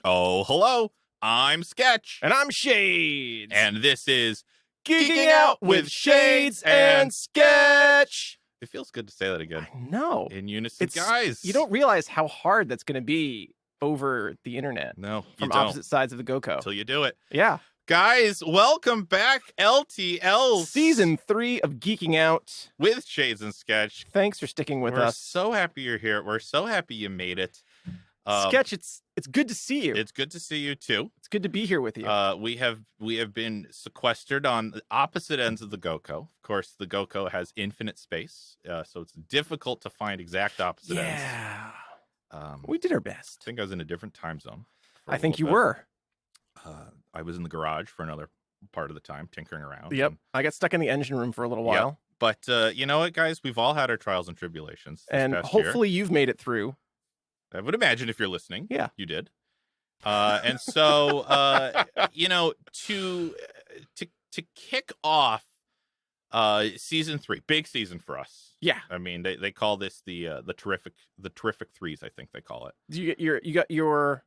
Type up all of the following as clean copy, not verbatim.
Oh, hello. I'm Sketch. And I'm Shades. And this is Geeking Out with Shades and Sketch. It feels good to say that again. I know. In unison, guys. You don't realize how hard that's going to be over the internet. No, from opposite sides of the GoCo. Until you do it. Yeah. Guys, welcome back, LTL. Season 3 of Geeking Out. With Shades and Sketch. Thanks for sticking with us. We're so happy you're here. We're so happy you made it. Sketch, it's good to see you. It's good to see you, too. It's good to be here with you. We have been sequestered on the opposite ends of the GoCo. Of course, the GoCo has infinite space, so it's difficult to find exact opposite ends. Yeah. We did our best. I think I was in a different time zone. I think you were. I was in the garage for another part of the time, tinkering around. Yep. I got stuck in the engine room for a little while. Yep. But you know what, guys? We've all had our trials and tribulations. And hopefully you've made it through. I would imagine if you're listening. Yeah. You did. And so, you know, to kick off season 3, big season for us. Yeah. I mean, they call this the terrific threes, I think they call it. You got your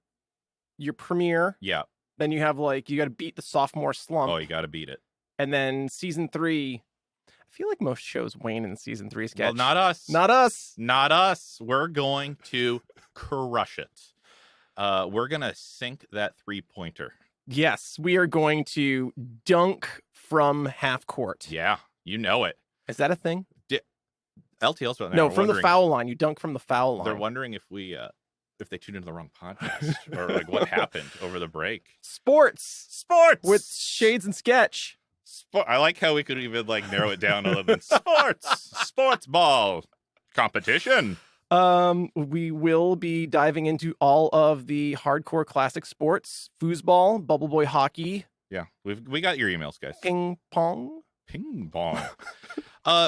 premiere. Yeah. Then you have you got to beat the sophomore slump. Oh, you got to beat it. And then season 3, I feel like most shows wane in season 3, Sketch. Well, not us. Not us. Not us. We're going to crush it. We're going to sink that 3-pointer. Yes, we are going to dunk from half court. Yeah, you know it. Is that a thing? LTL's about No, from the foul line. You dunk from the foul line. They're wondering if they tuned into the wrong podcast or what happened over the break. Sports with Shades and Sketch. I like how we could even narrow it down other than sports ball competition. We will be diving into all of the hardcore classic sports: foosball, bubble boy hockey. Yeah, we got your emails, guys. Ping pong. And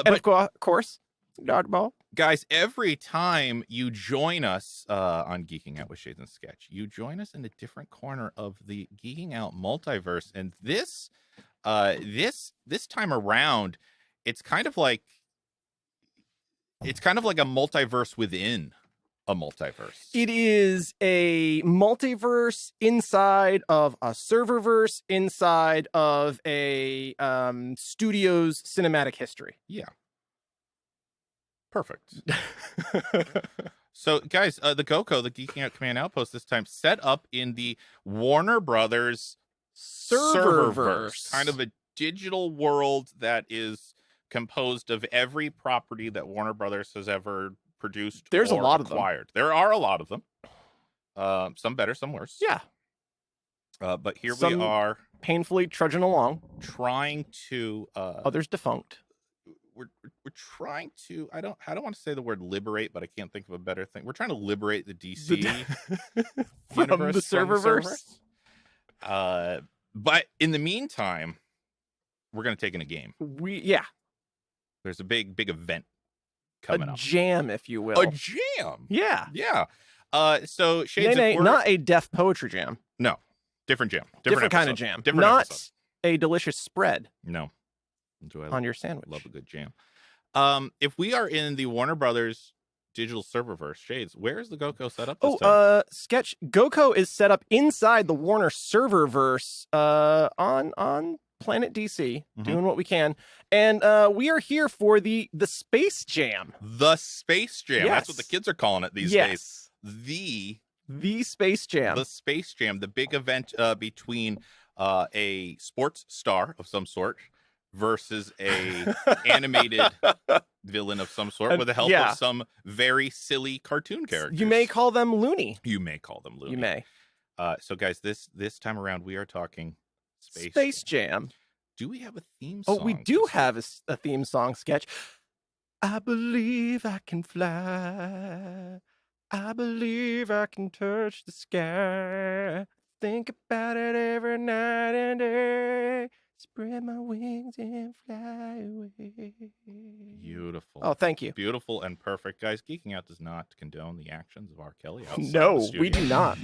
of course, dodgeball. Guys, every time you join us on Geeking Out with Shades and Sketch, you join us in a different corner of the Geeking Out multiverse, and this time around, it's kind of like a multiverse within a multiverse. It is a multiverse inside of a serververse inside of a studio's cinematic history. Yeah. Perfect. So, guys, the GoCo, the Geeking Out Command Outpost, this time set up in the Warner Brothers serververse, kind of a digital world that is composed of every property that Warner Brothers has ever produced. There's or a lot acquired. of them. There are a lot of them. Some better, some worse. Yeah. But here we are, painfully trudging along, trying to. Others defunct. We're trying to. I don't want to say the word liberate, but I can't think of a better thing. We're trying to liberate the DC from universe, the serververse. But in the meantime, we're going to take in a game. There's a big event coming up. A jam, if you will. A jam. Yeah. Yeah. So Shades, not a deaf poetry jam. No, different jam. Different kind of jam. Different not episode. A delicious spread. No. On your sandwich. Love a good jam. If we are in the Warner Brothers digital serververse, Shades, where is the GoCo set up this time? Sketch. GoCo is set up inside the Warner serververse on Planet DC, doing what we can. And we are here for the Space Jam. The Space Jam. Yes. That's what the kids are calling it these days. The Space Jam. The Space Jam, the big event between a sports star of some sort versus a animated villain of some sort with the help of some very silly cartoon characters. You may call them loony. You may call them loony. You may. So, guys, this time around, we are talking Space Jam. Do we have a theme song? Oh, we do have a theme song, Sketch. I believe I can fly. I believe I can touch the sky. Think about it every night and day. Spread my wings and fly away. Beautiful. Oh, thank you. Beautiful and perfect. Guys, Geeking Out does not condone the actions of R. Kelly outside No, the studio. we do not.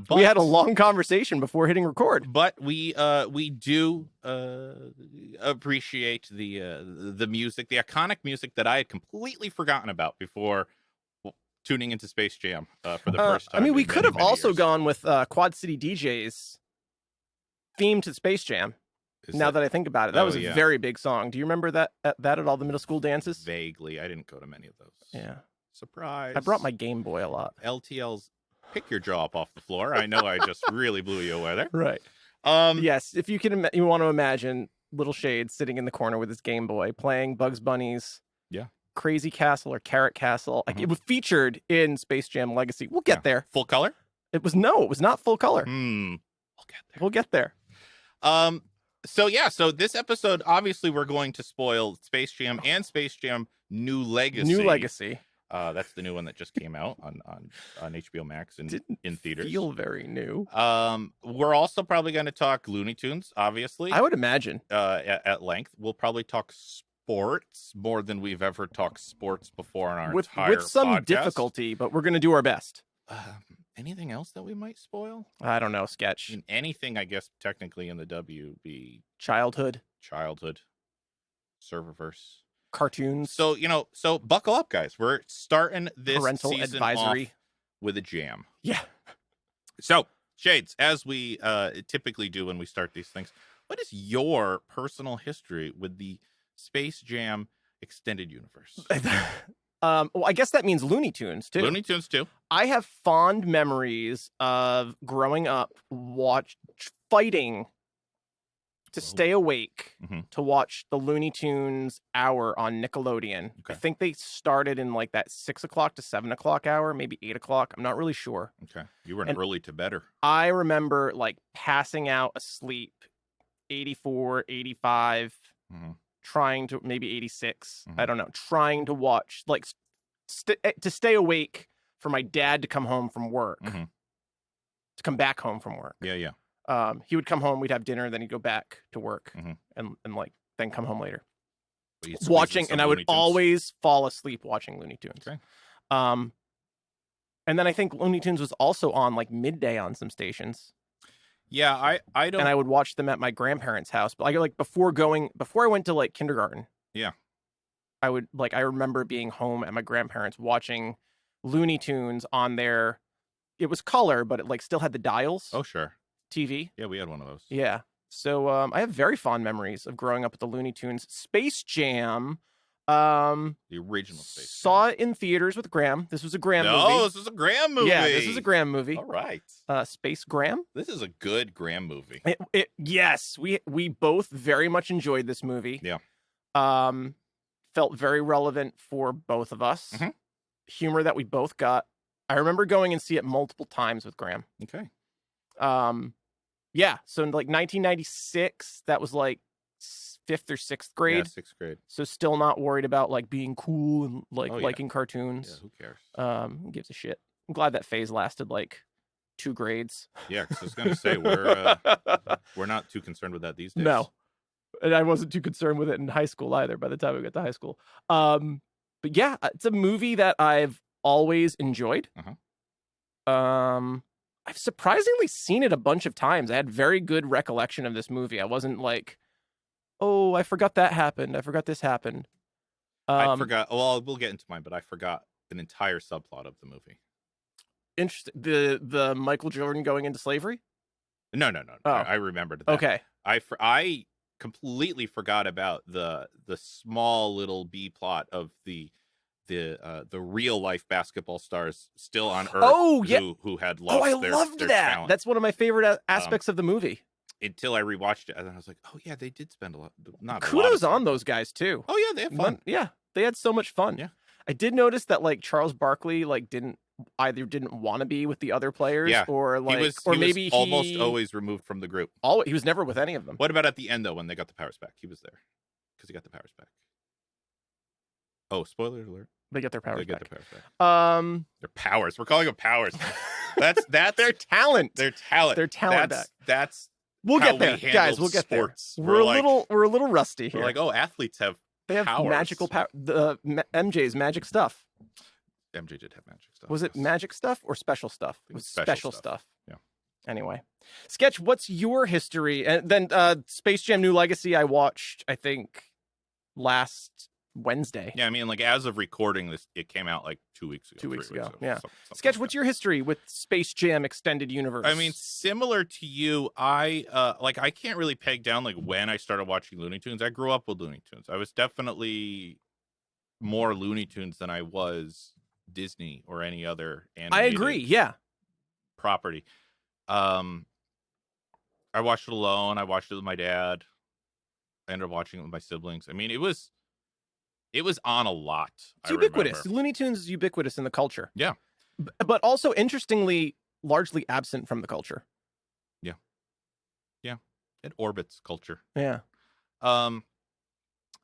We had a long conversation before hitting record. But we do appreciate the music, the iconic music that I had completely forgotten about before tuning into Space Jam for the first time. I mean, we in could many, have many also years. gone with Quad City DJ's theme to Space Jam. Now that I think about it, that was a very big song. Do you remember that at all the middle school dances? Vaguely. I didn't go to many of those. Yeah. Surprise. I brought my Game Boy a lot. LTL's pick your jaw up off the floor. I know I just really blew you away there. Right. Yes, if you can, you want to imagine Little Shade sitting in the corner with his Game Boy playing Bugs Bunny's Crazy Castle or Carrot Castle. Like, it was featured in Space Jam Legacy. We'll get there. Full color? It was not full color. We'll get there. So this episode, obviously, we're going to spoil Space Jam and Space Jam New Legacy. New Legacy. That's the new one that just came out on HBO Max and in theaters. Feel very new. We're also probably going to talk Looney Tunes, obviously. I would imagine. At length. We'll probably talk sports more than we've ever talked sports before in our entire with some podcast. Difficulty, but we're going to do our best. Anything else that we might spoil? I don't know, Sketch. Anything, I guess, technically in the WB. Childhood. Serververse. Cartoons. So buckle up, guys. We're starting this parental season advisory off with a jam. Yeah. So, Shades, as we typically do when we start these things, what is your personal history with the Space Jam extended universe? Well, I guess that means Looney Tunes too. Looney Tunes too. I have fond memories of growing up fighting to stay awake to watch the Looney Tunes hour on Nickelodeon. Okay. I think they started in like that 6 o'clock to 7 o'clock hour, maybe 8 o'clock. I'm not really sure. Okay. You were an early to bedder. I remember like passing out asleep 84, 85, trying to maybe 86. I don't know. Trying to watch, like to stay awake for my dad to come home from work, to come back home from work. Yeah. He would come home, we'd have dinner, then he'd go back to work and like then come home later. Watching, and I would always fall asleep watching Looney Tunes. Okay. And then I think Looney Tunes was also on like midday on some stations. Yeah, I don't. And I would watch them at my grandparents' house. But like before I went to like kindergarten. Yeah. I remember being home at my grandparents watching Looney Tunes on their, it was color, but it like still had the dials. Oh, sure. TV. Yeah, we had one of those. Yeah. So I have very fond memories of growing up with the Looney Tunes. Space Jam. The original Space Jam. Saw it in theaters with Graham. This was a Graham movie. Oh, this was a Graham movie. Yeah, this was a Graham movie. All right. Space Graham. This is a good Graham movie. Yes, we both very much enjoyed this movie. Yeah. Felt very relevant for both of us. Humor that we both got. I remember going and see it multiple times with Graham. Okay. Yeah, so in like 1996, that was like 5th or 6th grade. Yeah, 6th grade. So still not worried about like being cool and like liking cartoons. Yeah, who cares? Who gives a shit? I'm glad that phase lasted like 2 grades. Yeah, because I was going to say we're not too concerned with that these days. No, and I wasn't too concerned with it in high school either. By the time we got to high school, but yeah, it's a movie that I've always enjoyed. I've surprisingly seen it a bunch of times. I had very good recollection of this movie. I wasn't like, oh, I forgot that happened. I forgot this happened. I forgot. Well, we'll get into mine, but I forgot an entire subplot of the movie. Interesting. The Michael Jordan going into slavery? No. Oh. I remembered that. Okay. I completely forgot about the small little B plot of the real life basketball stars still on Earth. Oh, yeah. Who had lost I their loved their that. talent. That's one of my favorite aspects of the movie. Until I rewatched it, and I was like, oh yeah, they did spend a lot. Kudos on those guys too. Oh yeah, they had fun. Yeah, they had so much fun. Yeah. I did notice that like Charles Barkley like didn't want to be with the other players, or like, he was almost always removed from the group. He was never with any of them. What about at the end though, when they got the powers back? He was there because he got the powers back. Oh, spoiler alert! They get their powers back. They get their powers back. Their powers. We're calling them powers. That's their talent. Their talent. Their talent back. That's we'll get there, guys. We'll get there. We're a little rusty here. We're like, oh, athletes have. They have powers. Magical power. The MJ's magic stuff. MJ did have magic stuff. Was it magic stuff or special stuff? It was special stuff. Yeah. Anyway, Sketch, what's your history? And then Space Jam: New Legacy, I watched, I think, last Wednesday. Yeah, I mean, like as of recording this, it came out like 2 weeks ago. 2 weeks 3 ago. weeks Yeah. something Sketch, like what's that. your history with Space Jam Extended Universe? I mean, similar to you, I can't really peg down like when I started watching Looney Tunes. I grew up with Looney Tunes. I was definitely more Looney Tunes than I was Disney or any other animated I agree. Yeah. property. I watched it alone. I watched it with my dad. I ended up watching it with my siblings. I mean, it was on a lot. It's ubiquitous. Looney Tunes is ubiquitous in the culture. Yeah. But also, interestingly, largely absent from the culture. Yeah. Yeah. It orbits culture. Yeah.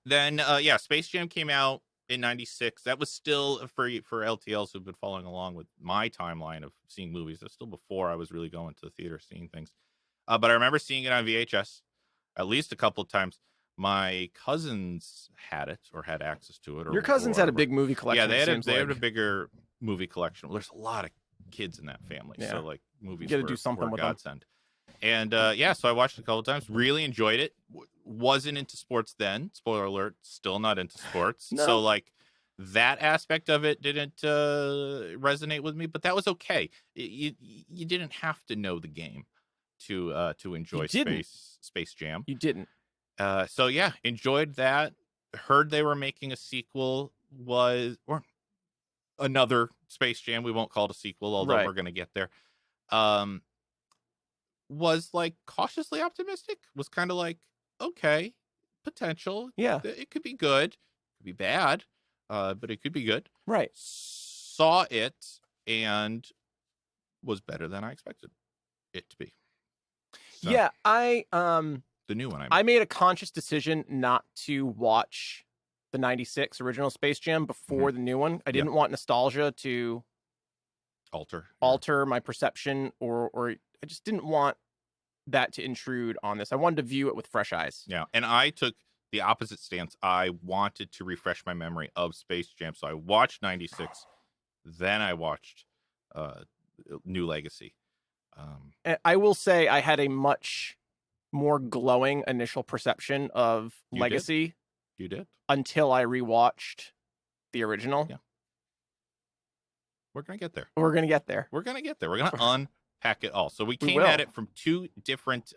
Then Space Jam came out in 96. That was still for LTLs who've been following along with my timeline of seeing movies. That's still before I was really going to the theater seeing things. But I remember seeing it on VHS at least a couple of times. My cousins had it or had access to it. Your cousins had a big movie collection. Yeah, they had a bigger movie collection. Well, there's a lot of kids in that family, so like movies. You got to do something with godsend. And so I watched it a couple of times. Really enjoyed it. Wasn't into sports then. Spoiler alert. Still not into sports. No. So like that aspect of it didn't resonate with me, but that was okay. You didn't have to know the game to enjoy Space Jam. You didn't. So yeah, enjoyed that. Heard they were making a sequel, or another Space Jam. We won't call it a sequel, although we're going to get there. Was like cautiously optimistic. Was kind of like, okay, potential. Yeah, it could be good, could be bad, but it could be good. Right. Saw it and was better than I expected it to be. So, yeah, the new one. I made a conscious decision not to watch the 96 original Space Jam before the new one. I didn't want nostalgia to alter my perception, or I just didn't want that to intrude on this. I wanted to view it with fresh eyes. Yeah, and I took the opposite stance. I wanted to refresh my memory of Space Jam, so I watched 96, then I watched New Legacy. And I will say I had a much more glowing initial perception of Legacy. You did? Until I rewatched the original. Yeah. We're going to get there. We're going to get there. We're going to unpack it all. So we came at it from two different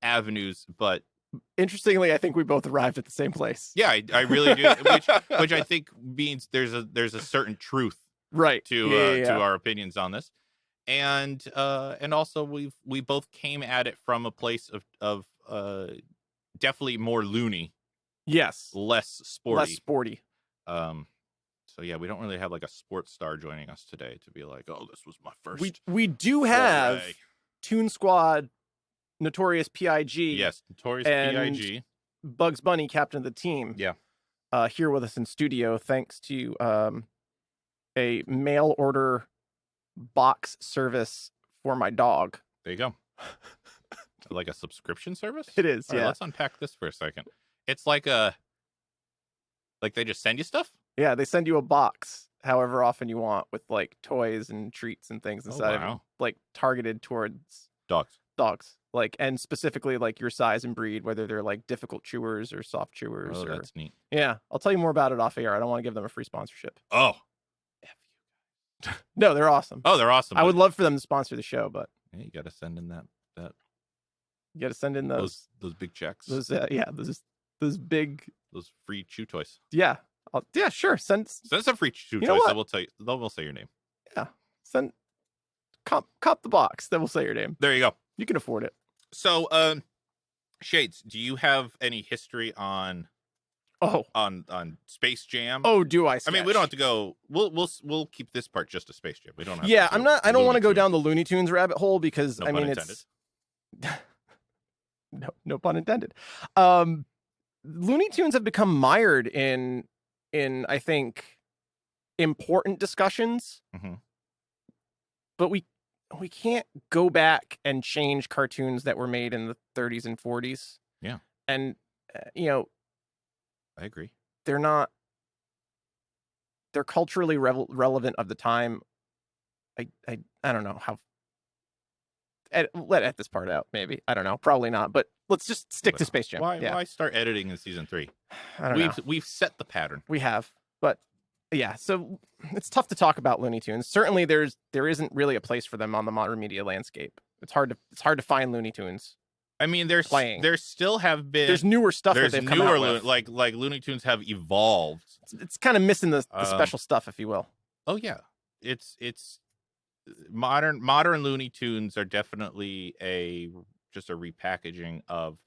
avenues, but interestingly, I think we both arrived at the same place. Yeah, I really do, which I think means there's a certain truth to our opinions on this. And also we both came at it from a place of definitely more loony. Yes. Less sporty. So yeah, we don't really have like a sports star joining us today to be like, oh, this was my first. We do have Toon Squad, Notorious P.I.G. Yes, Notorious P.I.G. Bugs Bunny, captain of the team. Yeah. Here with us in studio, thanks to a mail order box service for my dog. There you go. Like a subscription service? It is, All right, let's unpack this for a second. It's like they just send you stuff? Yeah, they send you a box however often you want with like toys and treats and things inside of it, like targeted towards dogs. Like, and specifically like your size and breed, whether they're like difficult chewers or soft chewers. Oh, that's neat. Yeah, I'll tell you more about it off air. I don't want to give them a free sponsorship. Oh. No, they're awesome. Oh, they're awesome. I would love for them to sponsor the show, but yeah, you got to send in that. You got to send in those big checks. Those big free chew toys. Yeah. Yeah, sure. Send some free chew toys. That will tell you. That will say your name. Yeah. Cop the box. That will say your name. There you go. You can afford it. So, Shades, do you have any history on Space Jam? Oh, do I? I mean, we don't have to go. We'll keep this part just a Space Jam. We don't have. Yeah, I don't want to go down the Looney Tunes rabbit hole because no, I mean it's. No pun intended. Looney Tunes have become mired in I think important discussions, but we can't go back and change cartoons that were made in the 30s and 40s. Yeah, and I agree. They're culturally relevant of the time. I don't know how edit this part out, maybe. I don't know. Probably not. But let's just stick to Space Jam. Why start editing in season 3? I don't know. We've set the pattern. We have, but yeah. So it's tough to talk about Looney Tunes. Certainly, there isn't really a place for them on the modern media landscape. It's hard to find Looney Tunes. I mean, there still have been. There's newer stuff that they've come out with. Like Looney Tunes have evolved. It's kind of missing the special stuff, if you will. Oh yeah, it's modern Looney Tunes are definitely just a repackaging of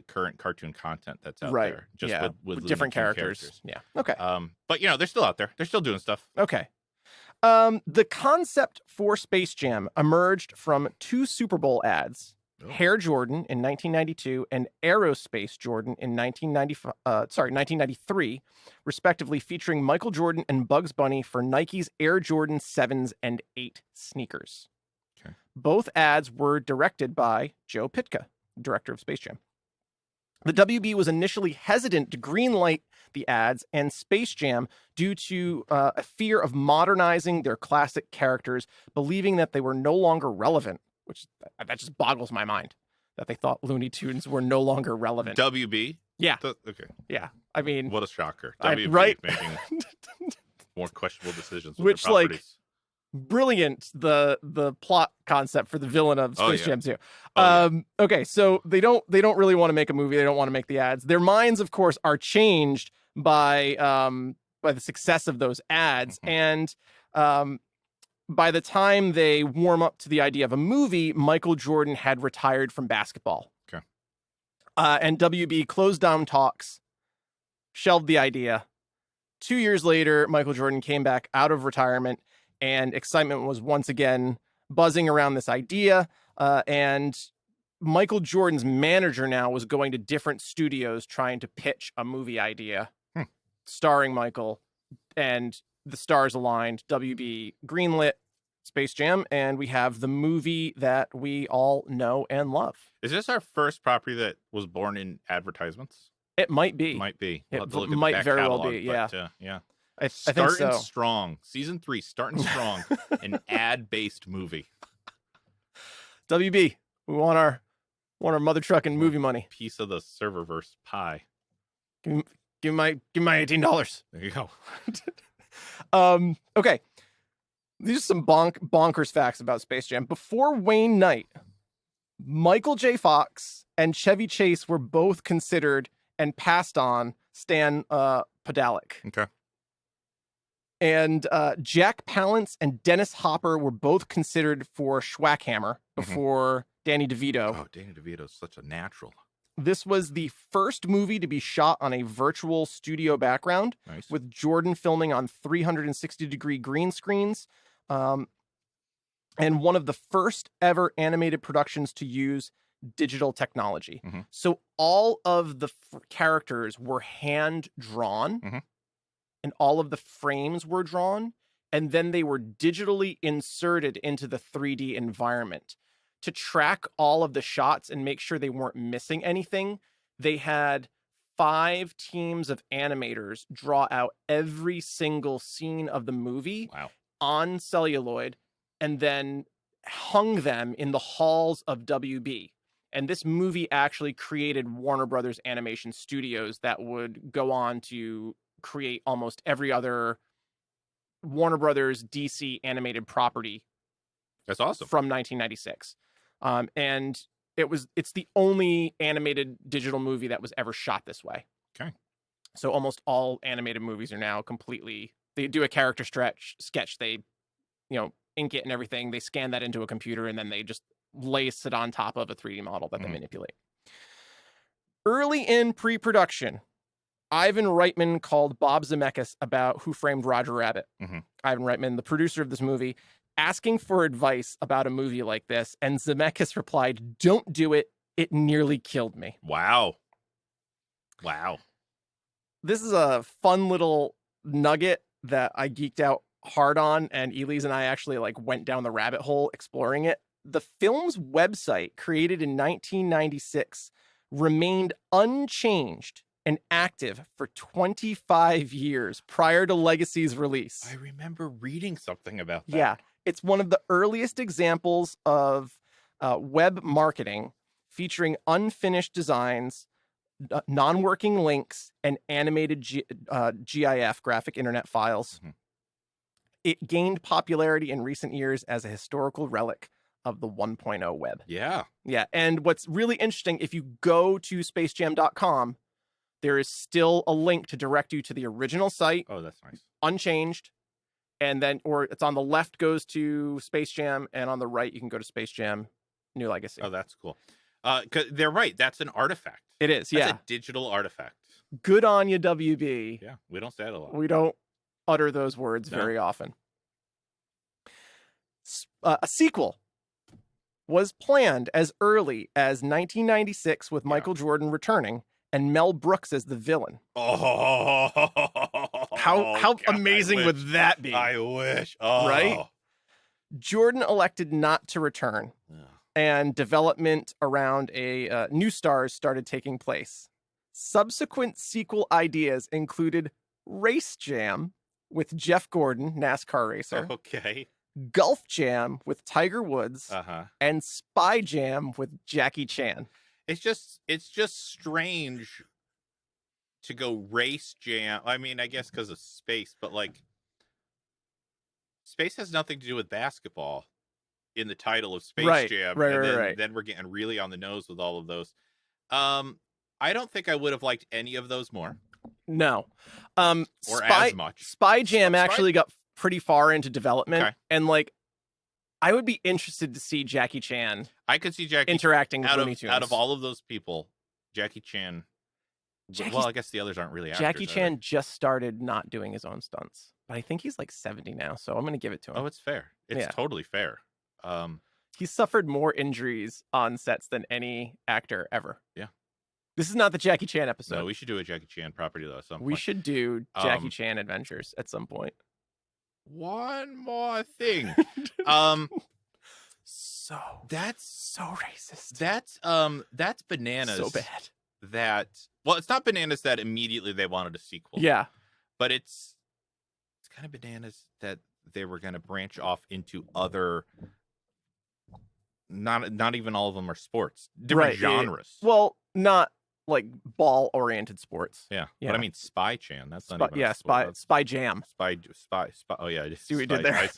current cartoon content that's out there. Just with different characters. Yeah. Okay. But they're still out there. They're still doing stuff. Okay. The concept for Space Jam emerged from 2 Super Bowl ads. Hair Jordan in 1992 and Aerospace Jordan in 1993, respectively, featuring Michael Jordan and Bugs Bunny for Nike's Air Jordan 7s and 8 sneakers. Okay. Both ads were directed by Joe Pytka, director of Space Jam. The WB was initially hesitant to greenlight the ads and Space Jam due to a fear of modernizing their classic characters, believing that they were no longer relevant. Which that just boggles my mind that they thought Looney Tunes were no longer relevant. WB? Yeah. Okay. Yeah. I mean, what a shocker. WB right? Making more questionable decisions. Which, like, brilliant, the plot concept for the villain of Space Jam 2. Okay, so they don't really want to make a movie. They don't want to make the ads. Their minds, of course, are changed by the success of those ads. And by the time they warm up to the idea of a movie, Michael Jordan had retired from basketball. Okay. And WB closed down talks, shelved the idea. 2 years later, Michael Jordan came back out of retirement, and excitement was once again buzzing around this idea. And Michael Jordan's manager now was going to different studios trying to pitch a movie idea starring Michael, and the stars aligned. WB greenlit Space Jam, and we have the movie that we all know and love. Is this our first property that was born in advertisements? It might be. Might be. It might very well be. Yeah. Yeah. I think so. Strong. Season 3, starting strong. An ad-based movie. WB, we want our mother trucking movie money. Piece of the serververse pie. Give me my $18. There you go. Okay. These are some bonkers facts about Space Jam. Before Wayne Knight, Michael J. Fox and Chevy Chase were both considered and passed on Stan Podalic. Okay. And Jack Palance and Dennis Hopper were both considered for Schwackhammer before Danny DeVito. Oh, Danny DeVito's such a natural. This was the first movie to be shot on a virtual studio background, with Jordan filming on 360-degree green screens, and one of the first ever animated productions to use digital technology. So all of the characters were hand-drawn, and all of the frames were drawn, and then they were digitally inserted into the 3D environment. To track all of the shots and make sure they weren't missing anything, they had 5 teams of animators draw out every single scene of the movie on celluloid, and then hung them in the halls of WB. And this movie actually created Warner Brothers Animation Studios that would go on to create almost every other Warner Brothers DC animated property. That's awesome. From 1996. And it's the only animated digital movie that was ever shot this way. Okay. So almost all animated movies are now they do a character sketch. They, ink it and everything. They scan that into a computer, and then they just lace it on top of a 3D model that they manipulate. Early in pre-production, Ivan Reitman called Bob Zemeckis about Who Framed Roger Rabbit. Ivan Reitman, the producer of this movie, asking for advice about a movie like this, and Zemeckis replied, "Don't do it. It nearly killed me." Wow. This is a fun little nugget that I geeked out hard on, and Elise and I actually went down the rabbit hole exploring it. The film's website, created in 1996, remained unchanged and active for 25 years prior to Legacy's release. I remember reading something about that. Yeah. It's one of the earliest examples of web marketing featuring unfinished designs, non-working links, and animated GIF, graphic internet files. Mhm. It gained popularity in recent years as a historical relic of the 1.0 web. Yeah. Yeah, and what's really interesting, if you go to spacejam.com, there is still a link to direct you to the original site, Oh, that's nice. unchanged, and then, or it's on the left goes to Space Jam, and on the right you can go to Space Jam New Legacy. Oh, that's cool. 'Cause they're right. That's an artifact. It is, That's yeah. a digital artifact. Good on you, WB. Yeah, we don't say it a lot. We don't utter those words very often. A sequel was planned as early as 1996 with Michael Jordan returning and Mel Brooks as the villain. Oh, How God, amazing I would wish. that be? I wish. Oh. Right? Jordan elected not to return, and development around a new stars started taking place. Subsequent sequel ideas included Race Jam with Jeff Gordon, NASCAR racer, Okay. Golf Jam with Tiger Woods, and Spy Jam with Jackie Chan. It's just strange to go Race Jam. I mean, I guess because of space, but like space has nothing to do with basketball in the title of Space Jam. Right. Then we're getting really on the nose with all of those. I don't think I would have liked any of those more. No. Or as much. Spy Jam actually got pretty far into development, and like I would be interested to see Jackie Chan. I could see Jackie interacting with Looney Tunes. Out of all of those people, Jackie Chan. Well, I guess the others aren't really actors. Jackie Chan just started not doing his own stunts, but I think he's like 70 now, so I'm going to give it to him. Oh, it's fair. It's totally fair. He suffered more injuries on sets than any actor ever. Yeah. This is not the Jackie Chan episode. No, we should do a Jackie Chan property though. At some point. We should do Jackie Chan adventures at some point. One more thing. So that's so racist. That's bananas. So bad. Well, it's not bananas that immediately they wanted a sequel. Yeah. But it's kind of bananas that they were going to branch off into other. Not even all of them are sports. Different genres. Well, not like ball-oriented sports. Yeah. But I mean, Spy Chan. That's not even a sport. Spy Jam. Spy. Oh yeah. See what we did there?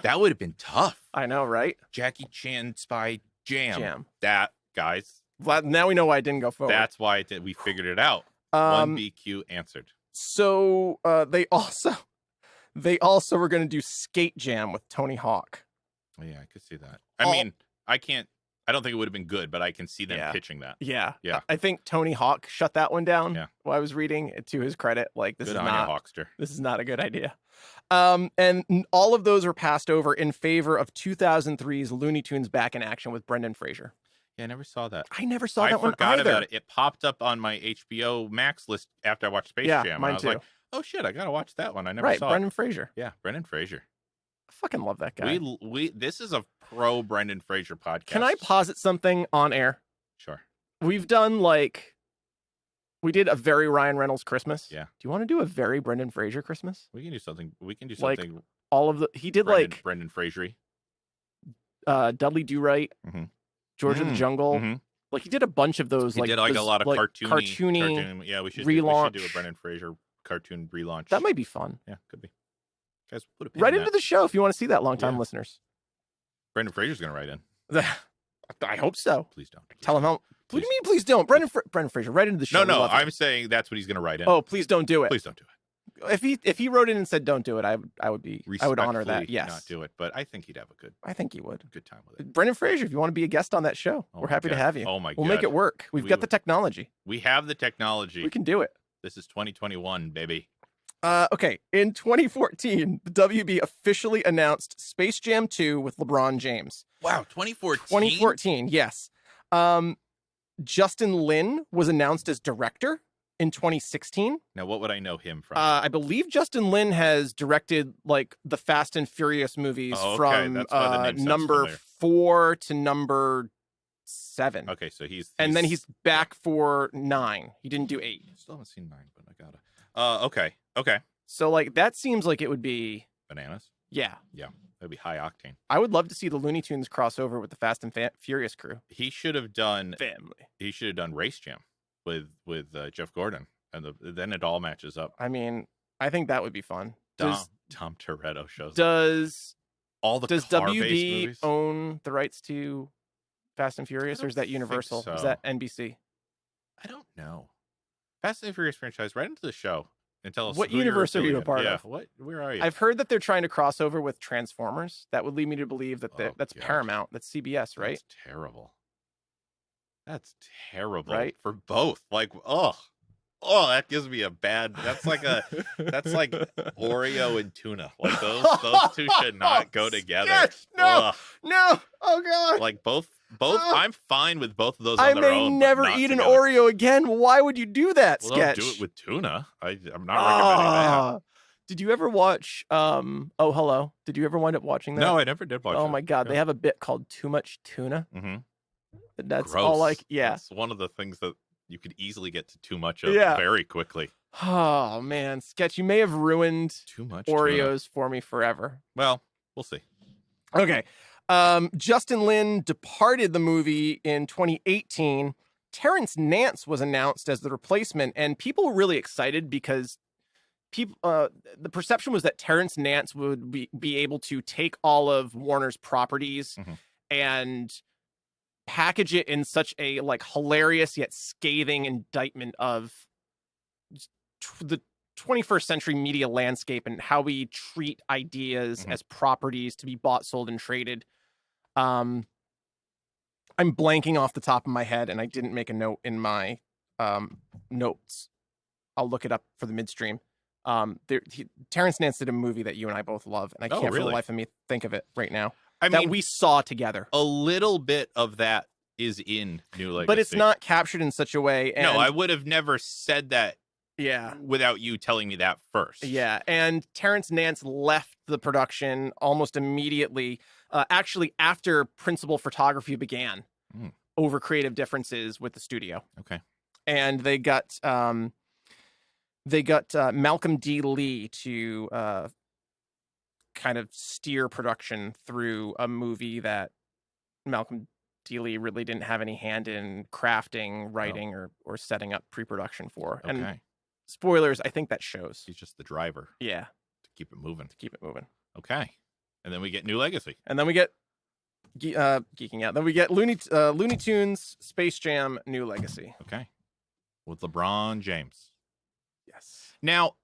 That would have been tough. I know, right? Jackie Chan Spy Jam. That, guys. Now we know why it didn't go forward. That's why it did. We figured it out. 1BQ answered. So they also were going to do Skate Jam with Tony Hawk. Oh, yeah, I could see that. I don't think it would have been good, but I can see them pitching that. Yeah. I think Tony Hawk shut that one down. Yeah. While I was reading, to his credit, like this good is on not you, Hawkster. This is not a good idea. And all of those were passed over in favor of 2003's Looney Tunes Back in Action with Brendan Fraser. Yeah, I never saw that. I never saw that one either. I forgot about it. It popped up on my HBO Max list after I watched Space Jam. Mine and I was too. like, oh shit, I gotta watch that one. I never saw Brendan it. Fraser. Yeah, Brendan Fraser. I fucking love that guy. This is a pro Brendan Fraser podcast. Can I posit something on air? Sure. We've done we did a very Ryan Reynolds Christmas. Yeah. Do you want to do a very Brendan Fraser Christmas? We can do something. Something. All of he did Brendan Frasery. Dudley Do Right. Mm-hmm. George of the Jungle. Mm-hmm. Like he did a bunch of those. He did a lot of cartoony. Yeah, we should do a Brendan Fraser cartoon relaunch. That might be fun. Yeah, could be. Guys, put a pin right in into the show if you want to see that, long-time listeners. Brendan Fraser's gonna write in. I hope so. Please don't. Tell him how. What do you mean? Please don't, Brendan Fraser. Right into the show. No. I'm saying that's what he's gonna write in. Oh, please don't do it. Please don't do it. If he wrote in and said don't do it, I would honor that. Yes, not do it, but I think he'd have a good. I think he would. Good time with it. Brendan Fraser, if you want to be a guest on that show, we're happy to have you. Oh my god, we'll make it work. We've got the technology. We have the technology. We can do it. This is 2021, baby. Okay. In 2014, the WB officially announced Space Jam 2 with LeBron James. Wow, 2014. 2014, yes. Justin Lin was announced as director in 2016. Now, what would I know him from? I believe Justin Lin has directed the Fast and Furious movies from number 4 to number 7. Okay, so he's and then he's back for 9. He didn't do 8. Still haven't seen 9, but I gotta. Okay. So that seems like it would be bananas. Yeah. Yeah, that'd be high octane. I would love to see the Looney Tunes crossover with the Fast and Furious crew. He should have done Family. He should have done Race Jam with Jeff Gordon, and then it all matches up. I mean, I think that would be fun. Tom Toretto shows up. Does Does WB movies own the rights to Fast and Furious, or is that Universal? So. Is that NBC? I don't know. Fast and Furious franchise, right into the show and tell us What universe are you a part of? Where are you? I've heard that they're trying to cross over with Transformers. That would lead me to believe that that's God. Paramount. That's CBS, right? That's terrible. That's terrible, right? For both. Like, oh, that gives me a bad. That's like Oreo and tuna. Like those two should not go together. Yes, no, no. Oh god. Like both. I'm fine with both of those. I on their may own, never but eat an together. Oreo again. Why would you do that, Well, Sketch? don't do it with tuna. I'm not recommending that. Did you ever watch Oh Hello? Did you ever wind up watching that? No, I never did watch it. Oh my god, they have a bit called Too Much Tuna. Mm-hmm. That's Gross. all like, yeah. That's one of the things that you could easily get to too much of very quickly. Oh man, Sketch, you may have ruined Too much Oreos for me forever. Well, we'll see. Okay. Justin Lin departed the movie in 2018. Terence Nance was announced as the replacement, and people were really excited because the perception was that Terence Nance would be able to take all of Warner's properties and package it in such a like hilarious yet scathing indictment of the 21st century media landscape and how we treat ideas as properties to be bought, sold, and traded. I'm blanking off the top of my head, and I didn't make a note in my notes. I'll look it up for the midstream. Terence Nance did a movie that you and I both love, and I can't for the life of me think of it right now. I mean, we saw together. A little bit of that is in New Legacy, but it's not captured in such a way. And, no, I would have never said that. Yeah, without you telling me that first. Yeah, and Terence Nance left the production almost immediately. Actually, after principal photography began, over creative differences with the studio. Okay, and they got Malcolm D. Lee to kind of steer production through a movie that Malcolm D. Lee really didn't have any hand in crafting, writing, or setting up pre-production for. Okay. And spoilers, I think that shows. He's just the driver. Yeah. To keep it moving. Okay. And then we get New Legacy. And then we get geeking out. Then we get Looney Tunes, Space Jam, New Legacy. Okay. With LeBron James. Yes. Now,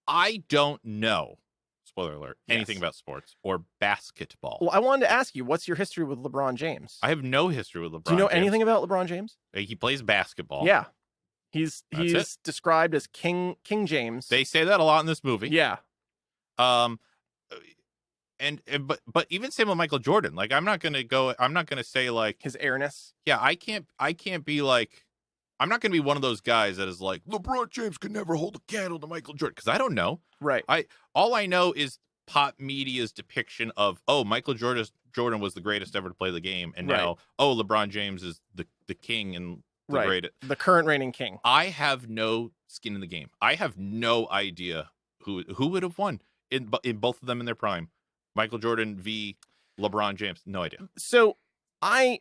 I don't know, spoiler alert, anything about sports or basketball. Well, I wanted to ask you, what's your history with LeBron James? I have no history with LeBron James. Do you know anything about LeBron James? He plays basketball. Yeah. He's described as King James. They say that a lot in this movie. Yeah. But even same with Michael Jordan. Like I'm not gonna say like his airness. Yeah, I can't be like, I'm not gonna be one of those guys that is like LeBron James could never hold a candle to Michael Jordan, because I don't know. Right. All I know is pop media's depiction of Michael Jordan was the greatest ever to play the game, and now LeBron James is the king and the greatest, the current reigning king. I have no skin in the game. I have no idea who would have won in both of them in their prime. Michael Jordan v. LeBron James. No idea. So I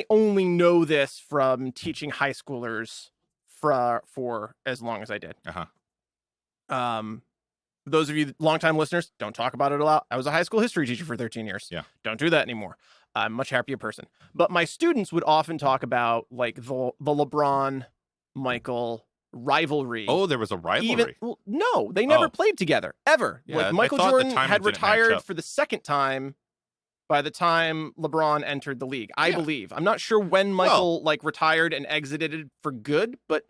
only know this from teaching high schoolers for as long as I did. Those of you longtime listeners, don't talk about it a lot. I was a high school history teacher for 13 years. Yeah. Don't do that anymore. I'm a much happier person. But my students would often talk about like the LeBron Michael rivalry. Oh, there was a rivalry. No, they never played together ever. Yeah, like Michael Jordan had retired for the second time by the time LeBron entered the league. I believe. I'm not sure when Michael retired and exited it for good, but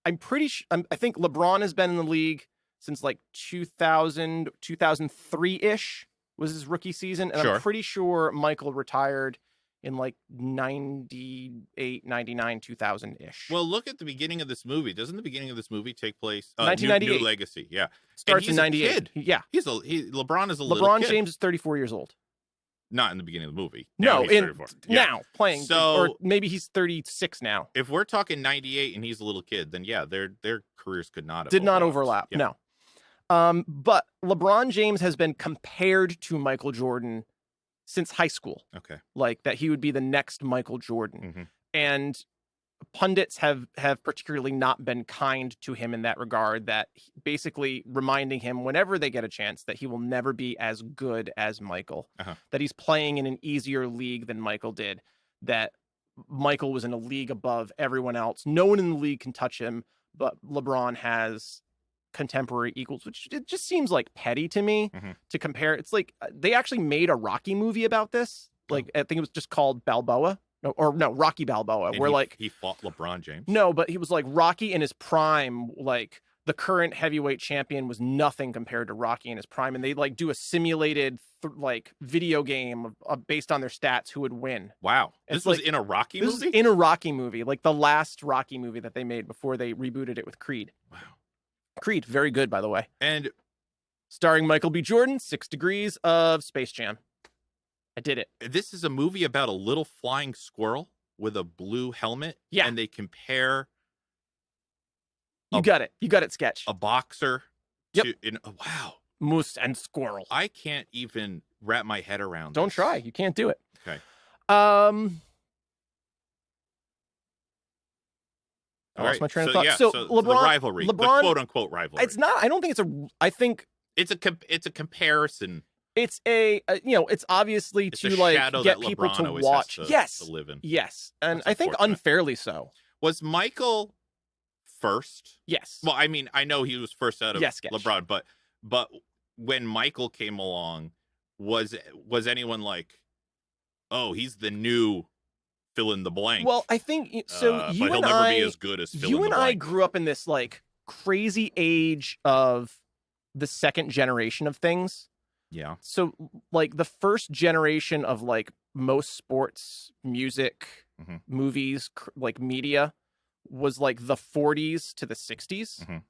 I'm pretty sure. I think LeBron has been in the league since like 2000, 2003-ish was his rookie season. And I'm pretty sure Michael retired in like 98, 99, 2000-ish. Well, look at the beginning of this movie. Doesn't the beginning of this movie take place? 1998. New Legacy, yeah. Starts in 98. Kid. Yeah. LeBron is a little kid. LeBron James is 34 years old. Not in the beginning of the movie. Now he's 34. Now playing. So, or maybe he's 36 now. If we're talking 98 and he's a little kid, then their careers could not have overlap. Yeah. No. But LeBron James has been compared to Michael Jordan since high school. Okay. Like that he would be the next Michael Jordan. Mm-hmm. And pundits have particularly not been kind to him in that regard, that basically reminding him whenever they get a chance that he will never be as good as Michael, that he's playing in an easier league than Michael did, that Michael was in a league above everyone else. No one in the league can touch him, but LeBron has contemporary equals, which it just seems like petty to me to compare. It's like they actually made a Rocky movie about this. Like I think it was just called Balboa. No, Rocky Balboa, and where he fought LeBron James. No, but he was like Rocky in his prime. Like the current heavyweight champion was nothing compared to Rocky in his prime, and they like do a simulated like video game based on their stats who would win. Wow, this was in a Rocky movie. This was in a Rocky movie, like the last Rocky movie that they made before they rebooted it with Creed. Wow, Creed, very good by the way, and starring Michael B. Jordan. 6 Degrees of Space Jam. I did it. This is a movie about a little flying squirrel with a blue helmet. Yeah. And they compare. You got it, Sketch. A boxer. Yep. Wow. Moose and squirrel. I can't even wrap my head around Don't this. try. You can't do it. Okay. I All lost right. my train of So, thought. yeah, so the LeBron, rivalry, the quote unquote rivalry. It's not. I don't think it's a. I think it's a comparison. It's it's obviously It's to a like shadow get that people LeBron to always watch. has Yes, to live in. Yes, and That's I think unfortunate. unfairly so. Was Michael first? Yes. Well, I mean, I know he was first out of Sketch. LeBron, but when Michael came along, was anyone like, oh, he's the new fill in the blank? Well, I think so. But he'll never be as good as fill in the blank. You and I grew up in this like crazy age of the second generation of things. Yeah. So like the first generation of like most sports, music, movies, like media was like the 40s to the 60s.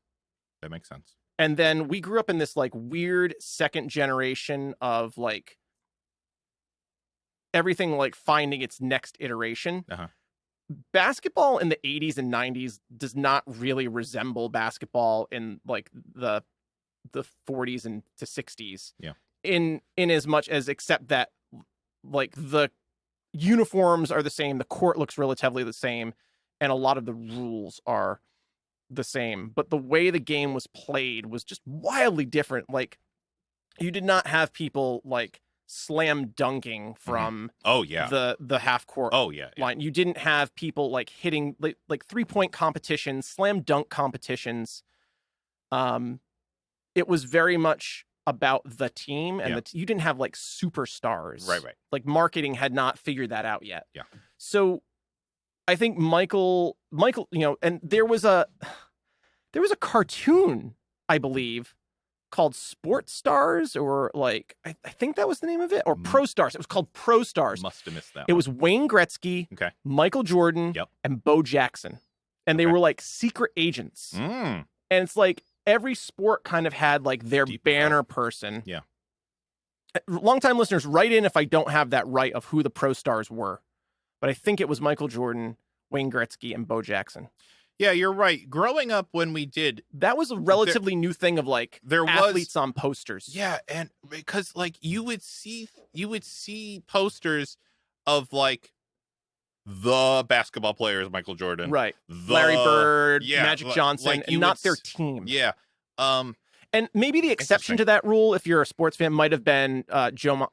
That makes sense. And then we grew up in this like weird second generation of like everything like finding its next iteration. Basketball in the 80s and 90s does not really resemble basketball in like the 40s and to 60s. Yeah. In as much as except that like the uniforms are the same, the court looks relatively the same, and a lot of the rules are the same, but the way the game was played was just wildly different. Like you did not have people like slam dunking from the half court line. You didn't have people like hitting like 3-point competitions, slam dunk competitions. It was very much about the team, and you didn't have like superstars. Right. Like marketing had not figured that out yet. Yeah. So I think Michael, and there was a cartoon, I believe, called Sports Stars, or like I think that was the name of it, or Pro Stars. It was called Pro Stars. Must have missed that. It was Wayne Gretzky, Michael Jordan, and Bo Jackson, and they were like secret agents. And it's like every sport kind of had like their banner person. Yeah. Longtime listeners, write in if I don't have that right of who the Pro Stars were. But I think it was Michael Jordan, Wayne Gretzky, and Bo Jackson. Yeah, you're right. Growing up when we did... That was a relatively new thing of like athletes on posters. Yeah, and because like you would see posters of like the basketball players, Michael Jordan. Right. Larry Bird, Magic Johnson, like and not their team. Yeah. And maybe the exception to that rule, if you're a sports fan, might have been Joe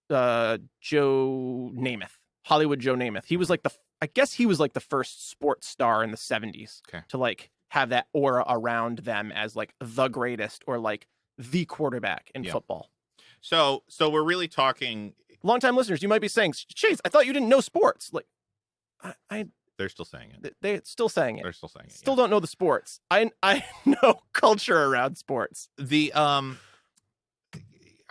Namath. Hollywood Joe Namath. He was like the first sports star in the 70s to like have that aura around them as like the greatest or like the quarterback in football. So we're really talking. Longtime listeners, you might be saying, Chase, I thought you didn't know sports. Like, they're still saying it. They're still saying it. They're still saying it. Still don't know the sports. I know culture around sports. I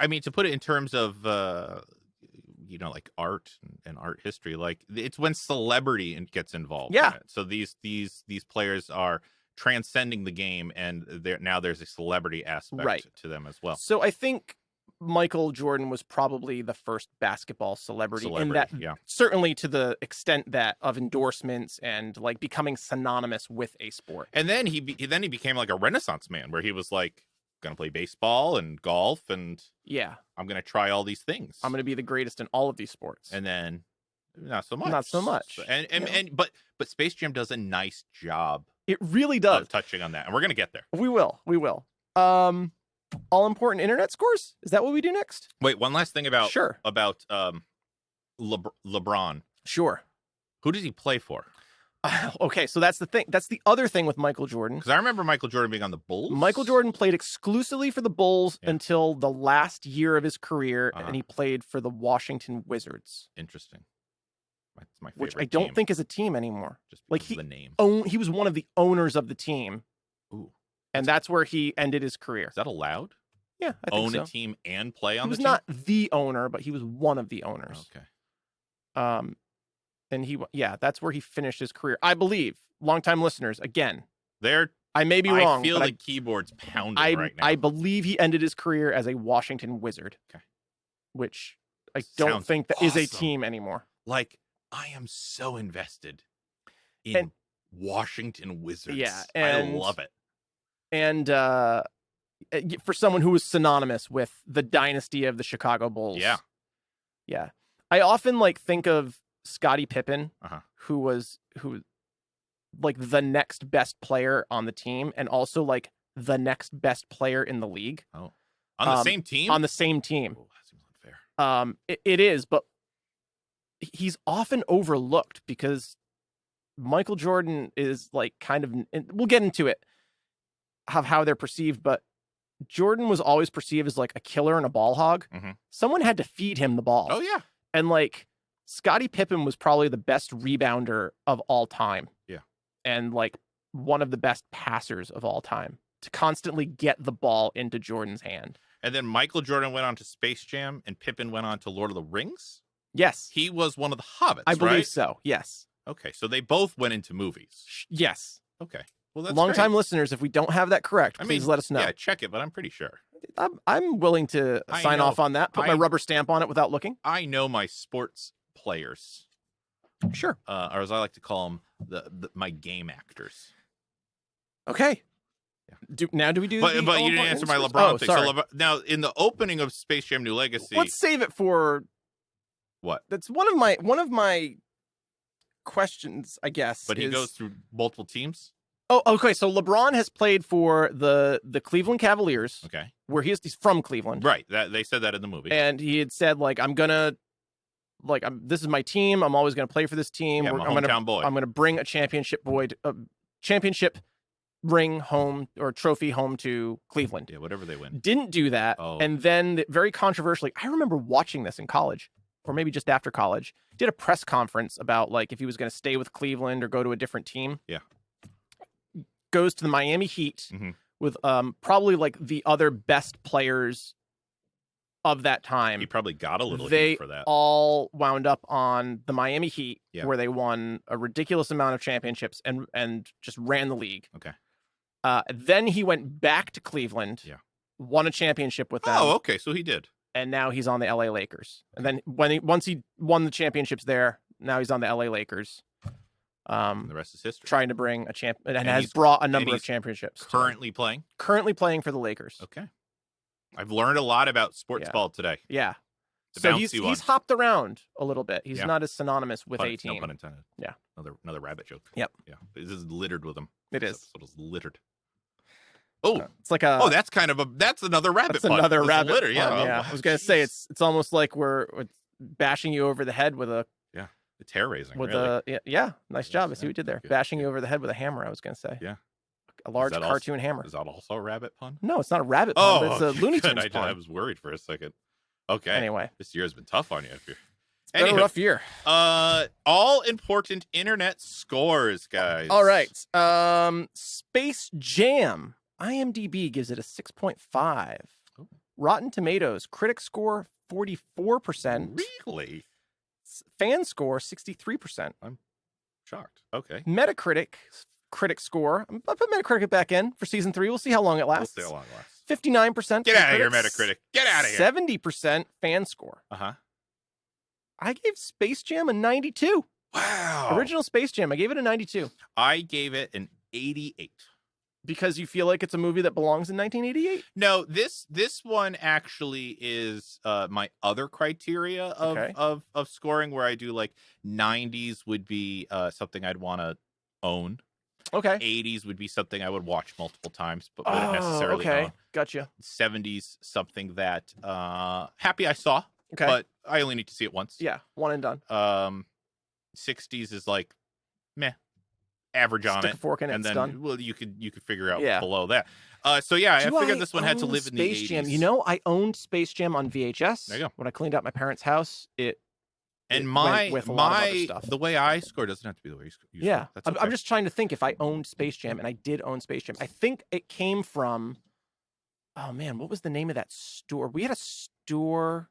mean, to put it in terms of like art and art history, like it's when celebrity gets involved. Yeah. In it. So these players are transcending the game, and now there's a celebrity aspect to them as well. So I think Michael Jordan was probably the first basketball celebrity in that, certainly to the extent that of endorsements and like becoming synonymous with a sport. And then he became like a Renaissance man, where he was like gonna play baseball and golf, and Yeah. I'm gonna try all these things. I'm going to be the greatest in all of these sports. And then not so much. Not so much. But Space Jam does a nice job It really does. of touching on that, and we're gonna get there. We will. All important internet scores? Is that what we do next? Wait, one last thing about Sure. LeBron. Sure. Who does he play for? Okay, so that's the thing. That's the other thing with Michael Jordan. Because I remember Michael Jordan being on the Bulls. Michael Jordan played exclusively for the Bulls Yeah. until the last year of his career, Uh-huh. and he played for the Washington Wizards, Interesting. It's my favorite which I don't team, think is a team anymore. just like because of the name. He was one of the owners of the team, Ooh, and that's where he ended his career. is that allowed? Yeah, I think Own so. a team and play on He was the team? not the owner, but he was one of the owners. Okay. And that's where he finished his career, I believe. Longtime listeners, again, There, I may be wrong, I feel but the keyboard's pounding right now. I believe he ended his career as a Washington Wizard. Okay. Which I don't Sounds think that is a awesome. team anymore. Like, I am so invested in And- Washington Wizards. Yeah, I and- love it. And for someone who was synonymous with the dynasty of the Chicago Bulls. Yeah. Yeah. I often think of Scottie Pippen, Uh-huh. who the next best player on the team, and also the next best player in the league On the same team? on the same team. Oh, that seems unfair. It is, but he's often overlooked because Michael Jordan is and we'll get into it of how they're perceived, but Jordan was always perceived as a killer and a ball hog. Mhm. Someone had to feed him the ball. Oh, yeah. And Scottie Pippen was probably the best rebounder of all time. Yeah. And one of the best passers of all time to constantly get the ball into Jordan's hand. And then Michael Jordan went on to Space Jam, and Pippen went on to Lord of the Rings. Yes. He was one of the hobbits, I believe right? so. Yes. Okay, so they both went into movies. Yes. Okay. Well, that's Long-time great. listeners, if we don't have that correct, please let us know. Yeah, check it, but I'm pretty sure. I'm willing to I sign know. off on that, put my rubber stamp on it without looking. I know my sports players, Sure. or as I like to call them, my game actors. Okay. Yeah. Do we do But the you didn't all-important answer my scores? LeBron Oh, thing. sorry. So now, in the opening of Space Jam: New Legacy, Let's save it for what? that's one of my questions, I guess. But he is- goes through multiple teams. Oh, okay. So LeBron has played for the Cleveland Cavaliers, Okay, where he's from Cleveland, right. They said that in the movie. and he had said this is my team. I'm always gonna play for this team. Yeah, I'm a I'm hometown boy. gonna bring a championship ring home or trophy home to Cleveland. Yeah, whatever they win. Didn't do that, Oh. and then very controversially, I remember watching this in college, or maybe just after college. Did a press conference about if he was going to stay with Cleveland or go to a different team. Yeah. Goes to the Miami Heat Mhm. with probably the other best players of that time. He probably got a little They heat for that. all wound up on the Miami Heat, Yeah. where they won a ridiculous amount of championships and just ran the league. Okay. Then he went back to Cleveland, Yeah. won a championship with them, Oh, okay. So he did. and now he's on the LA Lakers. And then once he won the championships there, now he's on the LA Lakers. And the rest is history. Trying to bring a champ and And has he's- brought a number of he's championships. Currently playing. Currently playing for the Lakers. Okay. I've learned a lot about sports Yeah. ball today. Yeah. The So bouncy one. he's hopped around a little bit. He's Yeah. not as synonymous with a No team. pun intended. Yeah. Another rabbit joke. Yep. Yeah. This is littered with them. It This is. episode is littered. Oh, It's like that's another rabbit that's pun. another That's rabbit. litter. Yeah. pun, Oh, yeah. wow, I was gonna say jeez. it's almost like we're bashing you over the head with a It's hair raising. with really. yeah. Nice Yes, job. I see yeah, what you did there. good, Bashing good. you over the head with a hammer. I was gonna say. Yeah. A large that also- cartoon hammer. Is that also a rabbit pun? No, it's not a rabbit pun. but it's a okay, Looney good. Tunes I pun. was worried for a second. Okay. Anyway, This year has been tough on you. If you're... it's been a Anywho, rough year. all important internet scores, guys. All right. Space Jam. IMDb gives it a 6.5. Oh. Rotten Tomatoes critic score 44%. Really? Fan score 63%. Shocked. Okay. Metacritic critic score. I'll put Metacritic back in for season 3. We'll see how long it We'll lasts. see how long it lasts. 59%. Get for out of here, critics, Metacritic. Get out of here. 70% fan score. Uh-huh. I gave Space Jam a 92. Wow. Original Space Jam. I gave it a 92. I gave it an 88. Because you feel like it's a movie that belongs in 1988? No, this one actually is my other criteria of, Okay. of scoring, where I do like 90s would be something I'd want to own. Okay. 80s would be something I would watch multiple times, but wouldn't necessarily okay. own. Gotcha. 70s, something that happy I saw, Okay. but I only need to see it once. Yeah, one and done. 60s is like meh, average on Stick it, a fork in it, and it's then done. well, you could figure out Yeah. below that. So yeah, I Do figured this one had to own live in the Space 80s. Jam? You know, I owned Space Jam on VHS. There you go. When I cleaned out my parents' house, it And went with a lot of other stuff. the way I score doesn't have to be the way you score. Yeah, That's okay. I'm just trying to think if I owned Space Jam, and I did own Space Jam. I think it came from, oh man, what was the name of that store? We had a store,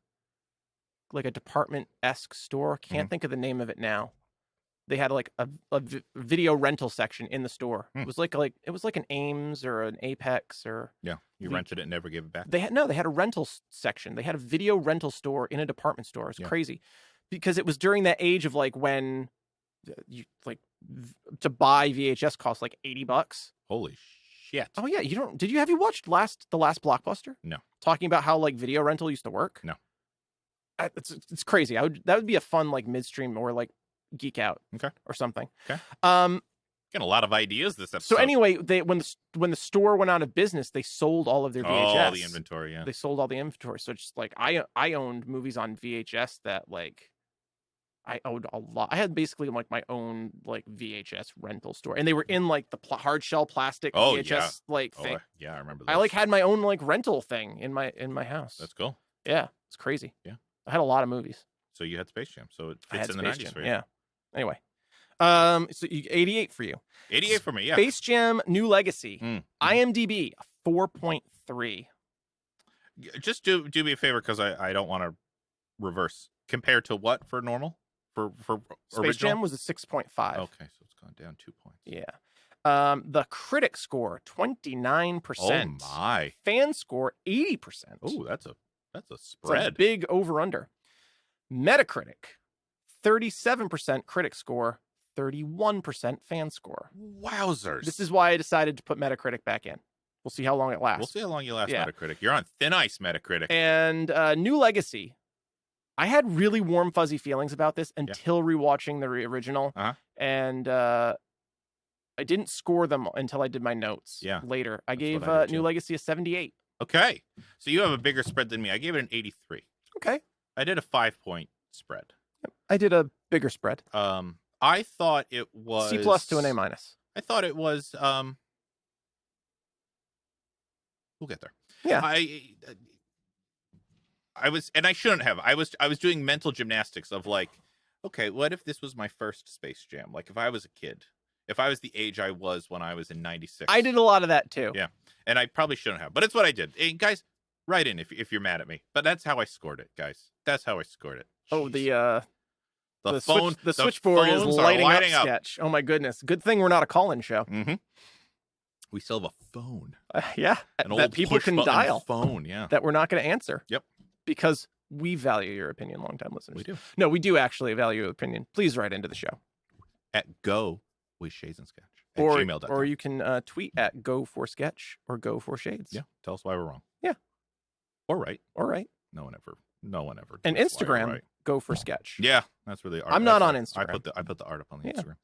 like a department-esque store. Can't think of the name of it now. They had like a video rental section in the store. It was like an Ames or an Apex or Yeah, you rented it and never gave it back. they had a rental section. They had a video rental store in a department store. It's crazy because it was during that age of like when you like to buy VHS cost like $80. Holy shit! Oh yeah, have you watched the last Blockbuster? No. Talking about how like video rental used to work? No. It's crazy. That would be a fun like midstream or like geek out or something. Okay. Getting a lot of ideas this episode. So anyway, when the store went out of business, they sold all of their VHS. All the inventory, yeah. They sold all the inventory. So just like I owned movies on VHS that like I owned a lot. I had basically like my own like VHS rental store, and they were in like the hard shell plastic VHS like thing. Yeah, I remember those. I like had my own like rental thing in my house. That's cool. Yeah, it's crazy. Yeah, I had a lot of movies. So you had Space Jam, so it fits in the 90s for you. Yeah. Anyway, so 88 for you. 88 for me. Yeah. Space Jam: New Legacy. IMDb 4.3. Just do me a favor because I don't want to reverse. Compared to what for normal? For Space original? Jam was a 6.5. Okay, so it's gone down 2 points. Yeah. The critic score 29%. Oh my. Fan score 80%. Oh, that's a It's spread. a big over under. Metacritic 37% critic score, 31% fan score. Wowzers. This is why I decided to put Metacritic back in. We'll see how long it lasts. We'll see how long you last, Metacritic. You're on thin ice, Metacritic. And New Legacy. I had really warm, fuzzy feelings about this until rewatching the original. And I didn't score them until I did my notes later. I gave New Legacy a 78. Okay. So you have a bigger spread than me. I gave it an 83. Okay. I did a 5-point spread. I did a bigger spread. I thought it was C+ to an A-. I thought it was we'll get there. Yeah. I was, and I shouldn't have. I was doing mental gymnastics of like, okay, what if this was my first Space Jam? Like if I was a kid, if I was the age I was when I was in 96. I did a lot of that too. Yeah. And I probably shouldn't have, but it's what I did. Hey, guys, write in if you're mad at me. But that's how I scored it, guys. That's how I scored it. Jeez. Oh, the the switchboard is lighting up. Sketch. Oh my goodness. Good thing we're not a call-in show. Mm-hmm. We still have a phone. Yeah. An that old people can dial. Phone, yeah. That we're not going to answer. Yep. Because we value your opinion, longtime listeners. We do. No, we do actually value your opinion. Please write into the show. At go with Shades and Sketch. At gmail.com. Or you can tweet at go for sketch or go for shades. Yeah. Tell us why we're wrong. Yeah. Or right. Or right. No one ever. And Instagram, right. Go for sketch. Yeah. That's where the art. I'm not on Instagram. I put the art up on the Instagram.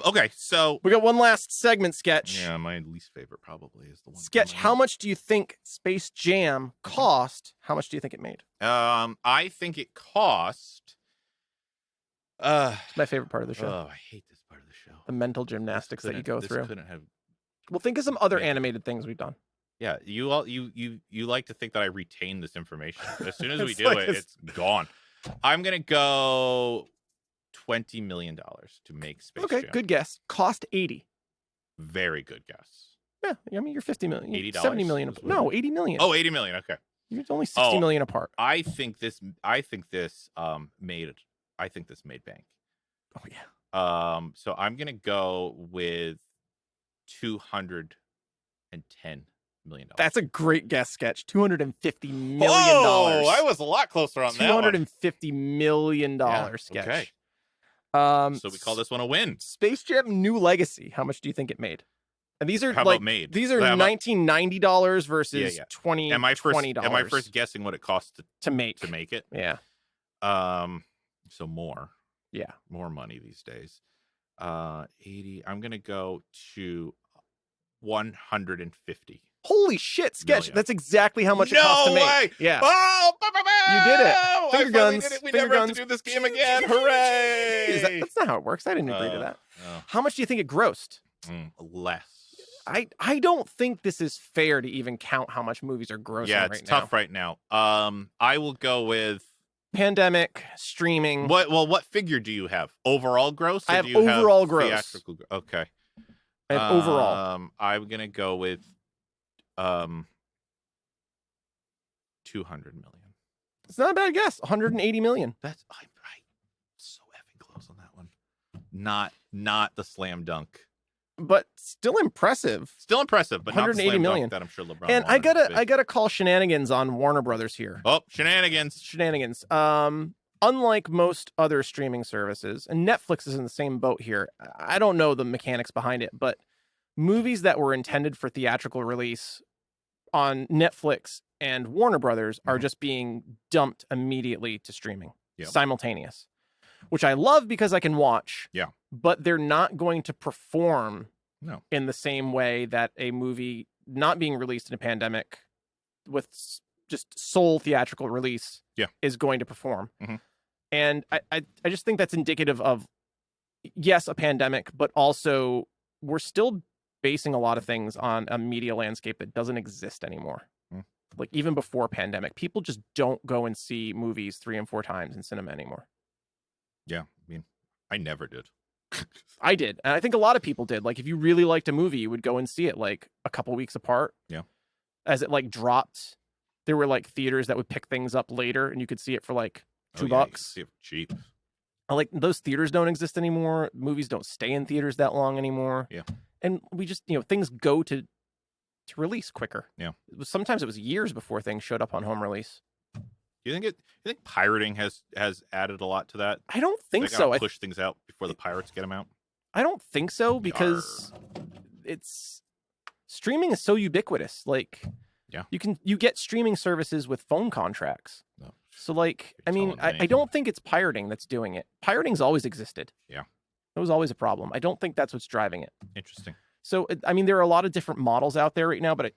Okay, so we got one last segment, Sketch. Yeah, my least favorite probably is the one. Sketch, how much do you think Space Jam cost? How much do you think it made? I think it cost. It's my favorite part of the show. Oh, I hate this part of the show. The mental gymnastics that you go through. Couldn't have. Well, think of some other animated things we've done. Yeah, you like to think that I retain this information. As soon as we do it's gone. I'm gonna go $20 million to make Space Jam. Okay, good guess. Cost 80. Very good guess. Yeah, I mean you're 50 million. $80? 70 million. No, 80 million. Oh, 80 million. Okay. You're only 60 million apart. I think this made bank. Oh yeah. So I'm gonna go with $210 million. That's a great guess, Sketch. $250 million. Oh, I was a lot closer on that one. $250 million, Sketch. Okay. So we call this one a win. Space Jam: New Legacy. How much do you think it made? And these are How like about made? these are How about- $1990 versus Yeah. $20. Am I first guessing what it costs to make it? Yeah. So more. Yeah. More money these days. 80. I'm gonna go to 150. Holy shit, Sketch! Million. That's exactly how much it costs to make. way! Yeah. Oh, You did it. I Finger finally guns. did it. We Finger never have guns. to do this game again. Hooray! That's not how it works. I didn't agree to that. How much do you think it grossed? Less. I don't think this is fair to even count how much movies are grossing right now. Yeah, it's tough right now. I will go with pandemic, streaming. What figure do you have? Overall gross? I have overall gross. Theatrical, okay. I have overall. I'm gonna go with 200 million. It's not a bad guess. 180 million. That's I'm so effing close on that one. Not the slam dunk. But still impressive. Still impressive, but 180 not the slam million. dunk that I'm sure LeBron. And I gotta call shenanigans on Warner Brothers here. Oh, shenanigans. Unlike most other streaming services, and Netflix is in the same boat here. I don't know the mechanics behind it, but movies that were intended for theatrical release on Netflix and Warner Brothers are just being dumped immediately to streaming, simultaneous, which I love because I can watch. Yeah. But they're not going to perform in the same way that a movie not being released in a pandemic with just sole theatrical release is going to perform. Mm-hmm. And I just think that's indicative of, yes, a pandemic, but also we're still basing a lot of things on a media landscape that doesn't exist anymore. Like even before pandemic, people just don't go and see movies 3 and 4 times in cinema anymore. Yeah. I mean, I never did. I did. And I think a lot of people did. Like if you really liked a movie, you would go and see it like a couple weeks apart. Yeah. As it like dropped, there were like theaters that would pick things up later and you could see it for like $2. You could see it cheap. Like those theaters don't exist anymore. Movies don't stay in theaters that long anymore. Yeah. And we just, things go to release quicker. Yeah. Sometimes it was years before things showed up on home release. You think pirating has added a lot to that? I don't think they so. Push things out before the pirates get them out. I don't think so because streaming is so ubiquitous. Like, you get streaming services with phone contracts. No. So like, I don't think it's pirating that's doing it. Pirating's always existed. Yeah. It was always a problem. I don't think that's what's driving it. Interesting. So, there are a lot of different models out there right now, but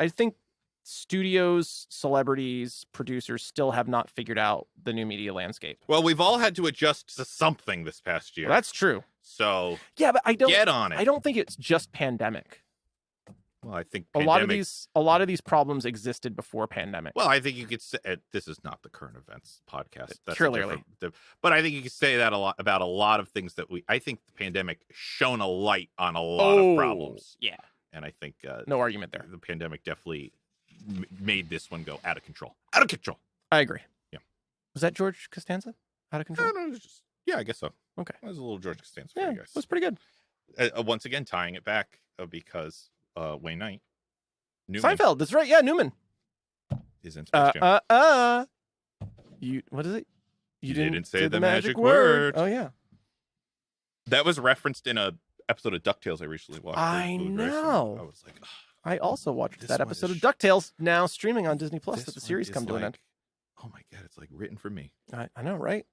I think studios, celebrities, producers still have not figured out the new media landscape. Well, we've all had to adjust to something this past year. Well, that's true. So yeah, but I don't get on it. I don't think it's just pandemic. Well, I think a lot of these problems existed before pandemic. Well, I think you could say this is not the current events podcast. That's clearly, but I think you could say that a lot about a lot of things that I think the pandemic shone a light on a lot of problems. Yeah, and I think no argument there. The pandemic definitely made this one go out of control. Out of control. I agree. Yeah. Was that George Costanza? Out of control? No, I guess so. Okay. That was a little George Costanza for yeah, you guys. It was pretty good. Once again, tying it back because Wayne Knight. Newman Seinfeld. That's right. Yeah, Newman. Is in Space Jam. What is it? You didn't say the magic word. Oh, yeah. That was referenced in a episode of DuckTales I recently watched. I know. I was like, I also watched that episode of DuckTales, now streaming on Disney Plus, that the series come to an end. Oh my God, it's like written for me. I know, right?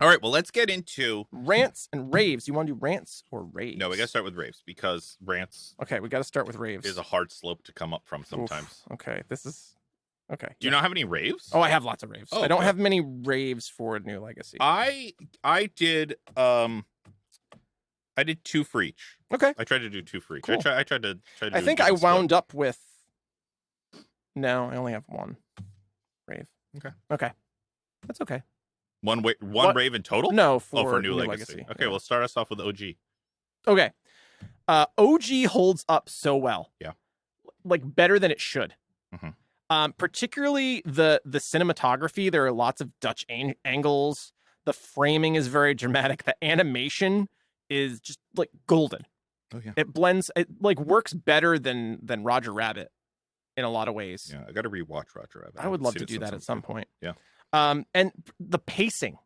All right, well, let's get into rants and raves. You want to do rants or raves? No, we got to start with raves because rants. Okay, we got to start with raves. Is a hard slope to come up from sometimes. Oof. Okay, this is okay. Do you not have any raves? Oh, I have lots of raves. I don't have many raves for New Legacy. I did 2 for each. Okay. I tried to do 2 for each. Cool. I tried to. I think I wound up with. No, I only have 1 rave. Okay, that's okay. One rave in total? No, for New Legacy. Okay, well, start us off with OG. Okay. OG holds up so well. Yeah. Like better than it should. Mm-hmm. Particularly the cinematography. There are lots of Dutch angles. The framing is very dramatic. The animation is just like golden. Oh yeah. It blends. It like works better than Roger Rabbit in a lot of ways. Yeah, I got to rewatch Roger Rabbit. I would love to do that at some point. Yeah. And the pacing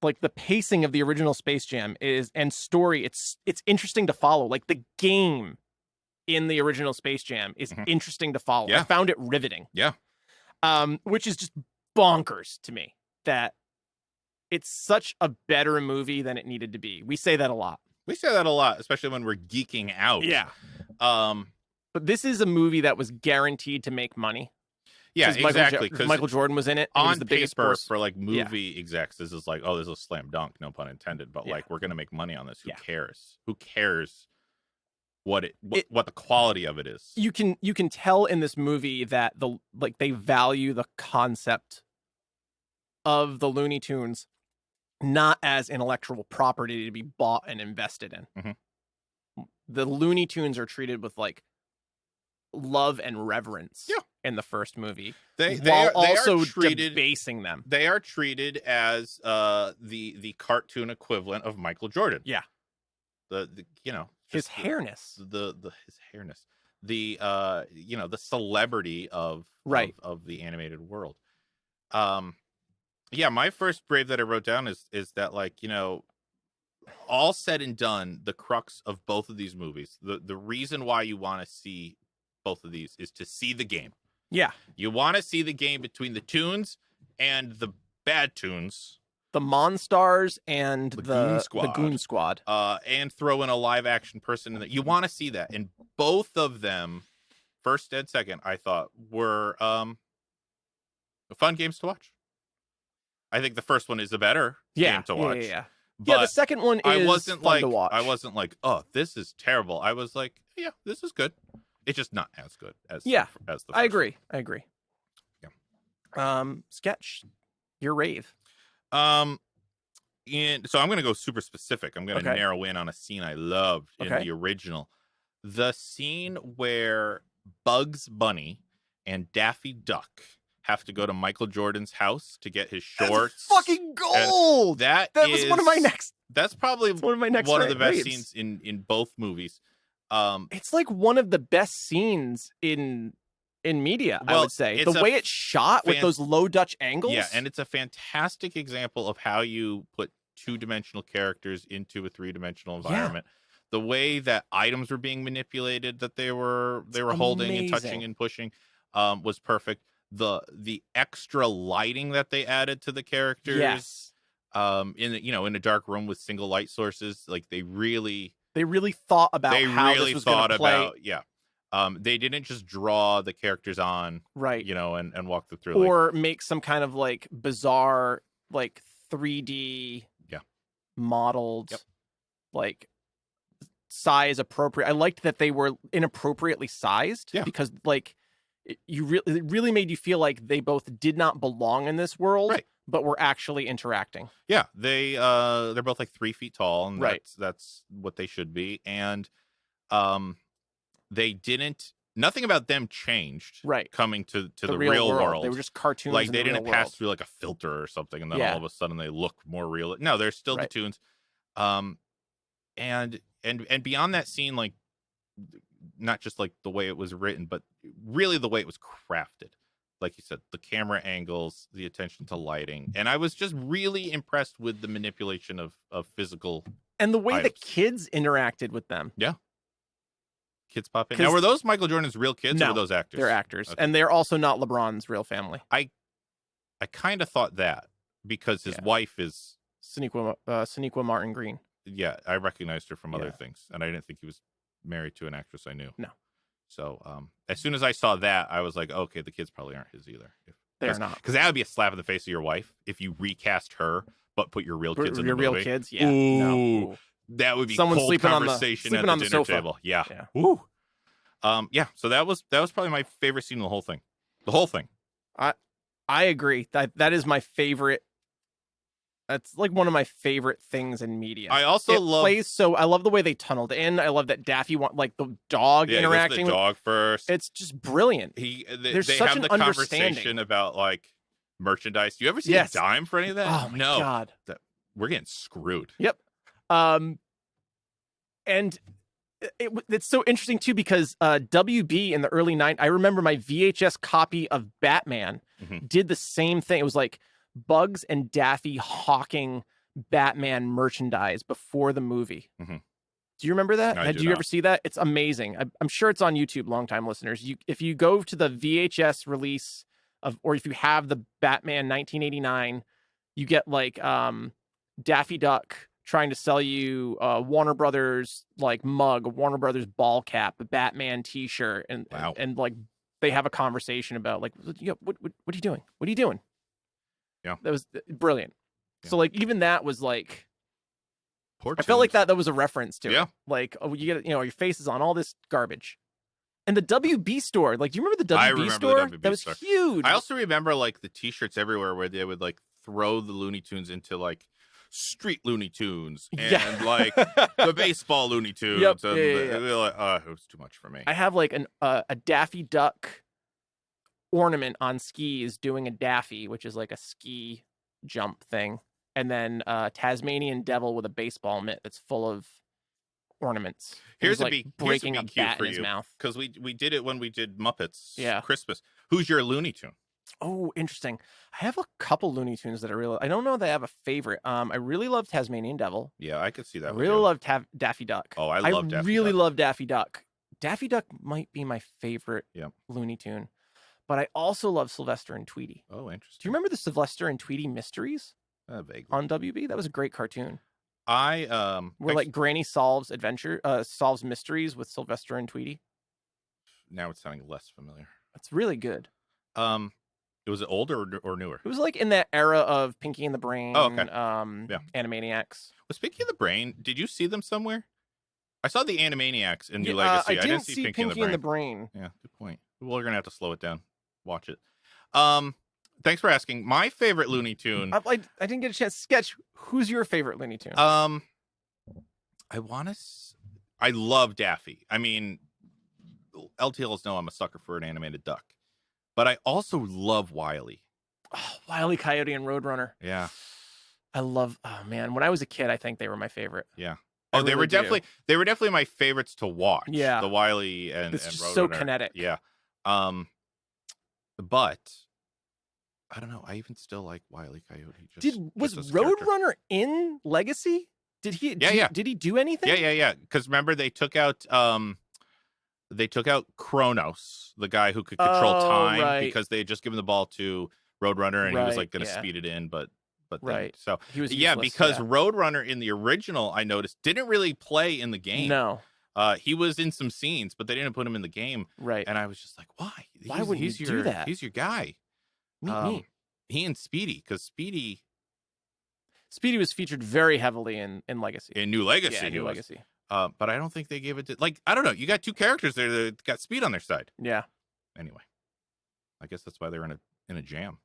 like the pacing of the original Space Jam and story, it's interesting to follow. Like the game in the original Space Jam is interesting to follow. Yeah. I found it riveting. Yeah. Which is just bonkers to me that it's such a better movie than it needed to be. We say that a lot. We say that a lot, especially when we're geeking out. Yeah. But this is a movie that was guaranteed to make money. Yeah, exactly. Because Michael Jordan was in it. On was the biggest paper, force. for like movie execs, this is like, oh, this is a slam dunk, no pun intended. But like, we're gonna make money on this. Who cares? Who cares what the quality of it is? You can tell in this movie that they value the concept of the Looney Tunes not as intellectual property to be bought and invested in. The Looney Tunes are treated with like love and reverence in the first movie. They also are treated, debasing them. They are treated as the cartoon equivalent of Michael Jordan. Yeah. The his hairness. His hairness. The the celebrity of the animated world. My first brave that I wrote down is that, like, all said and done, the crux of both of these movies, the reason why you want to see both of these is to see the game. Yeah. You want to see the game between the Toons and the bad Toons. The Monstars and the Goon Squad. And throw in a live action person in there. You want to see that. And both of them, first and second, I thought were fun games to watch. I think the first one is a better game to watch. Yeah. But the second one is fun to watch. I wasn't like, oh, this is terrible. I was like, yeah, this is good. It's just not as good as the first. I agree. Yeah. Sketch, your rave. So I'm going to go super specific. I'm going to narrow in on a scene I loved in the original. The scene where Bugs Bunny and Daffy Duck have to go to Michael Jordan's house to get his shorts. That's fucking gold. That was one of my next. That's probably one of my next. One of the best raves. scenes in both movies. It's like one of the best scenes in media. I would say the way it's shot with those low Dutch angles. Yeah, and it's a fantastic example of how you put two-dimensional characters into a three-dimensional environment. The way that items were being manipulated, that they were holding and touching and pushing, was perfect. The extra lighting that they added to the characters, in a dark room with single light sources, like they really thought about how this was going to play. They didn't just draw the characters on, right? And walk them through, or make some kind of like bizarre, like 3D, modeled, like size appropriate. I liked that they were inappropriately sized, because like it really made you feel like they both did not belong in this world, but were actually interacting. Yeah, they're both like 3 feet tall, and that's what they should be, and they didn't. Nothing about them changed. Coming to the real world. They were just cartoons. Like they didn't pass through like a filter or something, and then all of a sudden they look more real. No, they're still the Toons. And beyond that scene, like not just like the way it was written, but really the way it was crafted. Like you said, the camera angles, the attention to lighting, and I was just really impressed with the manipulation of physical and the way items. the kids interacted with them. Yeah. Kids pop in. Now, were those Michael Jordan's real kids or were those actors? They're actors. And they're also not LeBron's real family. I kind of thought that because his wife is Sonequa Martin Green. Yeah, I recognized her from other things, and I didn't think he was married to an actress I knew. No. So as soon as I saw that, I was like, okay, the kids probably aren't his either. They're not. Because that would be a slap in the face of your wife if you recast her, but put your real kids in the movie. Your real kids, yeah. Ooh, no. That would be someone cold sleeping conversation on the dinner sofa. table. Yeah. Woo. So that was probably my favorite scene in the whole thing. The whole thing. I agree. That is my favorite. That's like one of my favorite things in media. I also I love the way they tunneled in. I love that Daffy like the dog interacting with the dog first. It's just brilliant. There's such have the conversation about like merchandise. Do you ever see a dime for any of that? Oh my God. We're getting screwed. Yep. And it's so interesting too because WB in the early 90s, I remember my VHS copy of Batman did the same thing. It was like Bugs and Daffy hawking Batman merchandise before the movie. Mhm. Do you remember that? I Did do you not. ever see that? It's amazing. I'm sure it's on YouTube, longtime listeners. If you go to the VHS release of, or if you have the Batman 1989, you get like Daffy Duck trying to sell you Warner Brothers like mug, a Warner Brothers ball cap, a Batman T-shirt, and Wow. and like they have a conversation about like, what are you doing? What are you doing? Yeah. That was brilliant. Yeah. So like even that was like, Poor I felt like tunes. that was a reference to Yeah. it. Like, oh, you get, your face is on all this garbage. And the WB store, like, do you remember the WB I remember store? the WB That was store. huge. I also remember like the T-shirts everywhere where they would like throw the Looney Tunes into like street Looney Tunes and like the baseball Looney Tunes. Yep. And Yeah. they were like, it was too much for me. I have like a Daffy Duck ornament on skis doing a Daffy, which is like a ski jump thing. And then Tasmanian Devil with a baseball mitt that's full of ornaments. Here's a like big breaking here's a a cue bat for in his you mouth. because we did it when we did Muppets Yeah. Christmas. Who's your Looney Tune? Oh, interesting. I have a couple Looney Tunes that I don't know that I have a favorite. I really love Tasmanian Devil. Yeah, I could see that. I really love Daffy Duck. Oh, I love Daffy really Duck. love Daffy Duck. Daffy Duck might be my favorite Yep. Looney Tune. But I also love Sylvester and Tweety. Oh, interesting. Do you remember the Sylvester and Tweety Mysteries Vaguely. on WB? That was a great cartoon. I Where like Granny solves mysteries with Sylvester and Tweety. now it's sounding less familiar. It's really good. Was it older or newer? It was like in that era of Pinky and the Brain. Oh, okay. Yeah. Animaniacs. Was Pinky and the Brain? Did you see them somewhere? I saw the Animaniacs in New Yeah, Legacy. I didn't see Pinky Pinky and the Brain. Yeah, good point. Well, we're gonna have to slow it down. Watch it. Thanks for asking. My favorite Looney Tune. I didn't get a chance to sketch. Who's your favorite Looney Tune? I love Daffy. I mean, LTLs know I'm a sucker for an animated duck, but I also love Wile E. Oh, Wile E. Coyote and Roadrunner. Yeah, I love. Oh man, when I was a kid, I think they were my favorite. Yeah. I they were really definitely my favorites to watch. Yeah. The Wile E and It's just Roadrunner. so kinetic. Yeah. But I don't know. I even still like Wile E. Coyote. Was just as a character. Roadrunner in Legacy? Did he? Yeah. Did he do anything? Yeah. Because remember they took out Kronos, the guy who could control time, right. because they had just given the ball to Roadrunner and he was like going to speed it in, but right. So he was yeah, useless, because Roadrunner in the original, I noticed, didn't really play in the game. No. He was in some scenes, but they didn't put him in the game. Right. And I was just like, why? Why wouldn't you do that? He's your guy. Me. He and Speedy, because Speedy was featured very heavily in Legacy. in New Legacy. Yeah, New Legacy. But I don't think they gave it to, like, I don't know. You got two characters there that got Speed on their side. Yeah. Anyway, I guess that's why they're in a jam.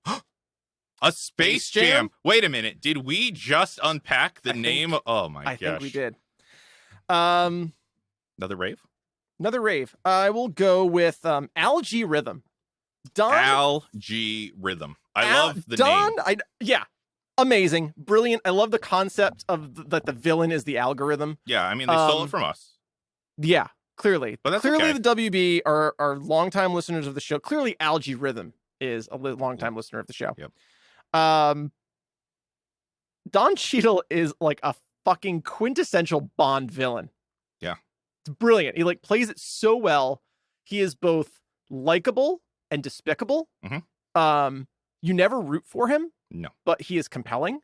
A Space Jam? Jam. Wait a minute. Did we just unpack the name? Oh my gosh. I think we did. Another rave? Another rave. I will go with Algae Rhythm. Algae Rhythm. I love the name. Yeah. Amazing. Brilliant. I love the concept of that the villain is the algorithm. Yeah, I mean, they stole it from us. Yeah, clearly. But that's clearly okay. The WB are longtime listeners of the show. Clearly, Algae Rhythm is a longtime listener of the show. Yep. Don Cheadle is like a fucking quintessential Bond villain. Yeah. It's brilliant. He like plays it so well. He is both likable and despicable. Mm-hmm. You never root for him. No. But he is compelling.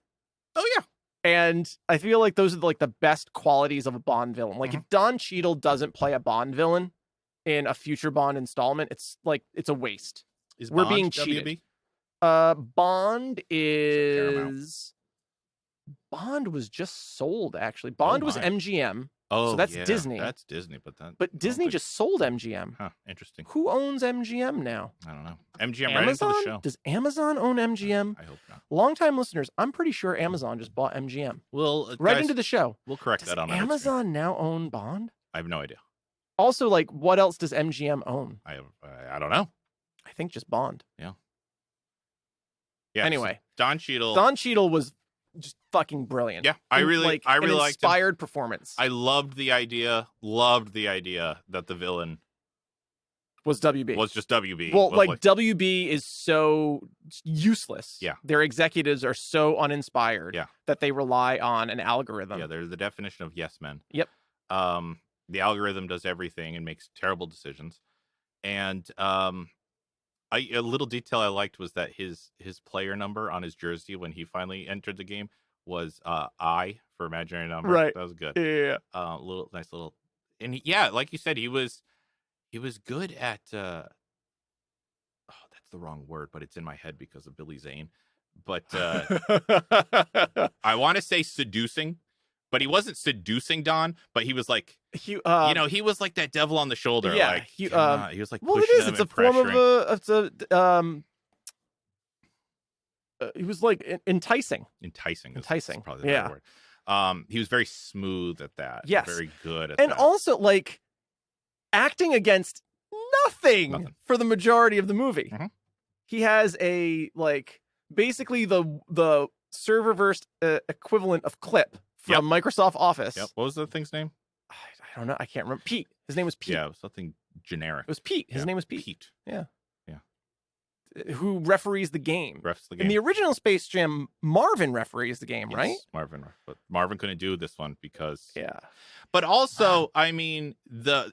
Oh, yeah. And I feel like those are like the best qualities of a Bond villain. Like if Don Cheadle doesn't play a Bond villain in a future Bond installment, it's a waste. We're being cheated. Bond was just sold, actually. Bond was MGM. Oh, so that's yeah, Disney. That's Disney, but Disney just sold MGM. Huh, interesting. Who owns MGM now? I don't know. MGM Amazon? right into the show. Does Amazon own MGM? I hope not. Longtime listeners, I'm pretty sure Amazon just bought MGM. Well, right guys, into the show. We'll correct Does that on Amazon now own Bond? I have no idea. Also, like, what else does MGM own? I don't know. I think just Bond. Yeah. Anyway, Don Cheadle. Don Cheadle was just fucking brilliant. Yeah, I really liked him. Inspired performance. I loved the idea that the villain was WB. was just WB. Well, was like WB is so useless. Yeah. Their executives are so uninspired Yeah. that they rely on an algorithm. Yeah, they're the definition of yes men. Yep. The algorithm does everything and makes terrible decisions. And a little detail I liked was that his player number on his jersey when he finally entered the game was I for imaginary number. Right. That was good. Yeah. Nice little, and like you said, he was good at. Oh, that's the wrong word, but it's in my head because of Billy Zane. But I want to say seducing, but he wasn't seducing Don. But he was like, he was like that devil on the shoulder. Yeah, like he was like, well, pushing it is. him It's a and form of pressuring. he was like enticing. Enticing. Is probably the Yeah. right word. He was very smooth at that. Yes. Very good at And that. also like acting against nothing for the majority of the movie. Mhm. He has a like basically the serververse equivalent of Clip from Microsoft Office. Yep. What was the thing's name? I don't know. I can't remember. Pete. His name was Pete. Yeah, it was something generic. It was Pete. His name was Pete. Pete. Yeah. Yeah. Who referees the game. Refs the game. In the original Space Jam, Marvin referees the game, Yes, right? Marvin. But Marvin couldn't do this one because. Yeah. But also, I mean,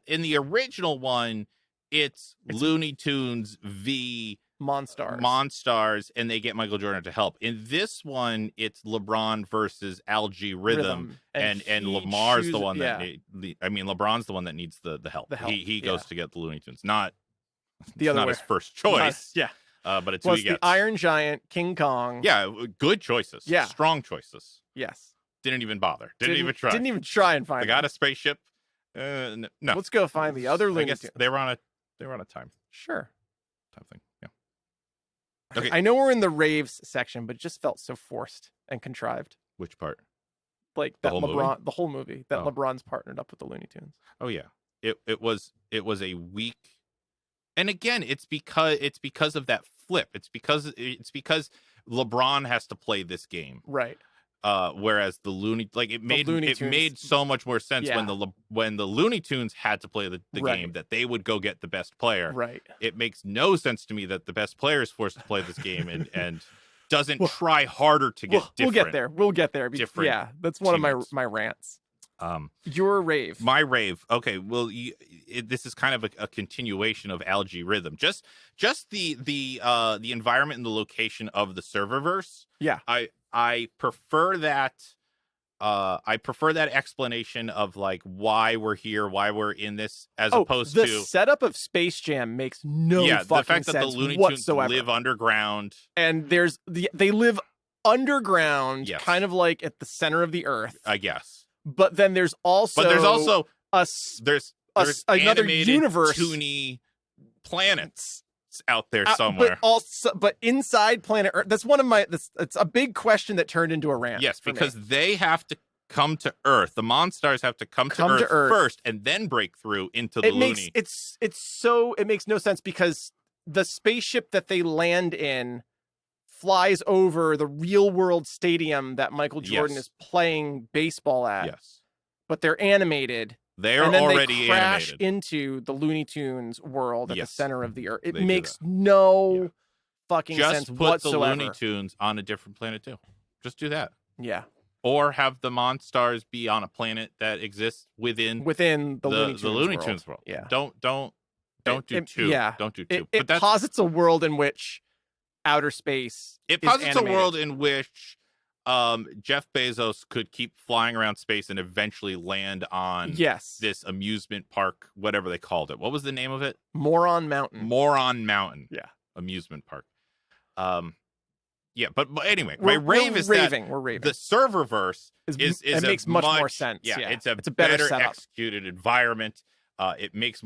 in the original one, it's Looney Tunes v. Monstars, and they get Michael Jordan to help. In this one, it's LeBron versus Algae Rhythm, and Lamar's the one that LeBron's the one that needs the help. He goes to get the Looney Tunes, not the other not way. His first choice. But it's who he the gets. Iron Giant, King Kong. Yeah, good choices. Yeah, strong choices. Yes. Didn't even bother. Didn't even try. Didn't even try and find. They got a spaceship. No. Let's go find the other Looney Tunes. They were on a time. Sure. Time thing. Yeah. Okay. I know we're in the Raves section, but it just felt so forced and contrived. Which part? Like that the whole movie that LeBron's partnered up with the Looney Tunes. Oh yeah. It was a weak, and again, it's because of that flip. It's because LeBron has to play this game. Right. Whereas the made so much more sense when the Looney Tunes had to play the game that they would go get the best player. Right. It makes no sense to me that the best player is forced to play this game and doesn't try harder to get different. We'll get there. Yeah, that's one of my rants. Your rave. My rave. Okay, well, this is kind of a continuation of Algae Rhythm. Just the environment and the location of the serververse. Yeah. I prefer that. I prefer that explanation of like why we're here, why we're in this, as opposed to the setup of Space Jam makes no fucking the fact that sense the Looney whatsoever. Tunes live underground, and they live underground, kind of like at the center of the earth, I guess. But then there's also there's another universe, toony planets out there somewhere. But inside planet Earth, that's one of my. It's a big question that turned into a rant. Yes, because they have to come to Earth. The Monstars have to come to Earth first, and then break through into the Looney. It makes no sense because the spaceship that they land in flies over the real world stadium that Michael Jordan is playing baseball at. Yes, but they're animated. They're and then already they crash animated into the Looney Tunes world at the center of the Earth. It they makes no fucking sense put whatsoever. the Looney Tunes on a different planet too. Just do that. Yeah. Or have the Monstars be on a planet that exists within the Looney Tunes world. Yeah. Don't do two. Yeah. Don't do two. It posits a world in which outer space. It posits a world in which Jeff Bezos could keep flying around space and eventually land on this amusement park, whatever they called it. What was the name of it? Moron Mountain. Yeah. Amusement park. But anyway, my rave is raving. that we're raving. the serververse it makes much more sense. Yeah, it's a better executed environment. It makes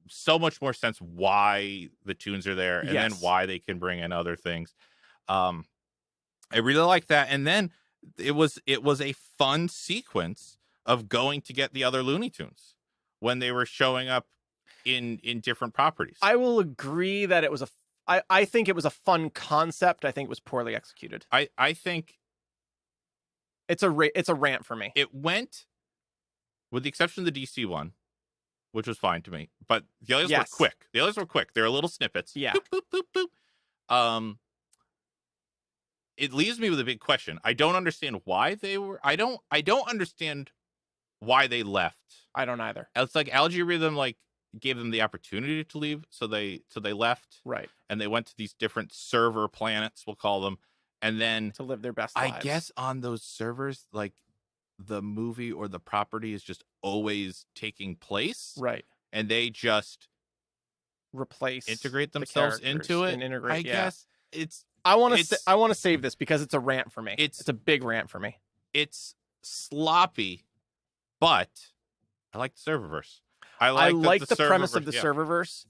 so much more sense why the tunes are there and then why they can bring in other things. I really like that. And then it was a fun sequence of going to get the other Looney Tunes when they were showing up in different properties. I will agree that it was I think it was a fun concept. I think it was poorly executed. I think it's a rant for me. It went, with the exception of the DC one, which was fine to me. But the others were Yes. quick. The others were quick. They were little snippets. Yeah. Boop, boop, boop, boop. It leaves me with a big question. I don't understand why they were. I don't understand why they left. I don't either. It's like algorithm like gave them the opportunity to leave, so they left. Right. And they went to these different server planets, we'll call them, and then To live their best I lives. guess on those servers, like the movie or the property is just always taking place, Right. and they just Replace integrate the themselves characters into it. and integrate. I yeah. guess I want it's- to save this because it's a rant for me. It's- It's a big rant for me. it's sloppy, but I like the serververse. I I like the premise serververse- of the yeah. serververse.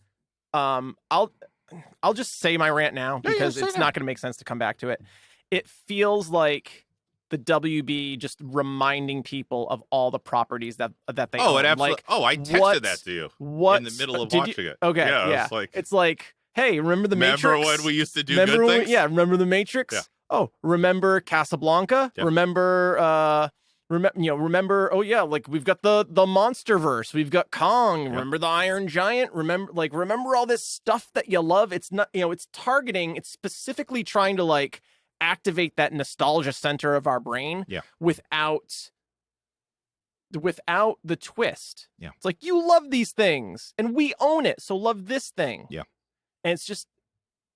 I'll just say my rant now Yeah, because say it's that. not going to make sense to come back to it. It feels like the WB just reminding people of all the properties that they Oh, own. it absolutely. Like, I texted what- that to you what in the middle of did you- watching it. Okay, yeah. yeah. It's like, It's like, hey, remember the remember Matrix? when we used to do remember good when things? remember the Matrix? Yeah. Oh, remember Casablanca? Yeah. Remember remember, oh yeah, like we've got the Monsterverse, we've got Kong, remember the Iron Giant, remember all this stuff that you love. It's not, it's targeting, it's specifically trying to like activate that nostalgia center of our brain without the twist. Yeah. It's like, you love these things and we own it, so love this thing. Yeah. And it's just,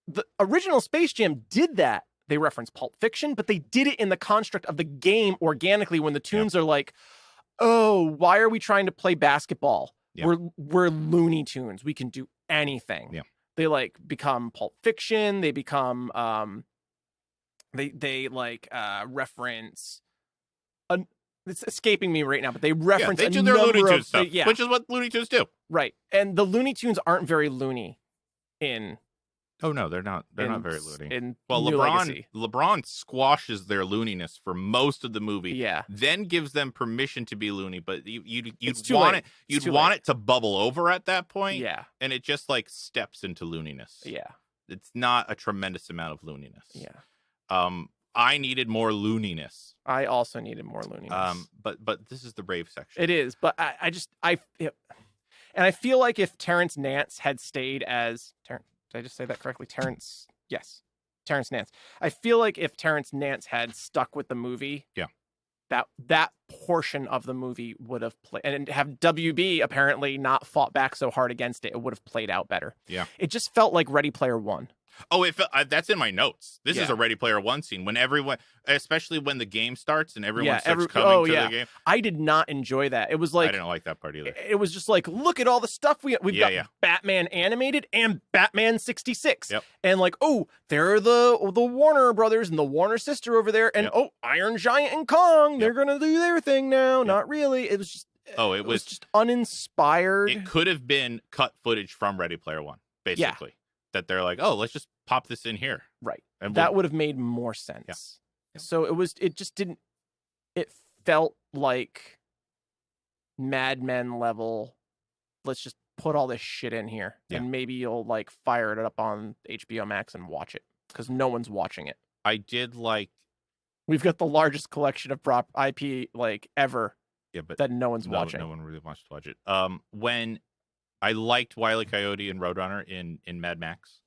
the original Space Jam did that. They reference Pulp Fiction, but they did it in the construct of the game organically when the tunes are like, oh, why are we trying to play basketball? Yeah. We're Looney Tunes. We can do anything. Yeah. They like become Pulp Fiction. They become they like reference it's escaping me right now, but they reference they a do their Looney number Tunes of stuff, yeah, which is what Looney Tunes do. right. And the Looney Tunes aren't very loony in Oh no, they're not. They're not very loony. In Well, New Legacy. LeBron squashes their looniness for most of the movie. Yeah. Then gives them permission to be loony, but you'd It's too want late. it. It's You'd too want late. it to bubble over at that point. Yeah. And it just like steps into looniness. Yeah. It's not a tremendous amount of looniness. Yeah. I needed more looniness. I also needed more looniness. But this is the rave section. It is, but and I feel like if Terence Nance had stayed as did I just say that correctly? Terence Nance. I feel like if Terence Nance had stuck with the movie, that portion of the movie would have played, and have WB apparently not fought back so hard against it, it would have played out better. Yeah. It just felt like Ready Player One. Oh, that's in my notes. This is Yeah. a Ready Player One scene when everyone, especially when the game starts and everyone Yeah, starts coming to yeah. the game. I did not enjoy that. It was like, I didn't like that part either. it was just like, look at all the stuff we've got. Yeah. Batman animated and Batman 66. Yep. And like, oh, there are the Warner brothers and the Warner sister over there. And Yep. oh, Iron Giant and Kong, they're Yep. going to do their thing now. Not really. It was just, it was just uninspired. It could have been cut footage from Ready Player One, basically. That they're like, oh, let's just pop this in here. Right. And That would have made more sense. Yeah. So it just didn't, it felt like Mad Men level. Let's just put all this shit in here and maybe you'll like fire it up on HBO Max and watch it because no one's watching it. I did like. We've got the largest collection of prop IP like ever. Yeah, but that no one's watching. No one really wants to watch it. When I liked Wile E. Coyote and Roadrunner in Mad Max.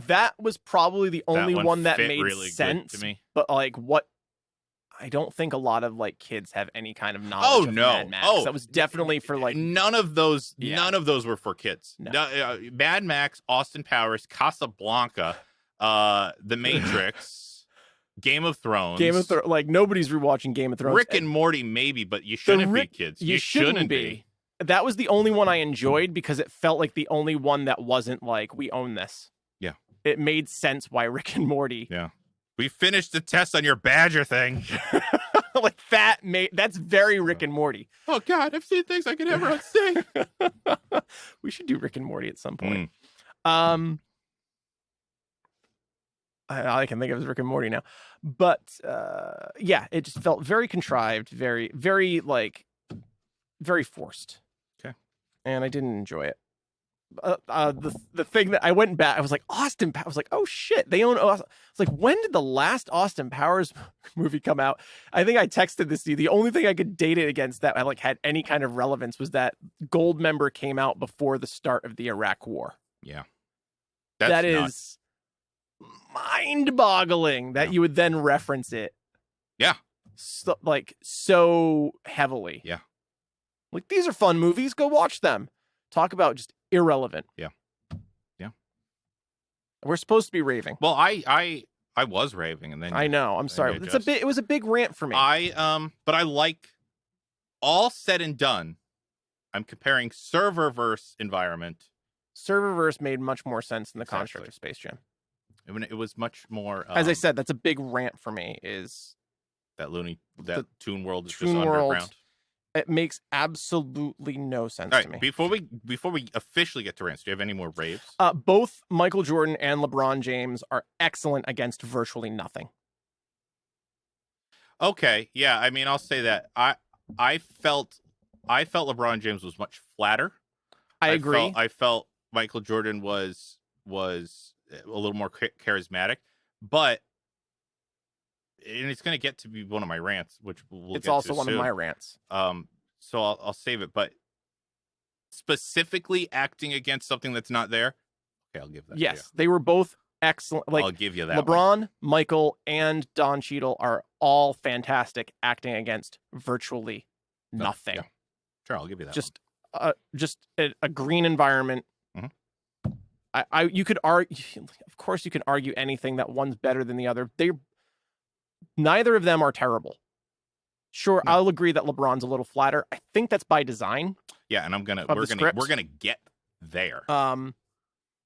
That was probably the only one that fit made really sense good to me. But like what I don't think a lot of like kids have any kind of knowledge of Mad Max. That was definitely for like none of those were for kids. No. Mad Max, Austin Powers, Casablanca, The Matrix, Game of Thrones. Like nobody's rewatching Game of Thrones. Rick and Morty maybe, but you shouldn't be kids. You shouldn't be. That was the only one I enjoyed because it felt like the only one that wasn't like we own this. Yeah. It made sense why Rick and Morty. Yeah. We finished the test on your badger thing. Like that's very Rick and Morty. Oh God, I've seen things I can never unsee. We should do Rick and Morty at some point. Mm. All I can think of is Rick and Morty now. But yeah, it just felt very contrived, very, very like very forced. Okay. And I didn't enjoy it. the thing that I went back, I was like, Austin Powers. I was like, oh shit, they own Austin. It's like, when did the last Austin Powers movie come out? I think I texted this to you. The only thing I could date it against that I like had any kind of relevance was that Goldmember came out before the start of the Iraq War. Yeah. That is mind-boggling that you would then reference it. Yeah. So heavily. Yeah. Like, these are fun movies. Go watch them. Talk about just irrelevant. Yeah. Yeah. We're supposed to be raving. Well, I was raving, and then I know. I'm sorry. It was a big rant for me. But I like, all said and done, I'm comparing serververse environment. Serververse made much more sense than the construct of Space Jam. It was much more. As I said, that's a big rant for me. Is that Toon World is Toon just World, underground? It makes absolutely no sense to me. Before we officially get to rants, do you have any more raves? Both Michael Jordan and LeBron James are excellent against virtually nothing. Okay, yeah. I mean, I'll say that I felt LeBron James was much flatter. I agree. I felt Michael Jordan was a little more charismatic, but and it's going to get to be one of my rants, which it's also one of my rants. So I'll save it. But specifically acting against something that's not there, okay, I'll give that. Yes, they were both excellent. Like, I'll give you that. LeBron, Michael, and Don Cheadle are all fantastic acting against virtually nothing. Yeah. Sure, I'll give you that. Just a green environment. Mm-hmm. You could argue, of course, you can argue anything that one's better than the other. Neither of them are terrible. Sure, no. I'll agree that LeBron's a little flatter. I think that's by design. Yeah, and we're gonna get there. But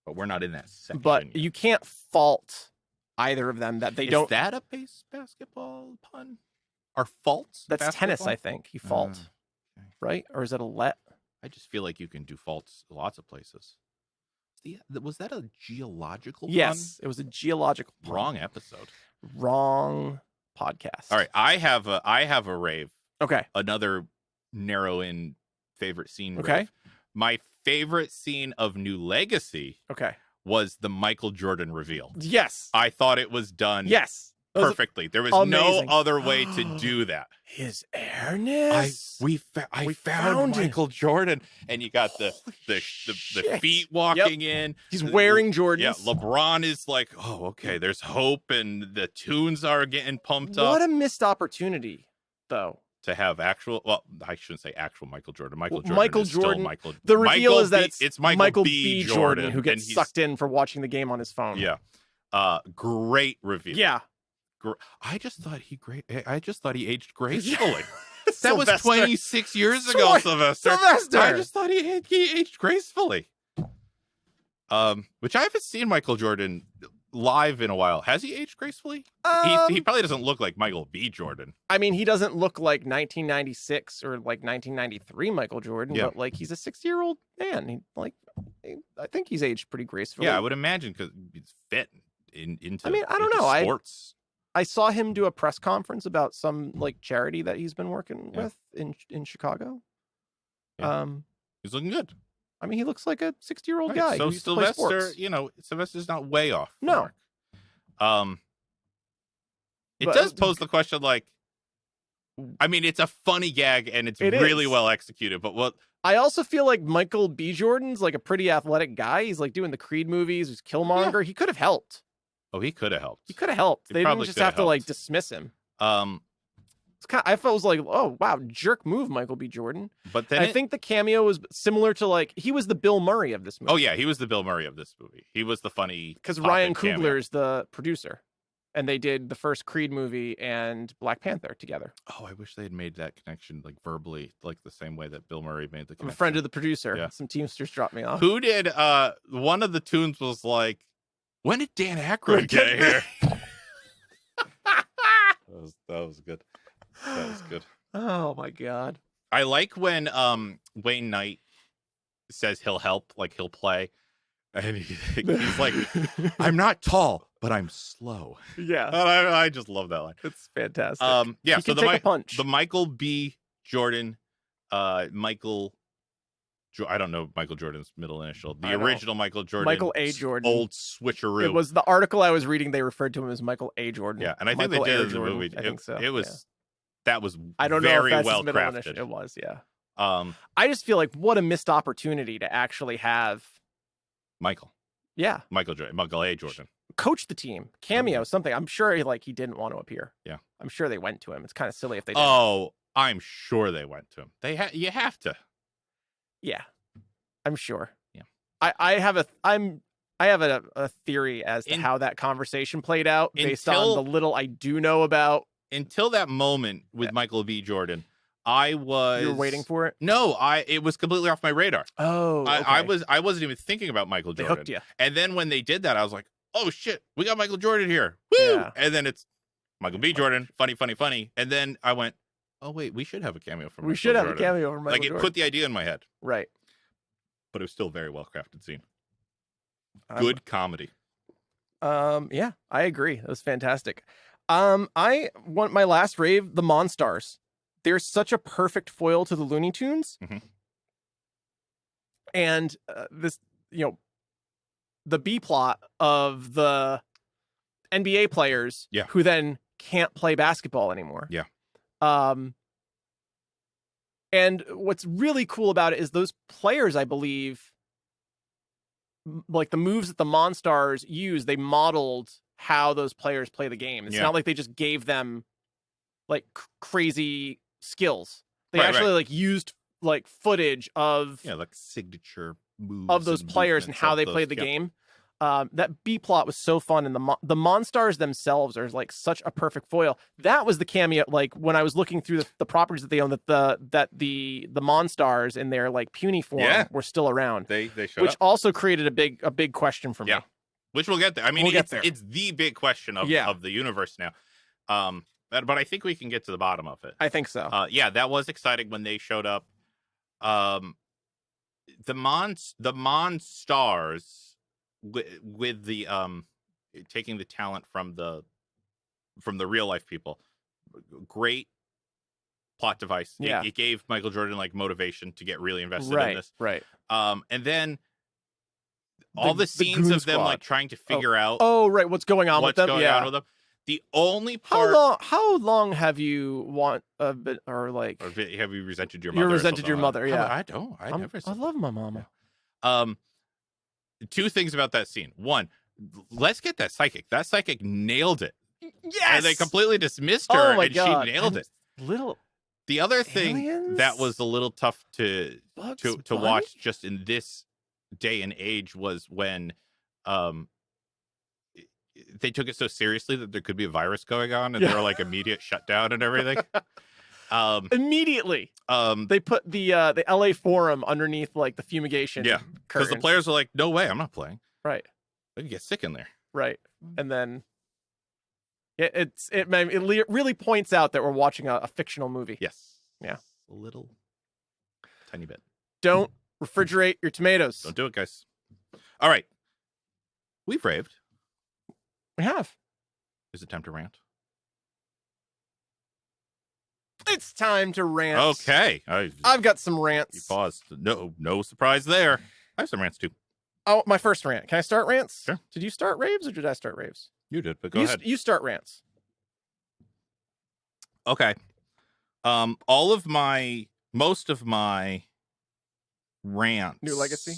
we're not in that section. But yet. You can't fault either of them that they don't. Is that a base basketball pun? Are faults? That's basketball? Tennis, I think. You fault, okay. Right? Or is it a let? I just feel like you can do faults lots of places. Was that a geological pun? Yes, it was a geological pun. Wrong episode. Wrong podcast. All right, I have a rave. Okay. Another narrow in favorite scene. Okay. Rave. My favorite scene of New Legacy. Okay. Was the Michael Jordan reveal. Yes. I thought it was done. Yes. Perfectly. There was amazing. No other way to do that. His airness. I found Michael Jordan, and you got the feet walking in. He's wearing Jordans. Yeah, LeBron is like, oh, okay, there's hope, and the tunes are getting pumped up. What a missed opportunity, though. To have actual, well, I shouldn't say actual Michael Jordan. Michael Jordan. The reveal is that it's Michael B. Jordan who gets sucked in for watching the game on his phone. Yeah. Great reveal. Yeah. I just thought he aged gracefully. That was 26 years ago, Sylvester. I just thought he aged gracefully. Which I haven't seen Michael Jordan live in a while. Has he aged gracefully? He probably doesn't look like Michael B. Jordan. I mean, he doesn't look like 1996 or like 1993 Michael Jordan, but like he's a 60-year-old man. I think he's aged pretty gracefully. Yeah, I would imagine because he's fit into. I mean, I don't know. Sports. I saw him do a press conference about some like charity that he's been working with in Chicago. Yeah. He's looking good. I mean, he looks like a 60-year-old guy. So Sylvester, Sylvester's not way off. No. It does pose the question, like, I mean, it's a funny gag and it's really well executed, but what? I also feel like Michael B. Jordan's like a pretty athletic guy. He's like doing the Creed movies. He's Killmonger. Yeah. He could have helped. Oh, he could have helped. He could have helped. They didn't just have to like dismiss him. I felt was like, oh wow, jerk move, Michael B. Jordan. But then I think the cameo was similar to like he was the Bill Murray of this movie. Oh yeah, he was the Bill Murray of this movie. He was the funny because Ryan Coogler's the producer, and they did the first Creed movie and Black Panther together. Oh, I wish they had made that connection like verbally, like the same way that Bill Murray made the connection. I'm a friend of the producer. Yeah. Some Teamsters dropped me off. Who did? One of the tunes was like, "When did Dan Aykroyd get here?" That was good. That was good. Oh my god. I like when Wayne Knight says he'll help, like he'll play. And he's like, I'm not tall, but I'm slow. Yeah. And I just love that line. It's fantastic. Yeah, so the Michael B. Jordan, Michael I don't know Michael Jordan's middle initial. The I don't. original Michael Jordan. Michael A. Jordan. Old switcheroo. It was the article I was reading. They referred to him as Michael A. Jordan. Yeah, and I think Michael they did Air in the Jordan. movie. I think so. It was that was I don't know very if that's well his middle crafted. initial. It was, yeah. I just feel like what a missed opportunity to actually have Michael A. Jordan. Coach the team, cameo, something. I'm sure he didn't want to appear. Yeah. I'm sure they went to him. It's kind of silly if they didn't. Oh, I'm sure they went to him. You have to. Yeah. I'm sure. Yeah. I have a theory as to how that conversation played out based on the little I do know about. Until that moment with Michael B. Jordan, you were waiting for it? No, it was completely off my radar. Oh, okay. I wasn't even thinking about Michael Jordan. They hooked you. And then when they did that, I was like, oh shit, we got Michael Jordan here. Woo! Yeah. And then it's Michael B. Jordan, funny. And then I went, oh wait, we should have a cameo from Michael Jordan. A cameo from Michael Jordan. It put the idea in my head. Right. But it was still a very well crafted scene. Good comedy. Yeah, I agree. That was fantastic. I want my last rave, the Monstars. They're such a perfect foil to the Looney Tunes. Mm-hmm. And this, the B plot of the NBA players who then can't play basketball anymore. Yeah. And what's really cool about it is those players, I believe, like the moves that the Monstars use, they modeled how those players play the game. It's not like they just gave them like crazy skills. They actually used footage of like signature moves of those players and how they played the game. That B plot was so fun, and the Monstars themselves are such a perfect foil. That was the cameo. When I was looking through the properties that they own, that the Monstars in their puny form were still around. They showed which up. Also created a big question for me. Yeah, which we'll get there. I mean, it's the big question of the universe now. But I think we can get to the bottom of it. I think so. That was exciting when they showed up. The Monstars. With the taking the talent from the real life people, great plot device. Yeah. It gave Michael Jordan motivation to get really invested in this. Right. And then all the scenes of them trying to figure out. Oh, right. What's going on with them? What's going on with them? The only part. How long have you have you resented your mother? You resented your mother. Yeah. I don't. I love my mama. Two things about that scene. One, let's get that psychic. That psychic nailed it. Yes. And they completely dismissed her, and God. she nailed it. The other thing that was a little tough to watch just in this day and age was when they took it so seriously that there could be a virus going on, and there were immediate shutdown and everything. Immediately, they put the LA Forum underneath the fumigation. Yeah, because the players were like, "No way, I'm not playing." Right, they can get sick in there. Right, and then it really points out that we're watching a fictional movie. Yes, yeah, a little tiny bit. Don't refrigerate your tomatoes. Don't do it, guys. All right, we've raved. We have. Is it time to rant? It's time to rant. Okay. I've got some rants. You paused. No surprise there. I have some rants too. Oh, my first rant. Can I start rants? Sure. Did you start raves or did I start raves? You did, but go ahead. You start rants. Okay. Most of my rants. New Legacy?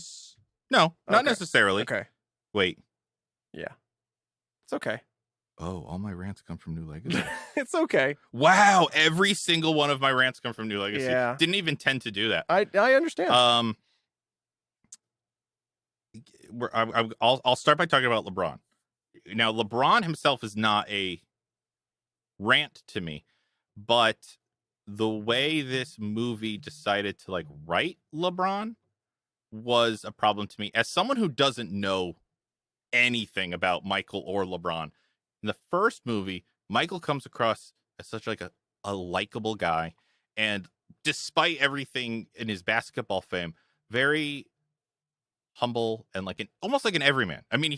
No, not necessarily. Okay. Wait. Yeah. It's okay. Oh, all my rants come from New Legacy. It's okay. Wow, every single one of my rants come from New Legacy. Yeah. Didn't even tend to do that. I understand. I'll start by talking about LeBron. Now, LeBron himself is not a rant to me, but the way this movie decided to write LeBron was a problem to me. As someone who doesn't know anything about Michael or LeBron, in the first movie, Michael comes across as such a likable guy, and despite everything in his basketball fame, very humble and almost like an everyman. I mean,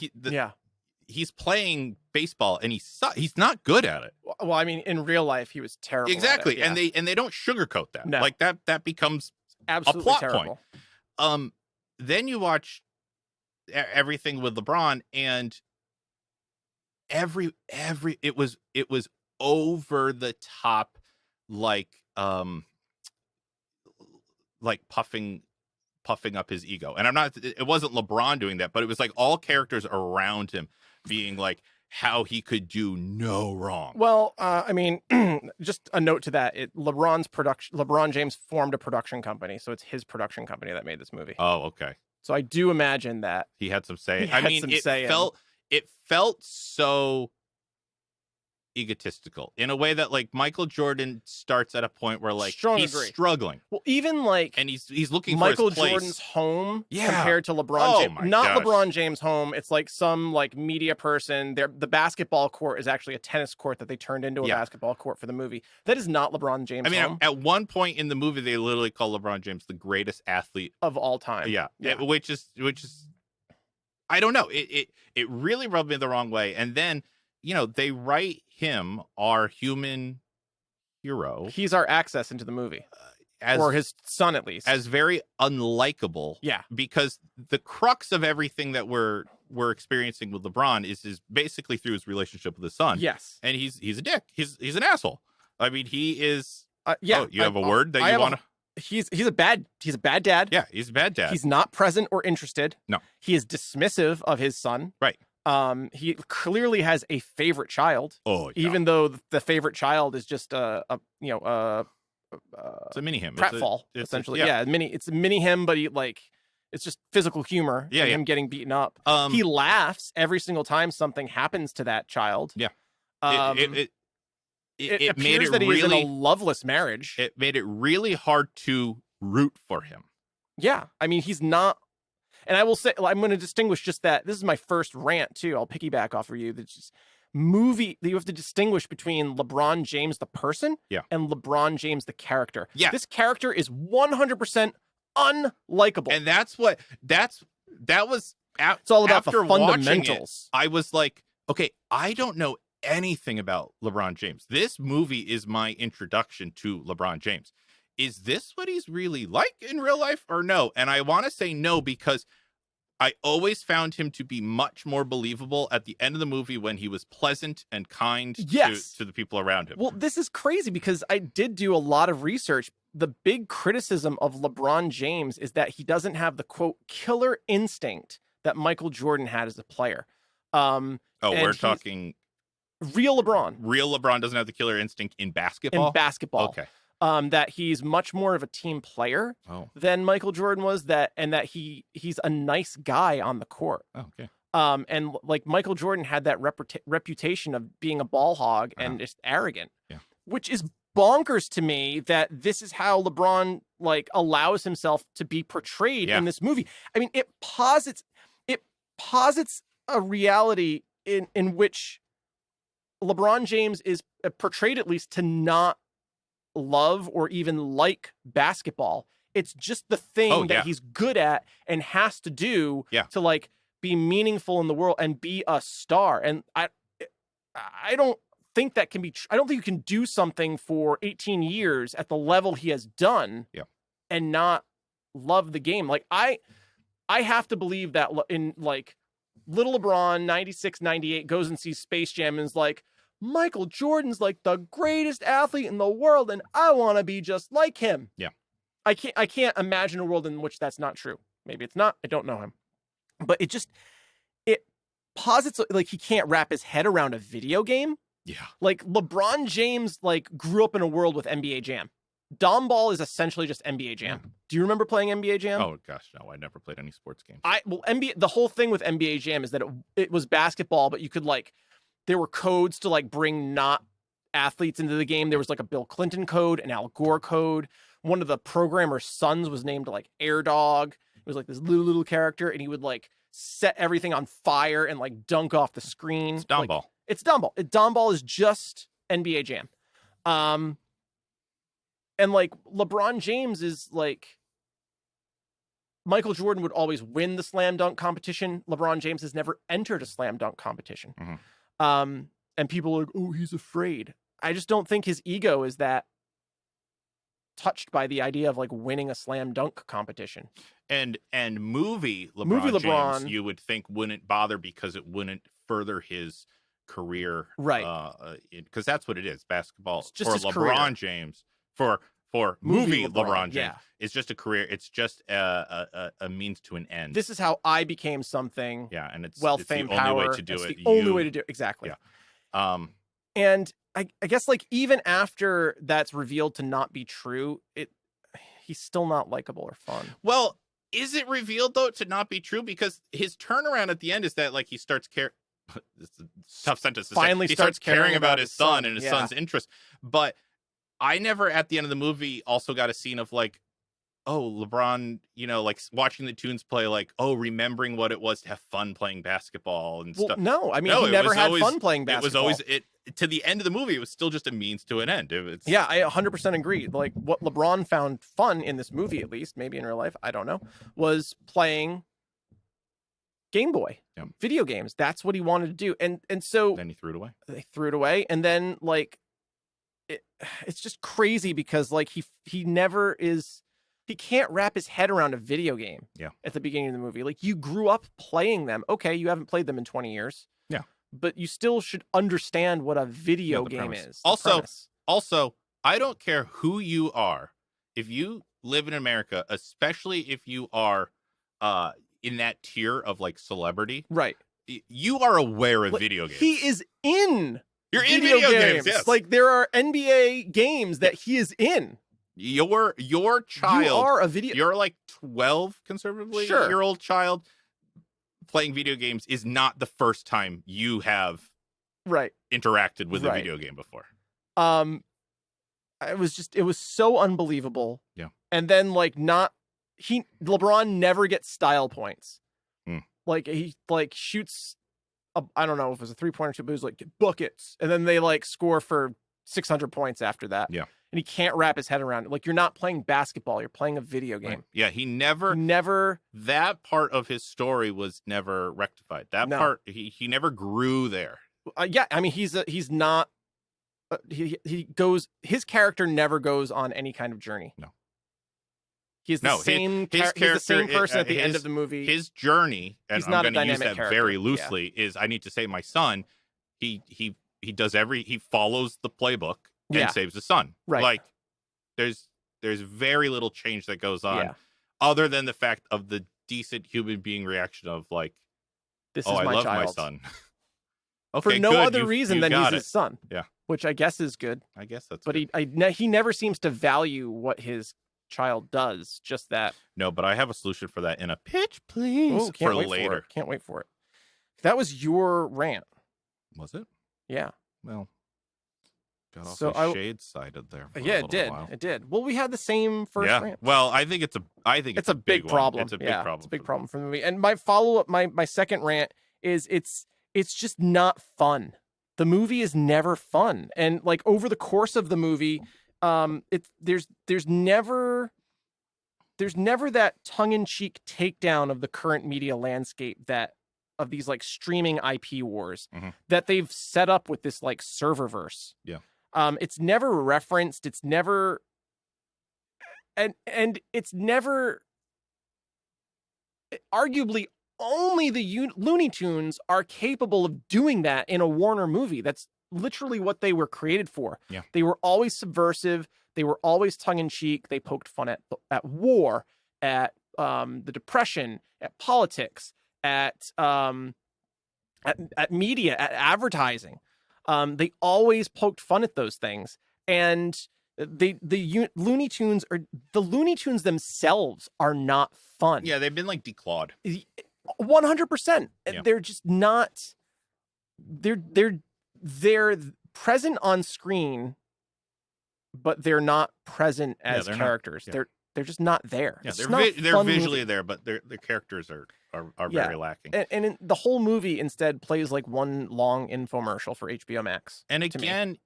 he's playing baseball and he's not good at it. Well, I mean, in real life, he was terrible. Exactly, at it, yeah. and they don't sugarcoat that. No. That becomes absolutely a plot terrible. Then you watch everything with LeBron, and every it was over the top, like puffing up his ego. And it wasn't LeBron doing that, but it was like all characters around him being like how he could do no wrong. Well, I mean, just a note to that: LeBron James formed a production company, so it's his production company that made this movie. Oh, okay. So I do imagine that he had some say. It felt so egotistical in a way that like Michael Jordan starts at a point where like he's struggling. Well, even like, and he's looking Michael for his place. Jordan's home compared to LeBron James. LeBron James' home. It's like some like media person. The basketball court is actually a tennis court that they turned into a basketball court for the movie. That is not LeBron James' home. At one point in the movie, they literally call LeBron James the greatest athlete of all time. Yeah. Which is I don't know. It really rubbed me the wrong way. And then, they write him our human hero. He's our access into the movie. Or his son, at least. As very unlikable. Yeah. Because the crux of everything that we're experiencing with LeBron is basically through his relationship with his son. Yes. And he's a dick. He's an asshole. I mean, he is. Yeah. Oh, you have a word that you want to. He's a bad dad. Yeah, he's a bad dad. He's not present or interested. No. He is dismissive of his son. Right. He clearly has a favorite child. Oh, yeah. Even though the favorite child is just it's a mini him. Pratfall, essentially. It's a mini him, but it's just physical humor. Yeah, him getting beaten up. He laughs every single time something happens to that child. Yeah. It made appears it that he is in really a loveless marriage. It made it really hard to root for him. Yeah, I mean, he's not. And I will say, I'm going to distinguish just that. This is my first rant, too. I'll piggyback off of you. That's just movie that you have to distinguish between LeBron James, the person, and LeBron James, the character. Yeah. This character is 100% unlikable. And that was it's all about the It, fundamentals. I was like, okay, I don't know anything about LeBron James. This movie is my introduction to LeBron James. Is this what he's really like in real life or no? And I want to say no, because I always found him to be much more believable at the end of the movie when he was pleasant and kind to the people around him. Well, this is crazy because I did do a lot of research. The big criticism of LeBron James is that he doesn't have the, quote, killer instinct that Michael Jordan had as a player. We're talking... Real LeBron. Real LeBron doesn't have the killer instinct in basketball? In basketball. Okay. That he's much more of a team player than Michael Jordan was, and that he's a nice guy on the court. Oh, okay. And like Michael Jordan had that reputation of being a ball hog and just arrogant, which is bonkers to me that this is how LeBron like allows himself to be portrayed in this movie. I mean, it posits a reality in which LeBron James is portrayed at least to not love or even like basketball. It's just the thing that he's good at and has to do to like be meaningful in the world and be a star. And I don't think that can be I don't think you can do something for 18 years at the level he has done and not love the game. Like I have to believe that in like little LeBron 96, 98 goes and sees Space Jam and is like, Michael Jordan's like the greatest athlete in the world, and I want to be just like him. Yeah. I can't imagine a world in which that's not true. Maybe it's not. I don't know him. But it posits like he can't wrap his head around a video game. Yeah. Like LeBron James like grew up in a world with NBA Jam. Dom Ball is essentially just NBA Jam. Do you remember playing NBA Jam? Oh gosh, no, I never played any sports games. The whole thing with NBA Jam is that it was basketball, but you could like there were codes to like bring not athletes into the game. There was like a Bill Clinton code, an Al Gore code. One of the programmer's sons was named like Air Dog. It was like this little character, and he would like set everything on fire and like dunk off the screen. It's Dom Ball. It's Dom Ball. Dom Ball is just NBA Jam. And like LeBron James is like Michael Jordan would always win the slam dunk competition. LeBron James has never entered a slam dunk competition. Mm-hmm. And people are like, oh, he's afraid. I just don't think his ego is that touched by the idea of like winning a slam dunk competition. And movie Movie James, LeBron- you would think wouldn't bother because it wouldn't further his career, Right. Because that's what it is. Basketball It's just for his LeBron career. James, for Movie movie LeBron, LeBron James, yeah. it's just a career. It's just a means to an end. This is how I became something. Yeah, and it's Wealth, it's fame, the only power. way to do It's it. the only way to do it. Exactly. Yeah. And I guess like even after that's revealed to not be true, he's still not likable or fun. Well, is it revealed though to not be true? Because his turnaround at the end is that like he starts caring. It's a tough sentence to Finally say. He starts starts caring about his his son son. and his Yeah. son's interest. But I never at the end of the movie also got a scene of like, oh, LeBron, like watching the Tunes play, like, oh, remembering what it was to have fun playing basketball and stuff. No, I mean, No, he it never was had always- fun playing basketball. It was always to the end of the movie. It was still just a means to an end. Yeah, I 100% agree. Like what LeBron found fun in this movie, at least, maybe in real life, I don't know, was playing Game Boy video games. That's what he wanted to do. And so Then he threw it away. they threw it away. And then like, it's just crazy because like he never is, he can't wrap his head around a video game at the beginning of the movie. Like you grew up playing them. Okay. You haven't played them in 20 years. Yeah. But you still should understand what a video game premise. is. The Also, premise. Also, I don't care who you are. If you live in America, especially if you are in that tier of like celebrity, right? You are aware of Like, video games. He is in. You're in video games. Yes. Like there are NBA games that he is in. Your child. You are a video. You're like 12 conservatively. Sure. Your old child playing video games is not the first time you have interacted with a video game before. It was so unbelievable. Yeah. And then like LeBron never gets style points. Like he like shoots I don't know if it was a 3-pointer or two, but it was like get buckets. And then they like score for 600 points after that. Yeah. And he can't wrap his head around it. Like you're not playing basketball, you're playing a video game. Right. Yeah, he never that part of his story was never rectified. That part he never grew there. Yeah, I mean his character never goes on any kind of journey. No. He's the same he's the same person at the end of the movie. His journey, and I'm going to use that character. very loosely, is I need to save my son. He does he follows the playbook and saves his son. Right. Like there's very little change that goes on other than the fact of the decent human being reaction of like, this is my love child. my son. Okay, for no good. other reason than he's his son. Yeah. Which I guess is good. I guess that's but good. he never seems to value what his child does, just that. No, but I have a solution for that in a pitch, please, for later. Can't wait for it. That was your rant. Was it? Yeah. Well, got awfully shade-sided there. Yeah, it did. While. It did. Well, we had the same first rant. Well, I think it's a big problem. It's a big problem. It's a big problem for the movie. And my follow-up, my second rant is it's just not fun. The movie is never fun. And like over the course of the movie, there's never that tongue-in-cheek takedown of the current media landscape of these like streaming IP wars that they've set up with this like serververse. Yeah. It's never referenced. It's never, and it's never, arguably only the Looney Tunes are capable of doing that in a Warner movie. That's literally what they were created for. Yeah. They were always subversive. They were always tongue-in-cheek. They poked fun at war, at the Depression, at politics, at media, at advertising. They always poked fun at those things. And the Looney Tunes themselves are not fun. Yeah, they've been like declawed. 100%. Yeah. They're just not. They're present on screen, but they're not present as characters. They're just not there. Yeah, they're visually there, but their characters are very lacking. And the whole movie instead plays like one long infomercial for HBO Max. And again,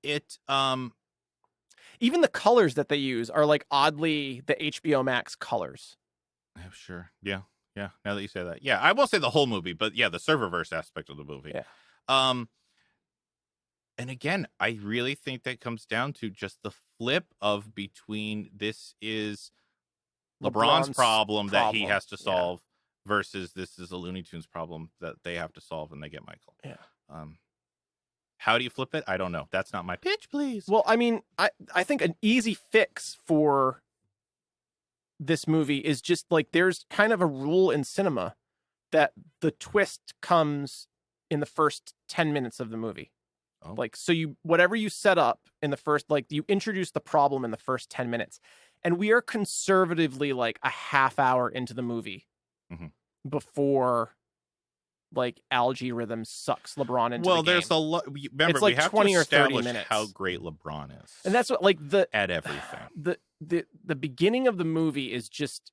even the colors that they use are like oddly the HBO Max colors. Sure. Yeah. Yeah. Now that you say that. Yeah. I won't say the whole movie, but yeah, the serververse aspect of the movie. Yeah. And again, I really think that comes down to just the flip of between this is LeBron's problem that he has to solve versus this is a Looney Tunes problem that they have to solve and they get Michael. Yeah. How do you flip it? I don't know. That's not my pitch, please. Well, I mean, I think an easy fix for this movie is just like there's kind of a rule in cinema that the twist comes in the first 10 minutes of the movie. Oh. Like, so whatever you set up in the first, like you introduce the problem in the first 10 minutes. And we are conservatively like a half hour into the movie before like algae rhythm sucks LeBron into the game. There's a lot. Remember, it's like we have 20 to or 30 establish minutes. how great LeBron is. And that's what like at everything. The beginning of the movie is just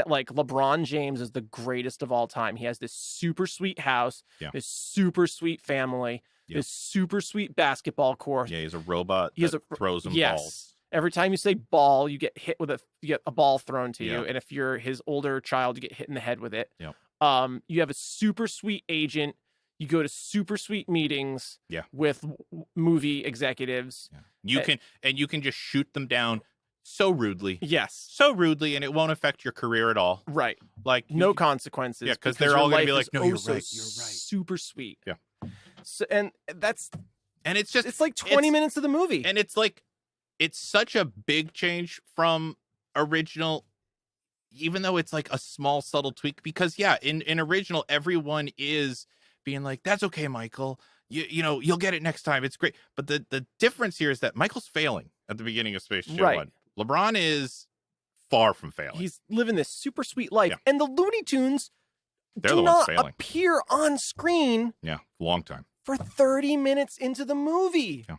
like LeBron James is the greatest of all time. He has this super sweet house, this super sweet family, this super sweet basketball court. Yeah, he's a robot. He throws him balls. Every time you say ball, you get hit with you get a ball thrown to you, and if you're his older child, you get hit in the head with it. Yep. You have a super sweet agent. You go to super sweet meetings. With movie executives. Yeah. You can just shoot them down so rudely. Yes. So rudely, and it won't affect your career at all. Right. Like no consequences. Yeah, because they're all going to be like, no, you're right. You're right. Super sweet. Yeah. So and it's just it's like 20 minutes of the movie, and it's like. It's such a big change from original, even though it's like a small, subtle tweak. Because, in original, everyone is being like, that's okay, Michael. You know, you'll get it next time. It's great. But the difference here is that Michael's failing at the beginning of Space Jam 1. LeBron is far from failing. He's living this super sweet life. And the Looney Tunes do not appear on screen. Yeah, long time. For 30 minutes into the movie. Yeah.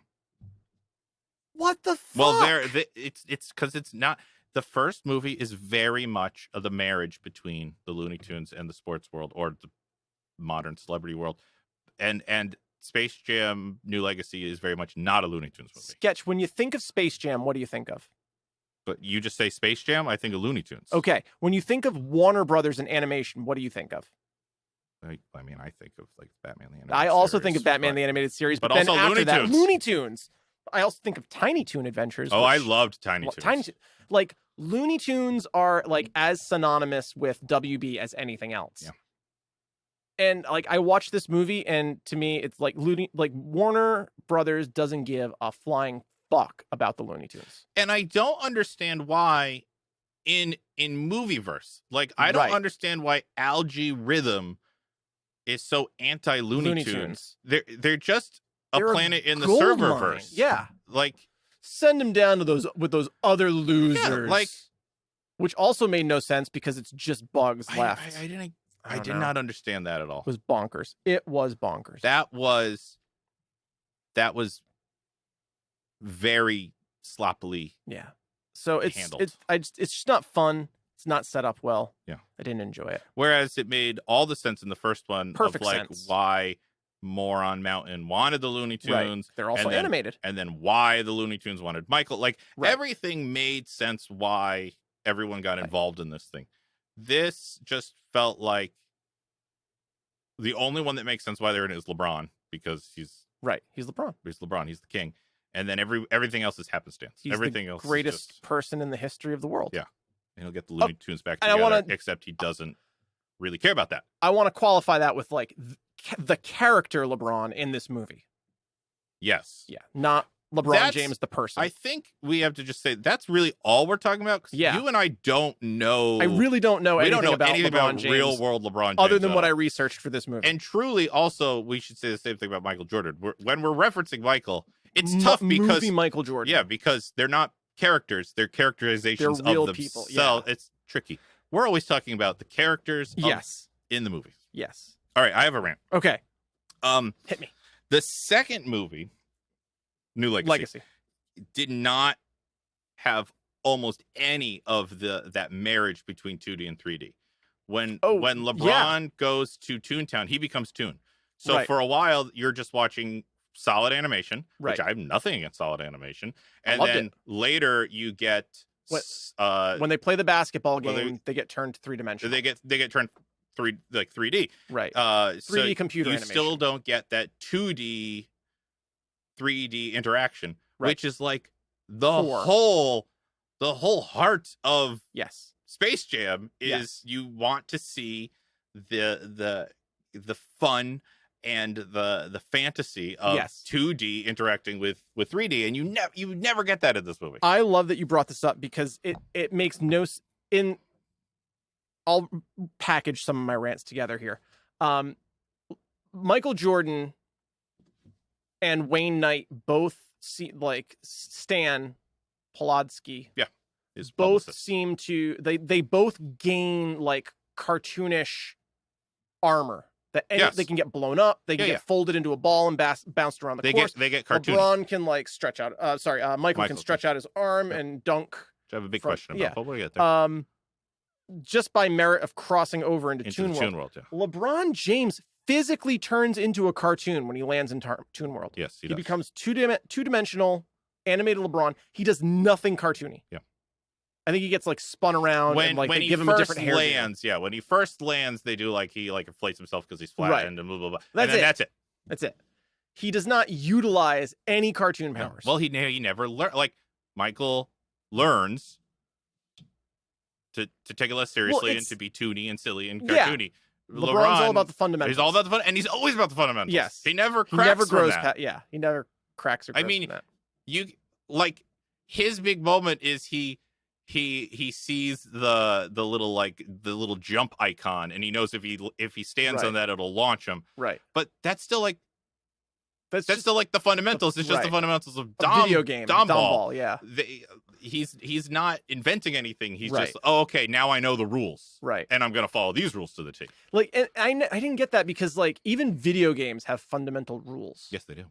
What the fuck? Well, it's because it's not. The first movie is very much of the marriage between the Looney Tunes and the sports world or the modern celebrity world. And Space Jam New Legacy is very much not a Looney Tunes movie. Sketch, when you think of Space Jam, what do you think of? But you just say Space Jam, I think of Looney Tunes. Okay. When you think of Warner Brothers and animation, what do you think of? I mean, I think of like Batman the Animated I also series, think of Batman the Animated Series, but then also after Looney that, Tunes. Looney Tunes. I also think of Tiny Toon Adventures. Oh, I loved Tiny Toons. Like Looney Tunes are like as synonymous with WB as anything else. Yeah. And like I watched this movie, and to me, it's like Warner Brothers doesn't give a flying fuck about the Looney Tunes. And I don't understand why in Movieverse, like I don't understand why Algae Rhythm is so anti Looney Tunes. They're just a planet in the serververse. Yeah. Like send them down to those other losers. Yeah, like, which also made no sense because it's just bugs left. I did not understand that at all. It was bonkers. It was bonkers. That was very sloppily. Yeah. So handled. It's just not fun. It's not set up well. Yeah. I didn't enjoy it. Whereas it made all the sense in the first one. Perfect of like sense. Why Moron Mountain wanted the Looney Tunes. Right. They're also animated. And then why the Looney Tunes wanted Michael. Like everything made sense why everyone got involved in this thing. This just felt like the only one that makes sense why they're in it is LeBron, because he's LeBron. He's LeBron. He's the king. And then everything else is happenstance. He's everything the else greatest is just, person in the history of the world. Yeah. And he'll get the Looney Tunes back together, except he doesn't really care about that. I want to qualify that with like the character LeBron in this movie. Yes. Yeah. Not LeBron James, the person. I think we have to just say that's really all we're talking about. Yeah. You and I don't know. I really don't know anything about LeBron James, real world LeBron James. Other than what I researched for this movie. And truly, also, we should say the same thing about Michael Jordan. When we're referencing Michael, it's tough because movie Michael Jordan. Yeah, because they're not characters; they're characterizations they're real of people. themselves. Yeah. It's tricky. We're always talking about the characters. In the movies. Yes. All right, I have a rant. Okay. Hit me. The second movie, New Legacy, did not have almost any of that marriage between 2D and 3D. When LeBron goes to Toontown, he becomes Toon. So for a while, you're just watching solid animation, which I have nothing against solid animation. And then later you get when they play the basketball game, they get turned 3-dimensional. They get turned 3D. Right. 3D computer animation. You still don't get that 2D 3D interaction, Right. which is like the 4. whole heart of Yes. Space Jam is Yes. you want to see the fun and the fantasy of Yes. 2D interacting with 3D, and you never get that in this movie. I love that you brought this up because it makes no in. I'll package some of my rants together here. Michael Jordan and Wayne Knight both Stan Poladsky. Yeah, his both publicist. seem to they both gain like cartoonish armor that they can get blown up, they can get folded into a ball and bounced around the course. They get cartoony. LeBron can like stretch out. Michael can stretch out his arm and dunk. I have a big question about. But we'll get there. Just by merit of crossing over into Toon World. Yeah. LeBron James physically turns into a cartoon when he lands in Toon World. Yes, he becomes two-dimensional animated LeBron. He does nothing cartoony. Yeah. I think he gets like spun around when and like they he give him a different hair. When he first lands, they do like he like inflates himself because he's flattened and blah blah blah. That's it. That's it. He does not utilize any cartoon powers. Well, he never learned. Like Michael learns to take it less seriously and to be toony and silly and cartoony. LeBron's all about the fundamentals. He's all about the fun, and he's always about the fundamentals. Yes, he never grows. He never cracks or grows. I mean, from that. you like his big moment is he sees the little jump icon, and he knows if he stands on that, it'll launch him. Right. But that's still like still like the fundamentals. It's just the fundamentals of video game, Dom ball. Yeah. He's not inventing anything. He's just okay. Now I know the rules. Right. And I'm gonna follow these rules to the T. Like, and I didn't get that because like even video games have fundamental rules. Yes, they do.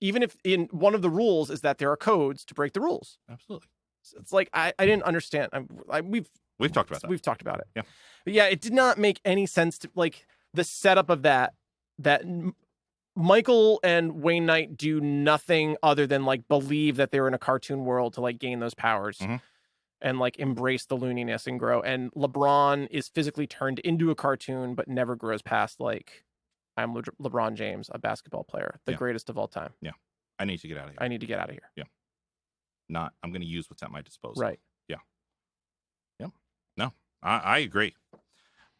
Even if in one of the rules is that there are codes to break the rules. Absolutely. It's like I didn't understand. We've talked about that. We've talked about it. Yeah. But yeah, it did not make any sense to like the setup of that Michael and Wayne Knight do nothing other than like believe that they're in a cartoon world to like gain those powers and like embrace the looniness and grow. And LeBron is physically turned into a cartoon, but never grows past like I'm LeBron James, a basketball player, the greatest of all time. Yeah. I need to get out of here. I need to get out of here. Yeah. I'm going to use what's at my disposal. Right. Yeah. Yep. No, I agree.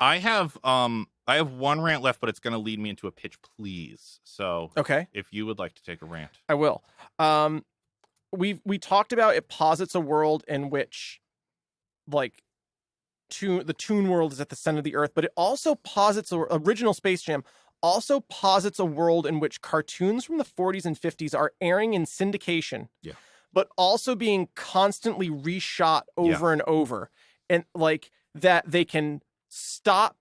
I have one rant left, but it's going to lead me into a pitch, please. So okay, if you would like to take a rant, I will. We talked about it posits a world in which like the Toon World is at the center of the earth, but it also posits original Space Jam also posits a world in which cartoons from the 40s and 50s are airing in syndication. Yeah. But also being constantly reshot over and over. And like that they can stop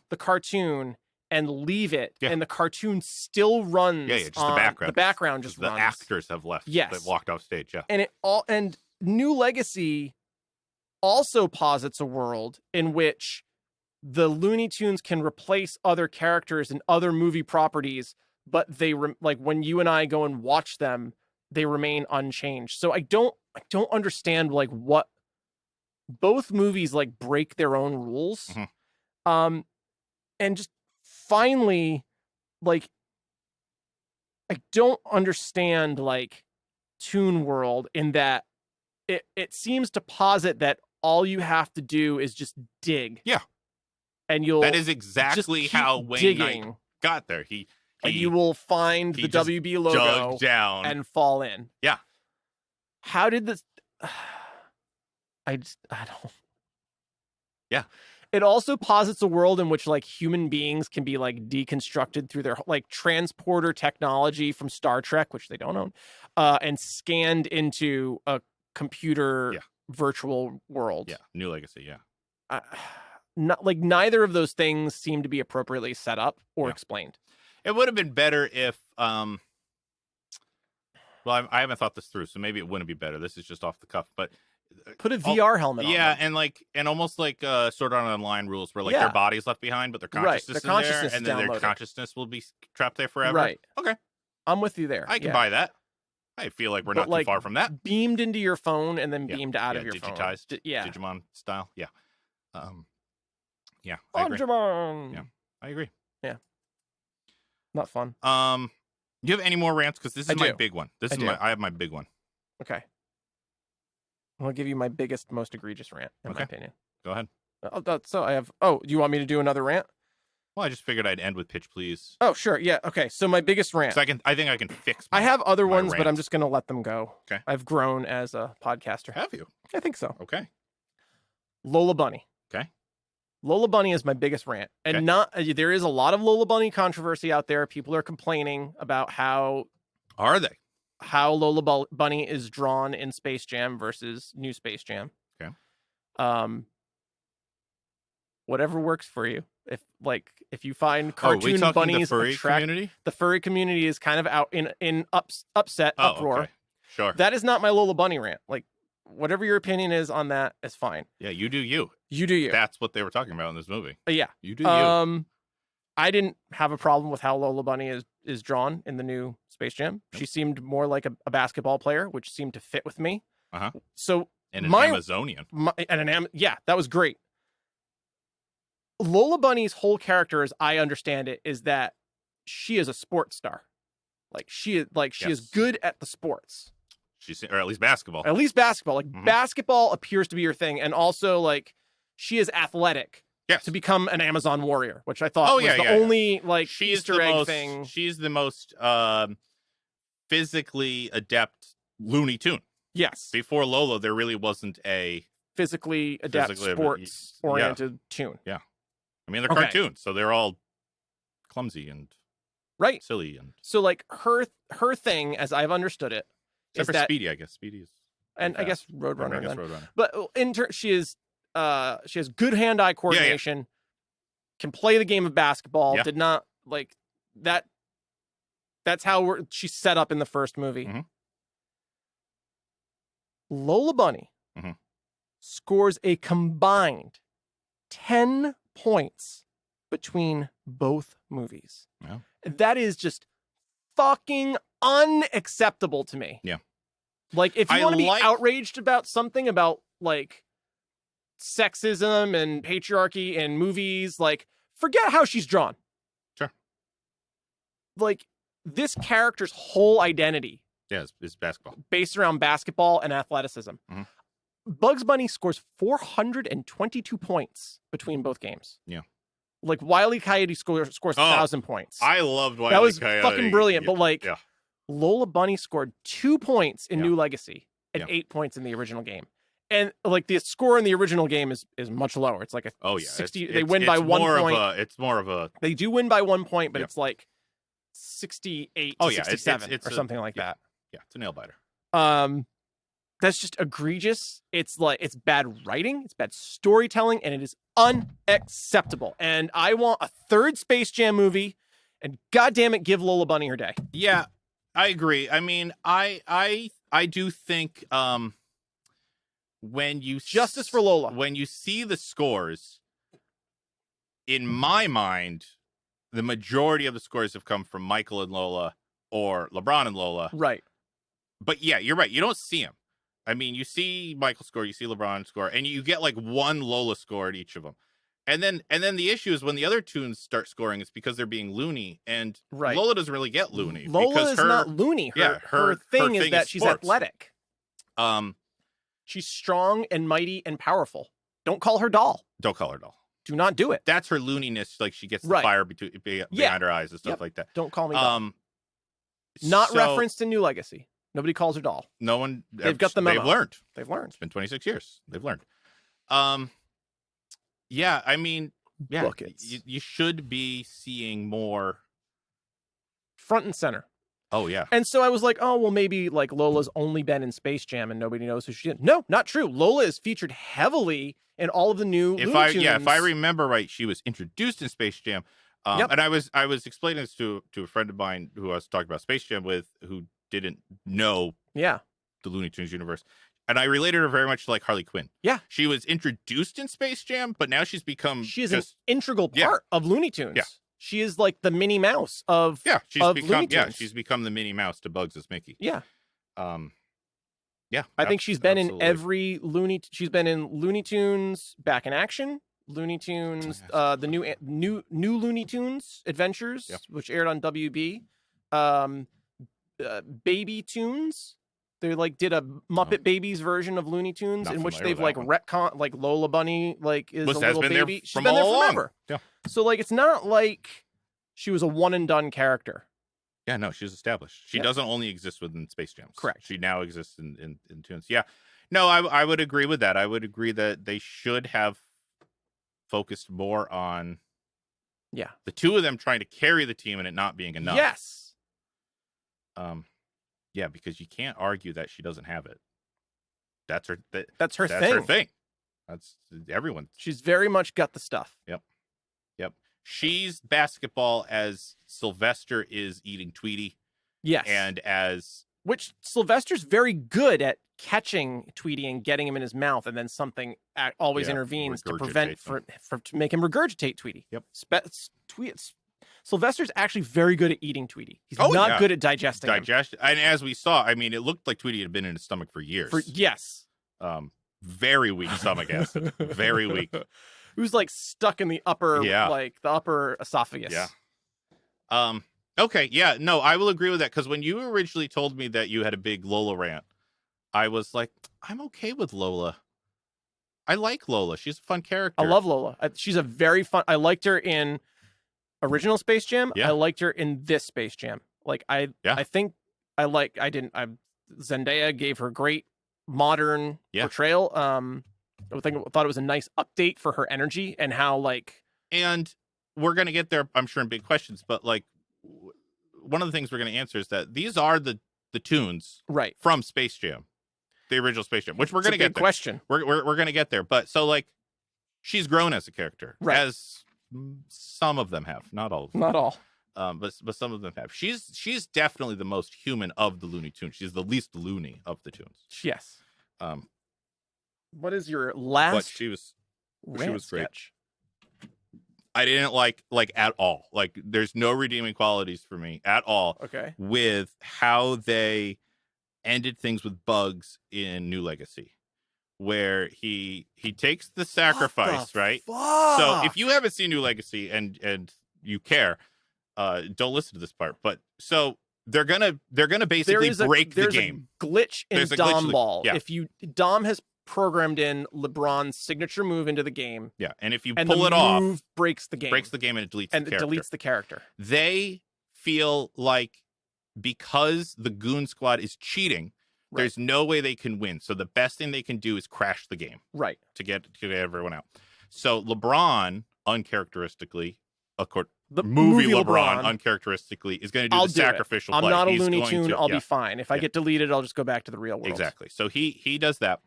the cartoon and leave it, and the cartoon still runs. Yeah, just the background. The background just runs. The actors have left. Yes. They've walked off stage, And New Legacy also posits a world in which the Looney Tunes can replace other characters and other movie properties, but they like when you and I go and watch them, they remain unchanged. So I don't understand like what both movies like break their own rules. And just finally, like, I don't understand like Toon World in that it seems to posit that all you have to do is just dig. Yeah. And that is exactly how Wayne Knight got there. And you will find the WB logo dug down and fall in. Yeah. How did this? I don't. Yeah. It also posits a world in which like human beings can be like deconstructed through their like transporter technology from Star Trek, which they don't own, and scanned into a computer virtual world. Yeah. New Legacy. Yeah. Not like neither of those things seem to be appropriately set up or explained. It would have been better if, well, I haven't thought this through, so maybe it wouldn't be better. This is just off the cuff, but put a VR helmet on. Yeah, and almost like Sword Art Online rules where like their body's left behind, but their consciousness is there, and then their consciousness will be trapped there forever. Right. Okay. I'm with you there. I can buy that. I feel like we're not too far from that. Beamed into your phone and then beamed out of your digitized, phone. Digimon style. Yeah. Yeah. I agree. Digimon. Yeah. I agree. Yeah. Not fun. Do you have any more rants? Because this I is my do. big one. I I have my big one. Okay. I'll give you my biggest, most egregious rant, in my opinion. Go ahead. So I have. Oh, do you want me to do another rant? Well, I just figured I'd end with Pitch Please. Oh, sure. Yeah. Okay. So my biggest rant. So I think I can fix. I have other ones, but I'm rants. just going to let them go. Okay. I've grown as a podcaster. Have you? I think so. Okay. Lola Bunny. Okay. Lola Bunny is my biggest rant, and there is a lot of Lola Bunny controversy out there. People are complaining about how Lola Bunny is drawn in Space Jam versus New Space Jam. Okay. Whatever works for you. If you find cartoon bunnies community? The furry community is kind of out in upset, uproar. Okay. Sure. That is not my Lola Bunny rant. Like, whatever your opinion is on that is fine. Yeah, you do you. You do you. That's what they were talking about in this movie. Yeah. You do you. I didn't have a problem with how Lola Bunny is drawn in the new Space Jam. Nope. She seemed more like a basketball player, which seemed to fit with me. Uh-huh. So and an Amazonian. Yeah, that was great. Lola Bunny's whole character, as I understand it, is that she is a sports star. She is good at the sports. Or at least basketball. At least basketball. Basketball appears to be her thing, and also she is athletic. Yes. To become an Amazon warrior, which I thought was the only Easter egg thing. She's the most physically adept Looney Tune. Yes. Before Lola, there really wasn't a physically adept sports-oriented tune. Yeah. I mean, they're cartoons, so they're all clumsy and silly. And so, her thing, as I've understood it, except for Speedy, I guess. Speedy is... And I guess Roadrunner. Roadrunner. But she has good hand-eye coordination, can play the game of basketball, did not, that. That's how she's set up in the first movie. Mm-hmm. Lola Bunny scores a combined 10 points between both movies. Yeah. That is just fucking unacceptable to me. Yeah. If you want to be outraged about something about sexism and patriarchy in movies, forget how she's drawn. Sure. This character's whole identity is basketball. Based around basketball and athleticism. Mm-hmm. Bugs Bunny scores 422 points between both games. Yeah. Wile E. Coyote scores 1,000 points. I loved Wile E. Coyote. That was fucking brilliant. But Lola Bunny scored 2 points in New Legacy and 8 points in the original game. And the score in the original game is much lower. It's 60. They win by 1 point. It's more of a. They do win by 1 point, but it's 68 to 67 or something like that. Yeah, it's a nail biter. That's just egregious. It's bad writing, it's bad storytelling, and it is unacceptable. And I want a third Space Jam movie, and goddamn it, give Lola Bunny her day. Yeah, I agree. I mean, I do think when you justice for Lola. When you see the scores, in my mind, the majority of the scores have come from Michael and Lola or LeBron and Lola. Right. But yeah, you're right. You don't see them. I mean, you see Michael score, you see LeBron score, and you get one Lola score at each of them. And then the issue is when the other tunes start scoring, it's because they're being loony, and Lola doesn't really get loony. Lola is not loony. Her thing is that she's athletic. She's strong and mighty and powerful. Don't call her doll. Don't call her doll. Do not do it. That's her looniness. She gets the fire behind her eyes and stuff like that. Don't call me doll. Not referenced in New Legacy. Nobody calls her doll. No one. They've got the memo. They've learned. It's been 26 years. They've learned. Yeah, I mean, you should be seeing more front and center. Oh yeah. And so I was like, oh well, maybe Lola's only been in Space Jam and nobody knows who she is. No, not true. Lola is featured heavily in all of the new Looney Tunes. If I remember right, she was introduced in Space Jam. And I was explaining this to a friend of mine who I was talking about Space Jam with, who didn't know the Looney Tunes universe. And I related her very much to Harley Quinn. Yeah. She was introduced in Space Jam, but now she's become an integral part of Looney Tunes. Yeah. She is the Minnie Mouse of Looney Tunes. She's become the Minnie Mouse to Bugs' Mickey. Yeah. Yeah. I think she's been in every she's been in Looney Tunes Back in Action, Looney Tunes, the new Looney Tunes Adventures, which aired on WB. Baby Tunes. They like did a Muppet Babies version of Looney Tunes Not in which familiar they've with like that retcon, like Lola Bunny like is Was a has little been there baby. She's from been there all along. forever. Yeah. So like it's not like she was a one and done character. Yeah, no, she's established. She doesn't only exist within Space Jams. Correct. She now exists in Tunes. Yeah. No, I would agree with that. I would agree that they should have focused more on the two of them trying to carry the team and it not being enough. Yes. Yeah, because you can't argue that she doesn't have it. That's her thing. That's her thing. That's everyone. She's very much got the stuff. Yep. She's basketball as Sylvester is eating Tweety. Yes. And which Sylvester's very good at catching Tweety and getting him in his mouth, and then something always intervenes to prevent to make him regurgitate Tweety. Yep. Sylvester's actually very good at eating Tweety. He's not good at digesting him. And as we saw, I mean, it looked like Tweety had been in his stomach for years. Yes. Very weak stomach acid. Very weak. It was like stuck in the upper, like the upper esophagus. Yeah. Okay. Yeah. No, I will agree with that because when you originally told me that you had a big Lola rant, I was like, I'm okay with Lola. I like Lola. She's a fun character. I love Lola. She's a very fun. I liked her in original Space Jam. Yeah. I liked her in this Space Jam. Like I think Zendaya gave her great modern portrayal. I thought it was a nice update for her energy and how and we're going to get there, I'm sure, in big questions, but like one of the things we're going to answer is that these are the tunes from Space Jam, the original Space Jam, which we're going to get there. Question. We're going to get there. But so like she's grown as a character, as some of them have, not all of them. Not all. But some of them have. She's definitely the most human of the Looney Tunes. She's the least loony of the tunes. Yes. What is your last? But she was great. Sketch? I didn't like at all. Like there's no redeeming qualities for me at all. Okay. With how they ended things with Bugs in New Legacy, where he takes the sacrifice, right? Fuck? So if you haven't seen New Legacy and you care, don't listen to this part. But so they're gonna basically break the game. A glitch in Dom Ball. Yeah. If Dom has programmed in LeBron's signature move into the game. Yeah, and if you pull it off, move breaks the game. Breaks the game and it deletes the character. They feel like because the Goon Squad is cheating, there's no way they can win. So the best thing they can do is crash the game. Right. To get everyone out. So LeBron, uncharacteristically, the movie LeBron uncharacteristically is going to do the sacrificial play. I'm not a Looney Tune. I'll be fine. If I get deleted, I'll just go back to the real world. Exactly. So he does that.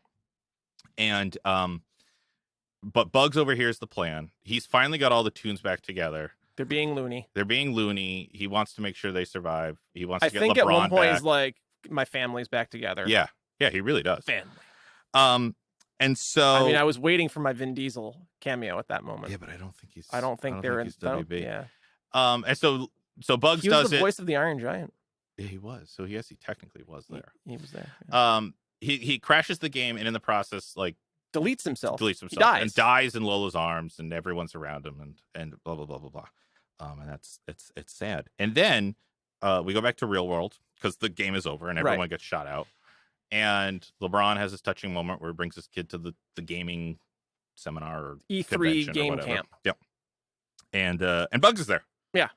And but Bugs overhears the plan. He's finally got all the tunes back together. They're being loony. He wants to make sure they survive. He wants to get LeBron at one point back. He's like, my family's back together. Yeah, he really does. Family. And so I mean, I was waiting for my Vin Diesel cameo at that moment. Yeah, but I don't think he's. I don't think they're in WB. Yeah. And so Bugs does it. He was the voice of the Iron Giant. Yeah, he was. So yes, he technically was there. He was there. Yeah. He crashes the game and in the process, like deletes himself. He dies in Lola's arms, and everyone's around him, and blah blah blah blah blah. And it's sad. And then we go back to real world because the game is over and everyone gets shot out. And LeBron has this touching moment where he brings his kid to the gaming seminar or E3 game camp. Yep. And Bugs is there. Yeah.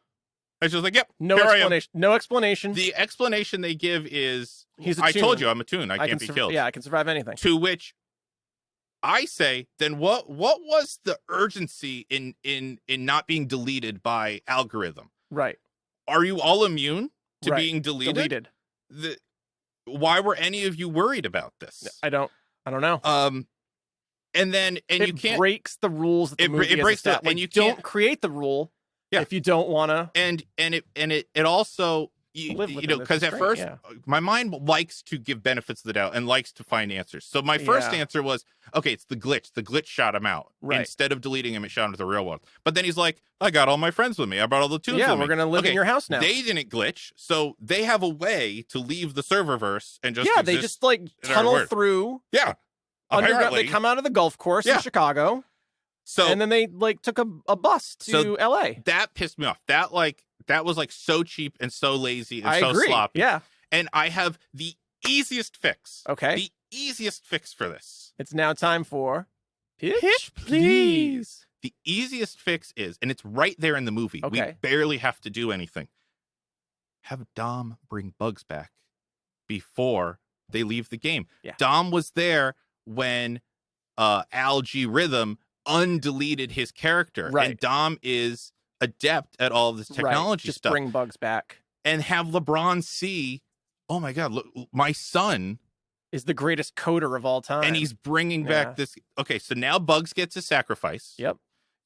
And she's like, "Yep, no explanation. No explanation. The explanation they give is, I told you I'm a tune. I can't be killed. Yeah, I can survive anything." To which I say, then what was the urgency in not being deleted by algorithm? Right. Are you all immune to being deleted? Why were any of you worried about this? I don't know. And you can't breaks the rules. That the movie it breaks that, and you don't create the rule. Yeah. If you don't want to, and it also because at first my mind likes to give benefits of the doubt and likes to find answers. So my first answer was, okay, it's the glitch. The glitch shot him out. Right. Instead of deleting him, it shot him to the real world. But then he's like, I got all my friends with me. I brought all the tunes with me. Yeah, we're gonna live in your house now. They didn't glitch, so they have a way to leave the serververse and just they just like tunnel through. Yeah, underground. They come out of the golf course in Chicago. So and then they like took a bus to LA. That pissed me off. That That was like so cheap and so lazy and I so agree. sloppy. Yeah. And I have the easiest fix. Okay. The easiest fix for this. It's now time for Pitch, Please. The easiest fix is, and it's right there in the movie. We Okay. barely have to do anything. Have Dom bring Bugs back before they leave the game. Yeah. Dom was there when Algae Rhythm undeleted his character. Right. And Dom is adept at all of this technology Just stuff. bring Bugs back. And have LeBron see, oh my God, look, my son Is the greatest coder of all time. and he's bringing back this. Okay, so now Bugs gets a sacrifice. Yep.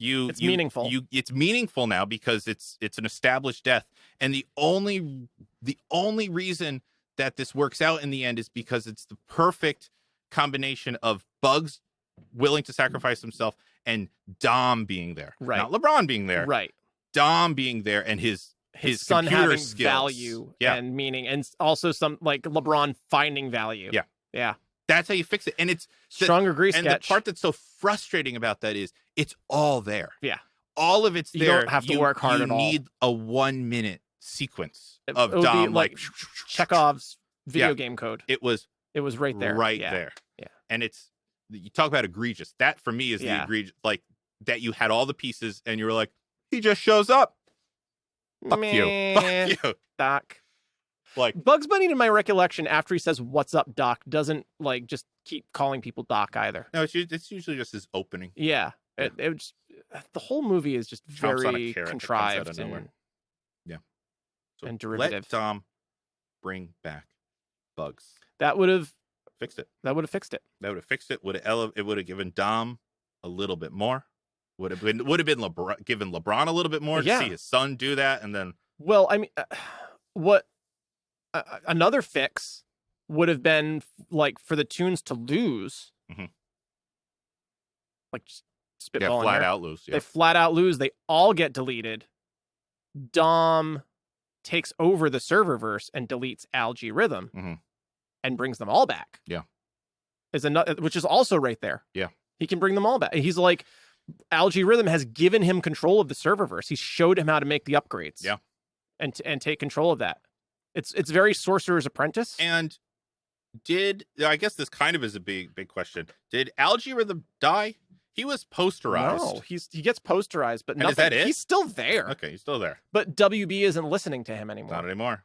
It's meaningful. It's meaningful now because it's an established death, and the only reason that this works out in the end is because it's the perfect combination of Bugs willing to sacrifice himself and Dom being there, Right. Not LeBron being there, Right. Dom being there, and his son computer having skills. value Yeah. and meaning, and also some like LeBron finding value. Yeah. Yeah. That's how you fix it, and it's Strong agree and sketch. the part that's so frustrating about that is it's all there. Yeah. All of it's You there. don't have to work hard at all. You need a 1 minute sequence It of would be Dom like Chekhov's video Yeah. game code. It was It was right there. right Yeah. there. Yeah. And it's, you talk about egregious. That for me is the Yeah. egregious, like that you had all the pieces and you were like, he just shows up. Fuck you. Meh, Fuck you. Doc. Like, Bugs Bunny, in my recollection, after he says "What's up, Doc," doesn't like just keep calling people Doc either. no, it's usually just his opening. Yeah. Yeah. It just, the whole movie is just Chomps on a very carrot that comes out contrived of nowhere. and So and derivative. let Dom bring back Bugs. that would have Fixed it. fixed it. That would have fixed it. It would have given Dom a little bit more. Would have been LeBron, given LeBron a little bit more Yeah. to see his son do that, and then Well, I mean, what another fix would have been like for the tunes to lose, Mhm. like just spitballing flat here. out lose. Yeah. They flat out lose. They all get deleted. Dom takes over the serververse and deletes Algae Rhythm Mhm. and brings them all back. Yeah. Is another, which is also right there. Yeah. He can bring them all back. He's like, Algae Rhythm has given him control of the serververse. He showed him how to make the upgrades. Yeah. And take control of that. It's very Sorcerer's Apprentice. And I guess this kind of is a big question. Did Algae Rhythm die? He was posterized. No, he gets posterized, but And nothing. is that it? He's still there. Okay, he's still there. But WB isn't listening to him anymore. Not anymore.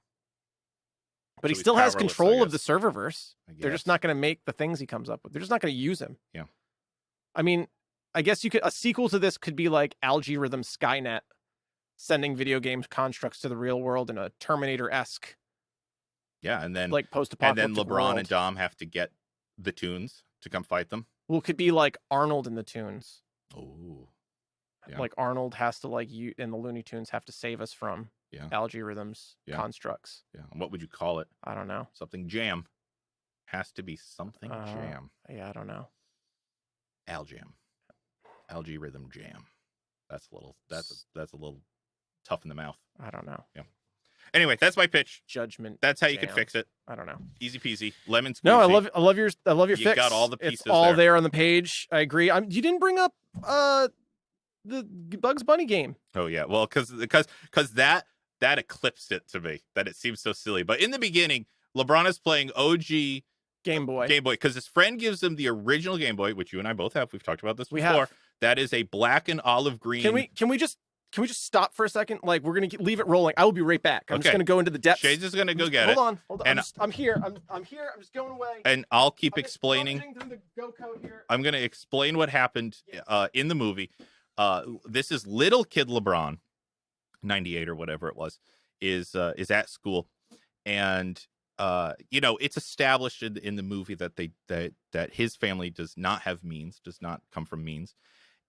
But he So he's still has powerless, control I of the guess. serververse. I They're just guess. not going to make the things he comes up with. They're just not going to use him. Yeah. I mean, I guess a sequel to this could be like Algae Rhythm Skynet sending video games constructs to the real world in a Terminator-esque, Yeah, and then like and post-apocalyptic then LeBron world. and Dom have to get the tunes to come fight them. Well, it could be like Arnold in the Tunes. Oh. Yeah. Like Arnold has to and the Looney Tunes have to save us from Yeah. Algae Rhythm's Yeah. constructs. Yeah. And what would you call it? I don't know. Something jam. Has to be something Uh, jam. Yeah, I don't know. Aljam. Algae Rhythm Jam. That's a little tough in the mouth. I don't know. Anyway, that's my pitch. Judgment. That's how you could Jam. fix it. I don't know. Easy peasy. Lemon squeezy. No, I love your You fix. got all the pieces It's all there. there on the page. I agree. You didn't bring up the Bugs Bunny game. Oh yeah. Well, because that eclipsed it to me. That it seems so silly. But in the beginning, LeBron is playing OG Game Boy. Game Boy because his friend gives him the original Game Boy, which you and I both have. We've talked about this We before. have. That is a black and olive green. Can we just stop for a second? Like we're gonna leave it rolling. I will be right back. I'm just Okay. gonna go into the depths. Shades is gonna go get it. Hold on. And- I'm here. I'm here. I'm just going away. And I'll keep I'm just explaining. rummaging through the Go code here. I'm going to explain what happened in the movie. This is little kid LeBron, 98 or whatever it was, is at school, and it's established in the movie that that his family does not have means, does not come from means,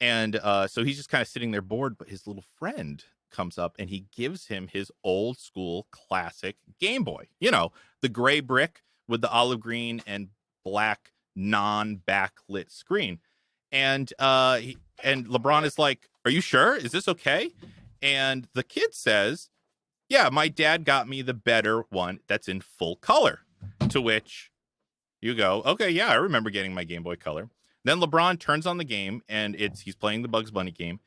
and so he's just kind of sitting there bored. But his little friend comes up and he gives him his old school classic Game Boy. The gray brick with the olive green and black non-backlit screen. And LeBron is like, "Are you sure? Is this okay?" And the kid says, "Yeah, my dad got me the better one that's in full color." To which you go, "Okay, yeah, I remember getting my Game Boy Color." Then LeBron turns on the game and he's playing the Bugs Bunny game,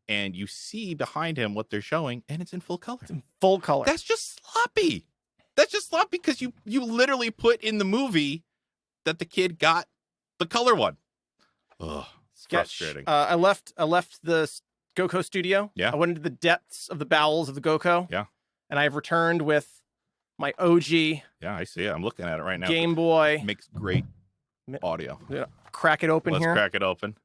and you see behind him what they're showing, and it's in full color. It's in full color. That's just sloppy. That's just sloppy because you literally put in the movie that the kid got the color one. Ugh, Sketch. frustrating. I left the GoCo studio. Yeah. I went into the depths of the bowels of the GoCo. Yeah. And I've returned with my OG. Yeah, I see it. I'm looking at it right now. Game Boy. Makes great audio. Yeah. Crack it open Let's here. crack it open.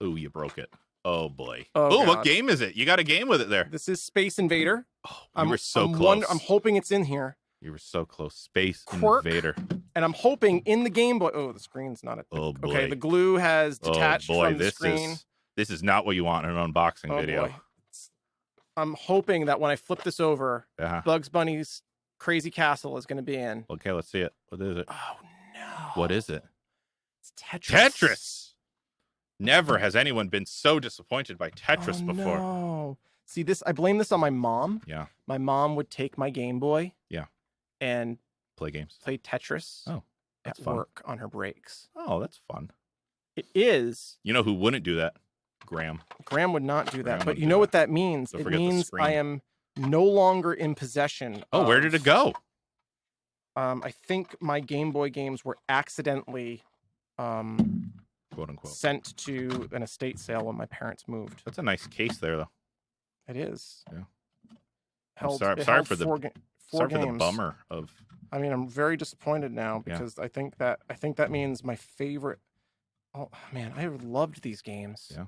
Ooh, you broke it. Oh boy. Oh, what God. game is it? You got a game with it there. This is Space Invader. Oh, you were so close. I'm hoping it's in here. You were so close. Space Quirk. Invader. And I'm hoping in the Game Boy. Oh, the screen's not. Oh boy. Okay, the glue has detached from the screen. This is not what you want in an unboxing video. Boy. I'm hoping that when I flip this over, Yeah. Bugs Bunny's Crazy Castle is going to be in. Okay, let's see it. What is it? Oh no! What is it? It's Tetris. Tetris. Never has anyone been so disappointed by Tetris before. No. See this? I blame this on my mom. Yeah. My mom would take my Game Boy. Yeah. And play games. Play Tetris. Oh, at fun. work on her breaks. Oh, that's fun. It is. You know who wouldn't do that? Graham. Graham would not do that. Graham But would you do know that. what that means? Don't It forget the means screen. I am no longer in possession. Oh, where did it go? I think my Game Boy games were accidentally Quote unquote. sent to an estate sale when my parents moved. That's a nice case there, though. It is. Yeah. Held, sorry it for held the- four Sorry games. for the bummer of. I mean, I'm very disappointed now Yeah. because I think that means my favorite. Oh man, I loved these games. Yeah.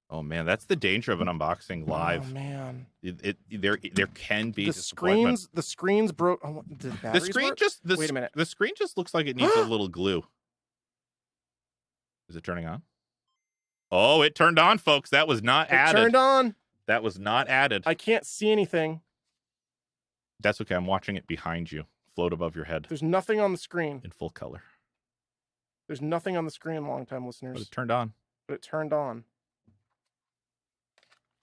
Oh man, that's the danger of an unboxing live. Oh man, There can be the disappointment. screens broke. Oh, did The batteries screen work? just Wait a minute. The screen just looks like it needs a little glue. Is it turning on? Oh, it turned on, folks. That was not It added. turned on. That was not added. I can't see anything. That's okay. I'm watching it behind you, float above your head There's nothing on the screen. in full color. There's nothing on the screen, long-time But listeners. it turned on. But it turned on.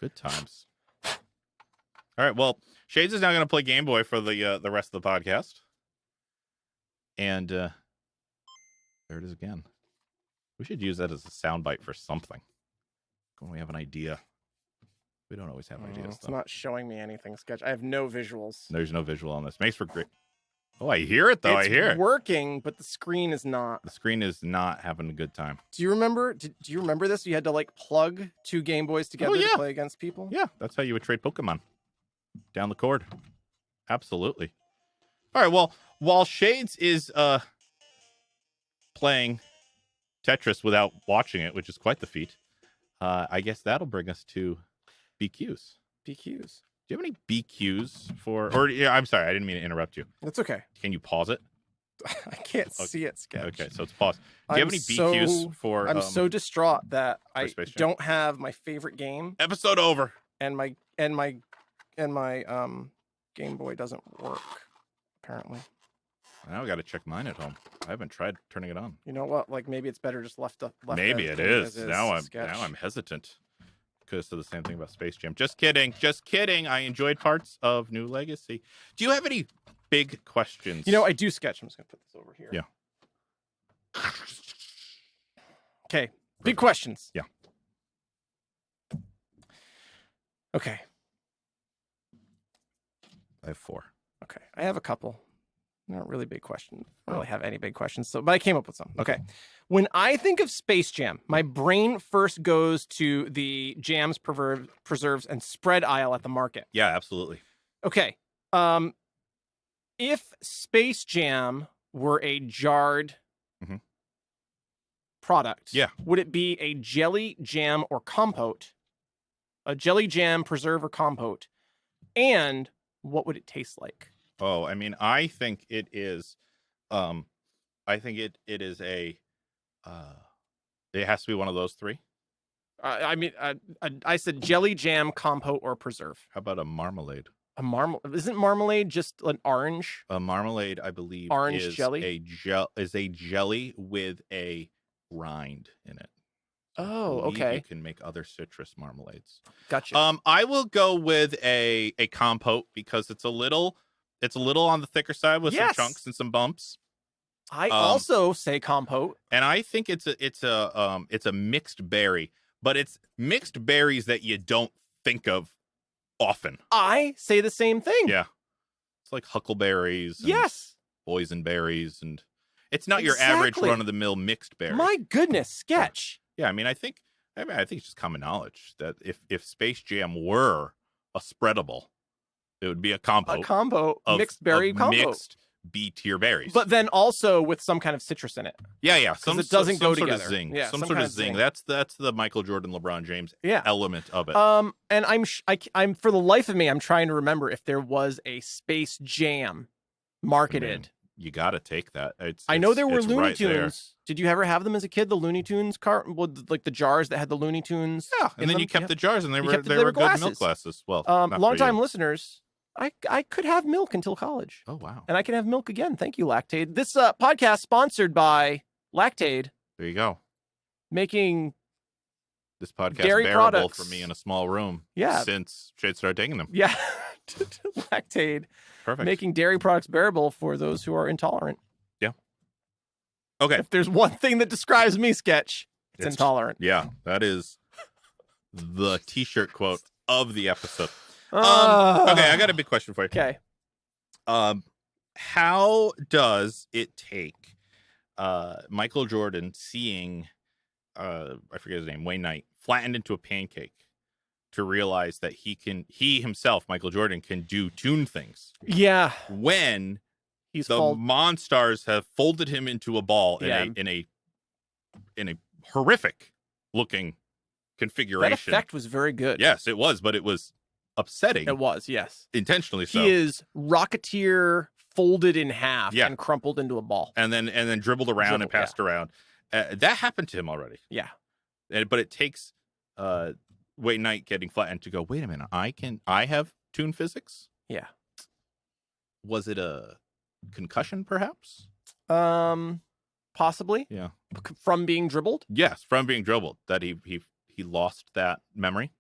Good times. All right. Well, Shades is now going to play Game Boy for the rest of the podcast, and there it is again. We should use that as a soundbite for something. When we have an idea, we don't always have ideas. It's Though. not showing me anything, Sketch. I have no visuals. There's no visual on this. Makes for great. Oh, I hear it though. It's I hear it. working, but the screen is not. The screen is not having a good time. Do you remember? Do you remember this? You had to like plug two Game Boys together yeah. to play against people. Yeah, that's how you would trade Pokemon. Down the cord. Absolutely. All right. Well, while Shades is playing Tetris without watching it, which is quite the feat, I guess that'll bring us to BQs. BQs. Do you have any BQs for? Or yeah, I'm sorry, I didn't mean to interrupt you. That's okay. Can you pause it? I can't see it, Sketch. Okay, so it's paused. Do you have any BQs for? I'm so distraught that I Space Jam? don't have my favorite game, Episode over. and my Game Boy doesn't work. Apparently, Now I got to check mine at home. I haven't tried turning it on. you know what? Like maybe it's better just left. Maybe as it is. as is, Now Sketch. I'm hesitant. Could have said the same thing about Space Jam. Just kidding. Just kidding. I enjoyed parts of New Legacy. Do you have any big questions? You know, I do, Sketch. I'm just gonna put this over here. Yeah. Okay. Big questions. Yeah. Okay. I have 4. Okay. I have a couple. Not really big questions. I don't really have any big questions. So, but I came up with some. Okay. When I think of Space Jam, my brain first goes to the jams, preserves, and spread aisle at the market. Yeah, absolutely. Okay. If Space Jam were a jarred Mhm. product, Yeah. would it be a jelly, jam, or compote? A jelly, jam, preserve, or compote? And what would it taste like? Oh, I mean, I think it is. I think it is a. It has to be one of those 3. I said jelly, jam, compote, or preserve. How about a marmalade? A marmalade? Isn't marmalade just an orange? A marmalade, I believe, Orange is jelly? a jelly with a rind in it. Oh, I believe okay. You can make other citrus marmalades. Gotcha. I will go with a compote because it's a little on the thicker side with Yes. some chunks and some bumps. I also say compote. And I think it's a mixed berry, but it's mixed berries that you don't think of often. I say the same thing. Yeah. It's like huckleberries and Yes. boysenberries, and it's not your average Exactly. run-of-the-mill mixed berry. My goodness, Sketch. Yeah, I mean, I think it's just common knowledge that if Space Jam were a spreadable, it would be a combo of mixed berry combo. mixed B-tier berries. But then also with some kind of citrus in it. Yeah. It doesn't go sort together. Of zing. Yeah, some sort of zing. That's the Michael Jordan, LeBron James element of it. And I'm for the life of me, I'm trying to remember if there was a Space Jam marketed. I mean, you got to take that. I know there were Looney right Tunes. there. Did you ever have them as a kid? The Looney Tunes like the jars that had the Looney Tunes. Yeah, and then you kept the jars, and they were good glasses. milk glasses. Well, long-time listeners, I could have milk until college. Oh wow! And I can have milk again. Thank you, Lactaid. This podcast sponsored by Lactaid. There you go. Making this podcast dairy bearable products for me in a small room. Yeah, since Shade started taking them. Yeah, Lactaid. Perfect. Making dairy products bearable for those who are intolerant. Yeah. Okay. If there's one thing that describes me, Sketch, it's intolerant. Yeah, that is the T-shirt quote of the episode. Okay, I got a big question for you. Okay. How does it take Michael Jordan seeing I forget his name, Wayne Knight, flattened into a pancake to realize that he himself, Michael Jordan, can do tune things? Yeah. When Monstars have folded him into a ball in a horrific looking configuration. That effect was very good. Yes, it was, but it was upsetting. It was, yes. Intentionally so. He is Rocketeer folded in half and crumpled into a ball. And then dribbled around and passed around. That happened to him already. Yeah. But it takes Wayne Knight getting flattened to go, wait a minute, I have tune physics? Yeah. Was it a concussion, perhaps? Possibly. Yeah. From being dribbled? Yes, from being dribbled. That he lost that memory.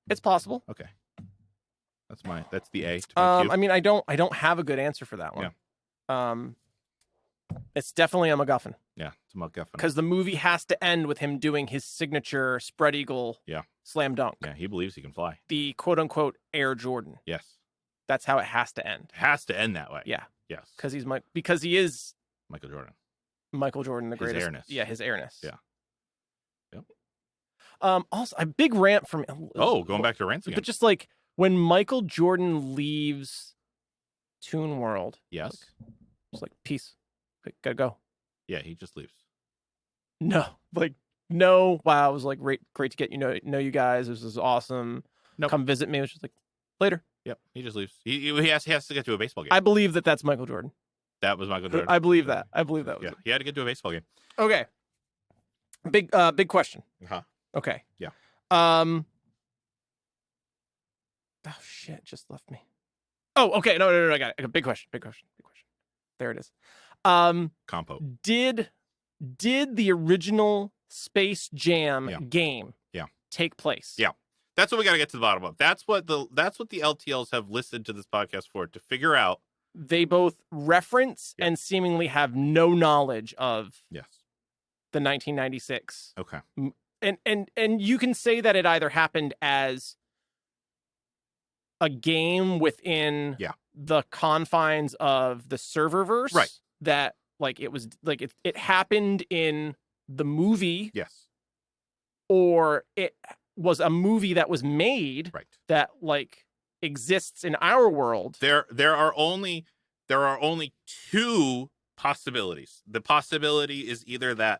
It's possible. Okay. That's the A. To my cue. I mean, I don't have a good answer for that one. Yeah. It's definitely a MacGuffin. Yeah, it's a MacGuffin. Because the movie has to end with him doing his signature spread eagle slam dunk. Yeah, he believes he can fly. The quote unquote Air Jordan. Yes. That's how it has to end. It has to end that way. Yeah. Yes. Because he is Michael Jordan. Michael Jordan, the greatest. His airness. Yeah, his airness. Yeah. Yep. Also, a big rant from. Going back to rants again. But just like when Michael Jordan leaves Toon World. Yes. Just like peace. Gotta go. Yeah, he just leaves. No. Wow, it was like great to get know you guys. This is awesome. Nope. Come visit me. It was just like later. Yep, he just leaves. He has to get to a baseball game. I believe that's Michael Jordan. That was Michael Jordan. I believe that. Was it. He had to get to a baseball game. Okay. Big question. Uh-huh. Okay. Yeah. Oh shit, just left me. Oh, okay. No, I got it. Big question. There it is. Compo. Did the original Space Jam game take place? Yeah. That's what we got to get to the bottom of. That's what the LTLs have listened to this podcast for, to figure out. They both reference and seemingly have no knowledge of the 1996. Okay. And you can say that it either happened as a game within the confines of the serververse. Right. That like it was like it happened in the movie. Yes. Or it was a movie that was made that like exists in our world. There are only two possibilities. The possibility is either that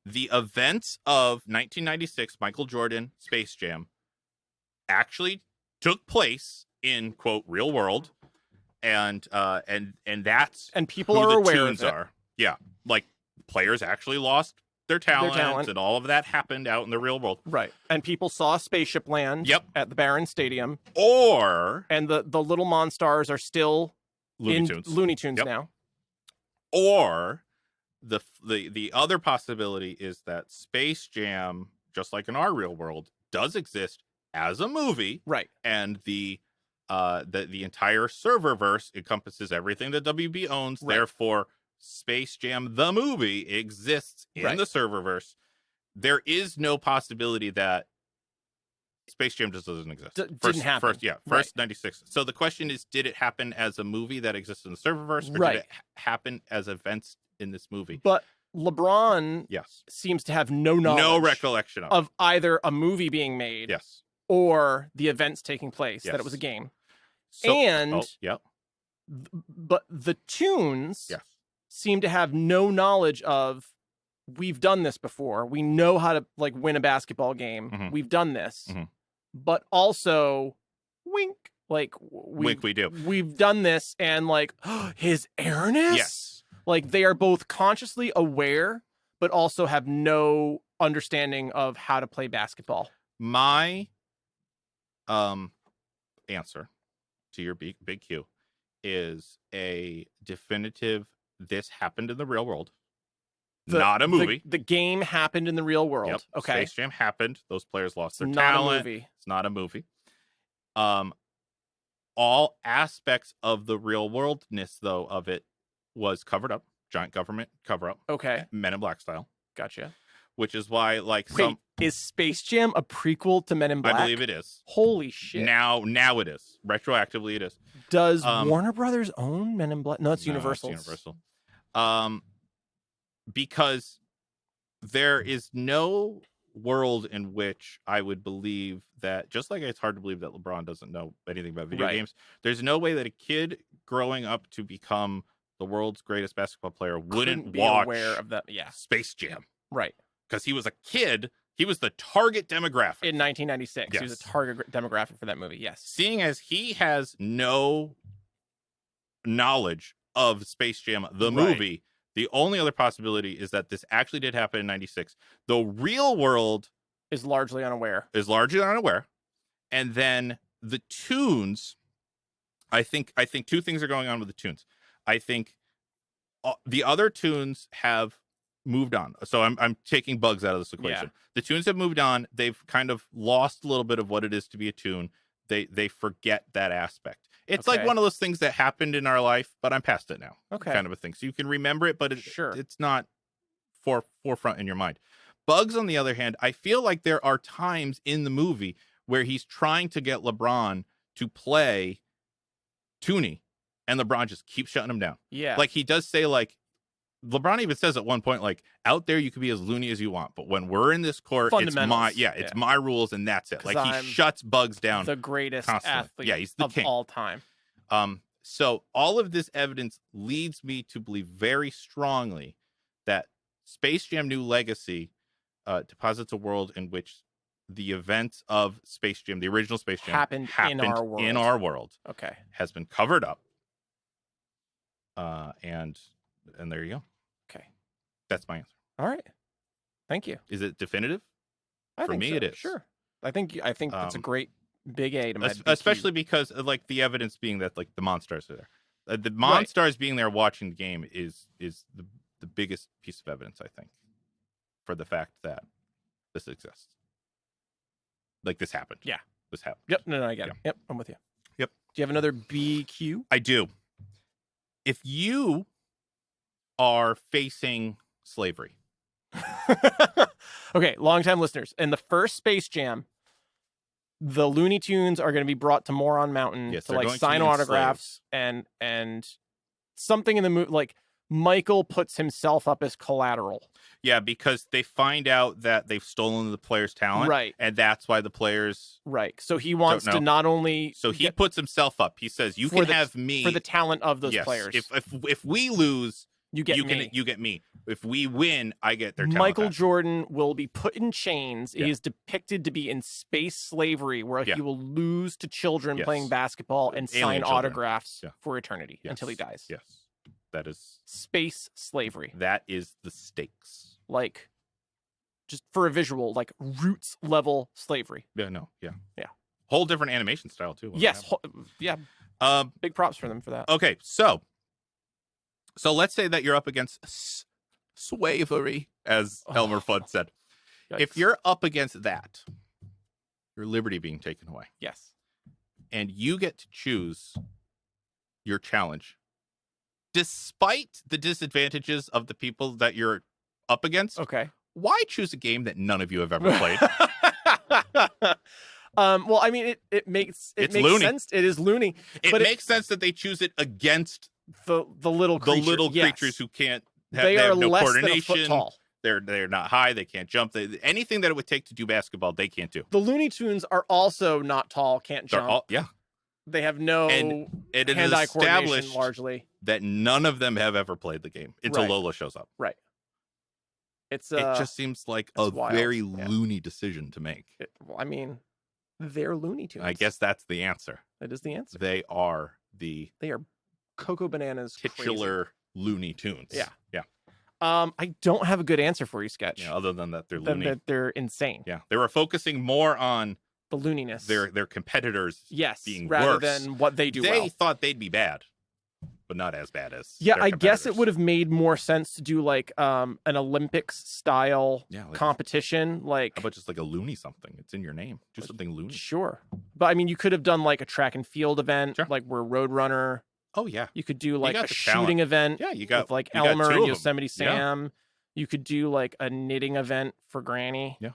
the events of 1996 Michael Jordan Space Jam actually took place in quote real world, and that's people who are the aware tunes of it. are. Yeah, like players actually lost their talent, and all of that happened out in the real world. Right. And people saw a spaceship land at the Barron Stadium. And the little Monstars are still Looney Tunes now. Or the other possibility is that Space Jam, just like in our real world, does exist as a movie. Right. And the entire serververse encompasses everything that WB owns. Right. Therefore, Space Jam the movie exists in the serververse. there is no possibility that Space Jam just doesn't exist. Didn't happen. First 96. So the question is, did it happen as a movie that exists in the serververse, or Right. did it happen as events in this movie? But LeBron Yes. seems to have no knowledge, No recollection of either a movie being made, yes, or the events taking place, Yes. that it was a game. So, And yep, but the tunes yes, seem to have no knowledge of, we've done this before. We know how to like win a basketball game. Mhm. We've done this. Mhm. But also, wink, like wink, we do. we've done this, and like his airness. Yes. Like they are both consciously aware, but also have no understanding of how to play basketball. My answer to your big Q is a definitive, this happened in the real world. Not a movie. The game happened in the real world. Yep. Okay. Space Jam happened. Those players lost their Not talent. a movie. It's not a movie. All aspects of the real worldness, though, of it was covered up. Giant government cover up. Okay. Men in Black style. Gotcha. Which is why, like, Wait, is Space Jam a prequel to Men in Black? I believe it is. Holy shit. Now it is. Retroactively, it is. Does Warner Brothers own Men in Black? No, it's Universal. It's Universal. Because there is no world in which I would believe that, just like it's hard to believe that LeBron doesn't know anything about video games, there's no way that a kid growing up to become the world's greatest basketball player wouldn't be watch aware of that. Yeah. Space Jam. Right. Because he was a kid. He was the target demographic. In 1996. Yes. He was a target demographic for that movie. Yes. Seeing as he has no knowledge of Space Jam, the movie, the only other possibility is that this actually did happen in 96. The real world is largely unaware. And then the tunes, I think two things are going on with the tunes. I think the other tunes have moved on. So I'm taking bugs out of this equation. Yeah. The tunes have moved on. They've kind of lost a little bit of what it is to be a tune. They forget that aspect. It's like one of those things that happened in our life, but I'm past it now. Okay. Kind of a thing. So you can remember it, but it's not forefront in your mind. Bugs, on the other hand, I feel like there are times in the movie where he's trying to get LeBron to play Tooney, and LeBron just keeps shutting him down. Yeah. Like he does say, like, LeBron even says at one point, like, out there you can be as loony as you want, but when we're in this court, it's my rules, and that's it. Like he shuts Bugs down. The greatest constantly. athlete Yeah, he's the of king. all time. So all of this evidence leads me to believe very strongly that Space Jam New Legacy deposits a world in which the events of Space Jam, the original Space Jam, happened in our world. Okay. Has been covered up. And there you go. Okay. That's my answer. All right. Thank you. Is it definitive? For me, it is. Sure. I think that's a great big A to my especially because like the evidence being that like the Monstars are there. The Monstars being there watching the game is the biggest piece of evidence, I think, for the fact that this exists. Like this happened. Yeah. This happened. Yep. No, I get it. Yep. I'm with you. Yep. Do you have another BQ? I do. If you are facing slavery. Okay, longtime listeners. In the first Space Jam, the Looney Tunes are going to be brought to Moron Mountain to like sign autographs and something in the movie, like Michael puts himself up as collateral. Yeah, because they find out that they've stolen the players' talent. Right. And that's why the players... Right. So he wants to not only... So he puts himself up. He says, you can have me... For the talent of those players. If we lose... You get me. If we win, I get their talent. Michael Jordan will be put in chains. Yeah. He is depicted to be in space slavery, where he will lose to children playing basketball and sign autographs for eternity until he dies. Yes. That is... Space slavery. That is the stakes. Like, just for a visual, like Roots level slavery. Yeah, no. Yeah. Yeah. Whole different animation style, too. Yes. Yeah. Big props for them for that. Okay, so let's say that you're up against slavery, as Elmer Fudd said. Yikes. If you're up against that, your liberty being taken away. Yes. And you get to choose your challenge, despite the disadvantages of the people that you're up against. Okay. why choose a game that none of you have ever played? Well, I mean, it makes loony. sense. It is loony. It but makes sense that they choose it against the little creatures who can't. They have are no less coordination. than a foot tall. They're not high. They can't jump. Anything that it would take to do basketball, they can't do. The Looney Tunes are also not tall, can't jump. Yeah. They have no it is hand-eye coordination established largely. that none of them have ever played the game until Lola shows up. Right. It just seems like a very loony decision to make. I mean, they're Looney Tunes. I guess that's the answer. That is the answer. They are Cocoa Bananas titular crazy. Looney Tunes. Yeah. Yeah. I don't have a good answer for you, Sketch. Yeah, other than that they're loony. That they're insane. Yeah. They were focusing more on the looniness. Their competitors being rather worse. than what they do They thought they'd be bad, but not as bad as I guess it would have made more sense to do like an Olympics style competition. Like, how about just like a loony something? It's in your name. Do something loony. Sure. But I mean, you could have done like a track and field event, like where Roadrunner. Oh yeah. You could do like a shooting event. Yeah, you got with like Elmer and Yosemite Sam. Yeah. You could do like a knitting event for Granny. Yeah.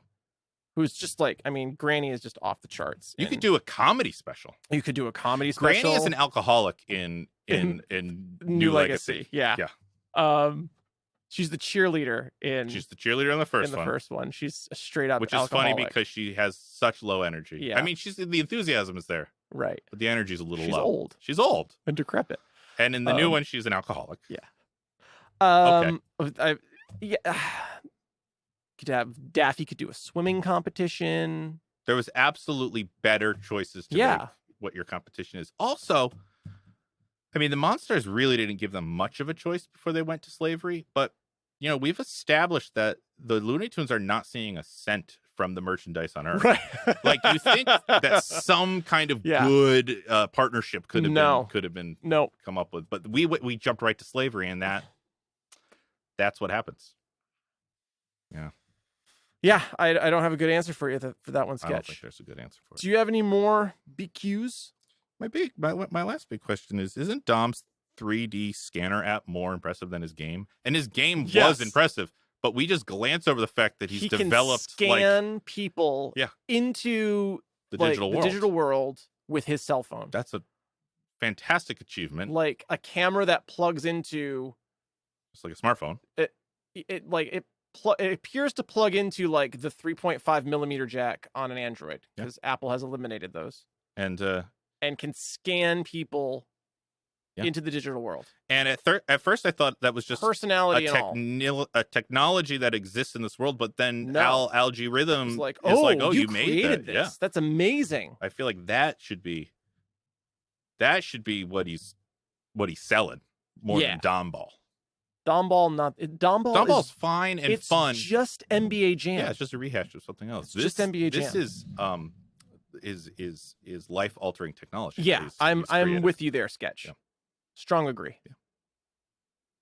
Who's just like, I mean, Granny is just off the charts. You could do a comedy special. You could do a comedy special. Granny is an alcoholic in New Legacy. Yeah. Yeah. She's the cheerleader in. She's the cheerleader in the first one. In the first one, she's a straight up. Which alcoholic. is funny because she has such low energy. Yeah. I mean, the enthusiasm is there. Right. But the energy is a little low. Old. She's old and decrepit. And in the new one, she's an alcoholic. Yeah. Okay. Could have Daffy could do a swimming competition. There was absolutely better choices to make what your competition is. Also, I mean, the Monsters really didn't give them much of a choice before they went to slavery, but you know, we've established that the Looney Tunes are not seeing a cent from the merchandise on Earth. Right. Like, you think that some kind of good partnership could have been come up with, but we jumped right to slavery, and that's what happens. Yeah. Yeah, I don't have a good answer for you for that one, Sketch. I don't think there's a good answer for it. Do you have any more BQs? My last big question is, isn't Dom's 3D scanner app more impressive than his game? And his game was impressive, but we just glance over the fact that he's developed can scan people into the digital world with his cell phone. That's a fantastic achievement. Like a camera that plugs into just like a smartphone. It appears to plug into like the 3.5 millimeter jack on an Android because Apple has eliminated those, and can scan people into the digital world. And at first I thought that was just personality a technology that exists in this world, but then Algorithm is like, you made this. Yeah. That's amazing. I feel like that should be what he's selling more than Domball. Domball's fine and fun. It's just NBA Jam. Yeah, it's just a rehash of something else. It's just NBA Jam. This is life altering technology. Yeah, I'm with you there, Sketch. Yeah. Strong agree. Yeah.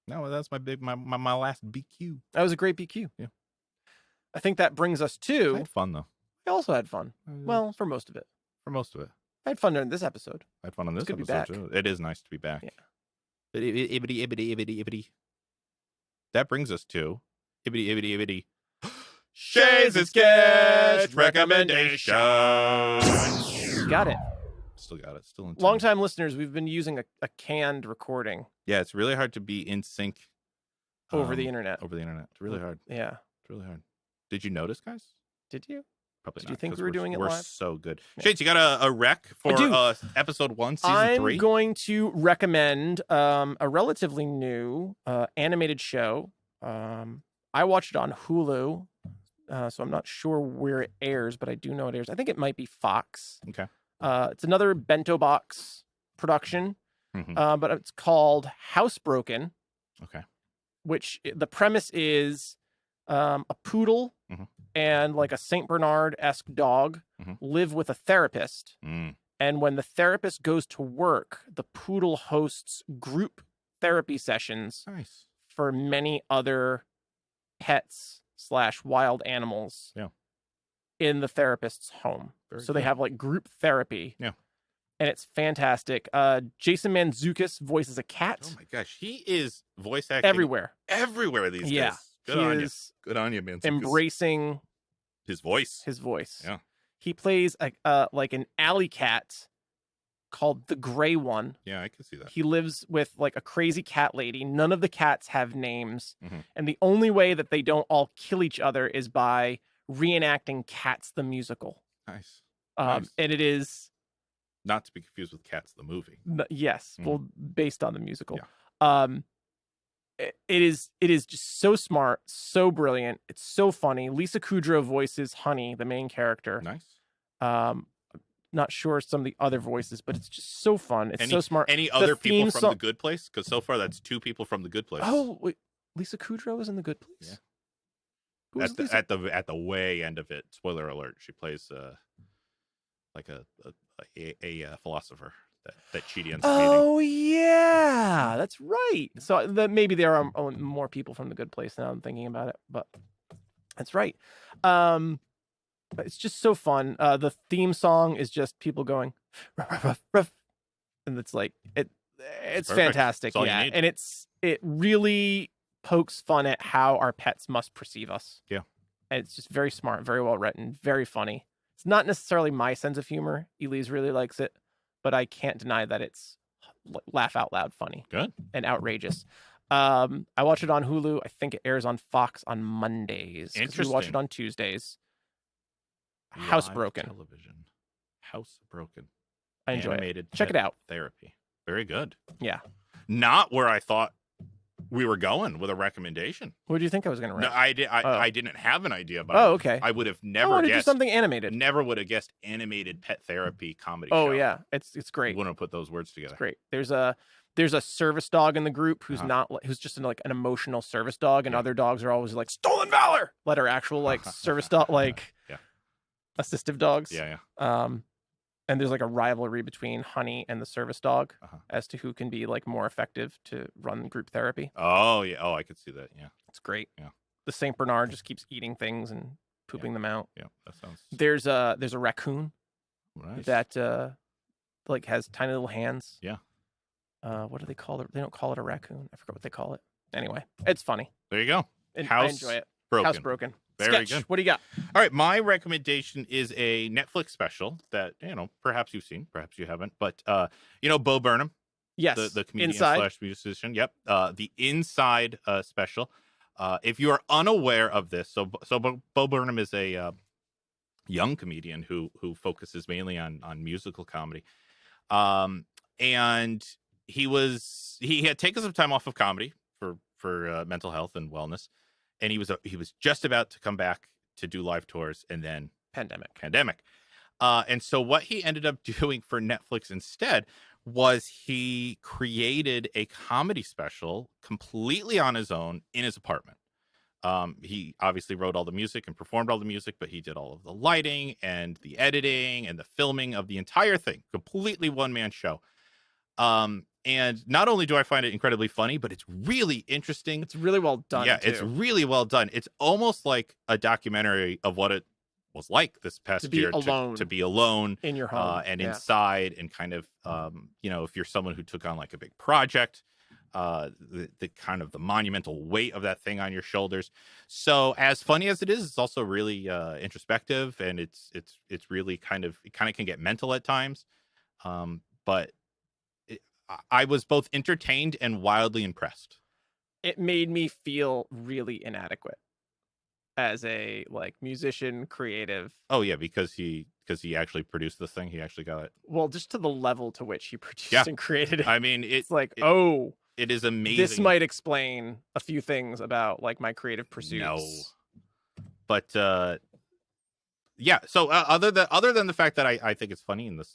No, that's my last BQ. That was a great BQ. Yeah. I think that brings us to. I had fun though. I also had fun. Well, for most of it. I had fun during this episode. I had fun on this episode too. It is nice to be back. Yeah. Ibbity. That brings us to Ibbity. Shades and Sketch recommendations. Got it. Still got it. Still in tune. Long-time listeners, we've been using a canned recording. Yeah, it's really hard to be in sync over the internet. It's really hard. Yeah. It's really hard. Did you notice, guys? Did you? Probably Did not. you think we were doing it live? We're so good. Yeah. Shades, you got a rec for episode 1, season 3? I'm going to recommend a relatively new animated show. I watched it on Hulu, so I'm not sure where it airs, but I do know it airs. I think it might be Fox. Okay. It's another bento box production, but it's called Housebroken. Okay. Which the premise is a poodle and like a Saint Bernard-esque dog live with a therapist. And when the therapist goes to work, the poodle hosts group therapy sessions for many other pets / wild animals in the therapist's home. They have like group therapy. Yeah. And it's fantastic. Jason Mantzoukas voices a cat. Oh my gosh, he is voice acting everywhere these days. Good he on you. is Good on you, man. embracing His voice. his voice. Yeah. He plays like an alley cat called the Gray One. Yeah, I can see that. He lives with like a crazy cat lady. None of the cats have names. Mhm. And the only way that they don't all kill each other is by reenacting Cats the musical. Nice. Nice. And it is Not to be confused with Cats the movie. yes, Mhm. well, based on the musical. Yeah. It is just so smart, so brilliant. It's so funny. Lisa Kudrow voices Honey, the main character. Nice. Not sure some of the other voices, but it's just so fun. It's so smart. Any other people from theme The Good Place? Because so far that's 2 people from The Good Place. Oh, wait, Lisa Kudrow is in The Good Place? Yeah. Who is Lisa? At the way end of it. Spoiler alert. She plays like a philosopher that Chidi ends up meeting. Oh yeah, that's right. So maybe there are more people from The Good Place now. I'm thinking about it, but that's right. But it's just so fun. The theme song is just people going, ruff, ruff, ruff, ruff. And it's like it's Perfect. fantastic. That's all you Yeah, need. and it really pokes fun at how our pets must perceive us. Yeah, and it's just very smart, very well written, very funny. It's not necessarily my sense of humor. Elise really likes it, but I can't deny that it's laugh out loud funny. Good. And outrageous. I watch it on Hulu. I think it airs on Fox on Mondays. 'Cause we watch it on Tuesdays. Housebroken. Television. Housebroken. I enjoy Animated it. Check it pet out. Therapy. Very good. Yeah. Not where I thought we were going with a recommendation. What do you think I was going to No, write? I didn't have an idea about it. Oh, okay. I would have I never wanted to do guessed something animated. Never would have guessed animated pet therapy comedy show. Oh yeah, it's great. Wouldn't have put those words together. It's great. There's a service dog in the group who's who's just like an emotional service dog, and other dogs are always like stolen valor. Let her actual like service dog, like assistive dogs. Yeah. And there's like a rivalry between Honey and the service dog as to who can be like more effective to run group therapy. Oh yeah. Oh, I could see that. Yeah. It's great. Yeah. The Saint Bernard just keeps eating things and pooping them out. Yeah. That sounds. There's a raccoon Nice. that like has tiny little hands. Yeah. What do they call it? They don't call it a raccoon. I forgot what they call it. Anyway, it's funny. There you go. And I enjoy it. Broken. Housebroken. Very Sketch. good. What do you got? All right, my recommendation is a Netflix special that perhaps you've seen, perhaps you haven't, but Bo Burnham, Yes, the comedian Inside. / musician. Yep, the Inside special. If you are unaware of this, so Bo Burnham is a young comedian who focuses mainly on musical comedy, and he had taken some time off of comedy for mental health and wellness. And he was just about to come back to do live tours, and then pandemic. And so what he ended up doing for Netflix instead was he created a comedy special completely on his own in his apartment. He obviously wrote all the music and performed all the music, but he did all of the lighting and the editing and the filming of the entire thing, completely one-man show. And not only do I find it incredibly funny, but it's really interesting. It's really well done. Yeah, too. It's really well done. It's almost like a documentary of what it was like this past year to be alone in your home and inside, and kind of if you're someone who took on like a big project, the kind of the monumental weight of that thing on your shoulders. So as funny as it is, it's also really introspective, and it's really kind of can get mental at times, but I was both entertained and wildly impressed. It made me feel really inadequate as a musician, creative. Oh yeah, because he actually produced this thing. He actually got it. Well, just to the level to which he produced and created it. I mean, it's it is amazing. This might explain a few things about my creative pursuits. No, but yeah. So other than the fact that I think it's funny and the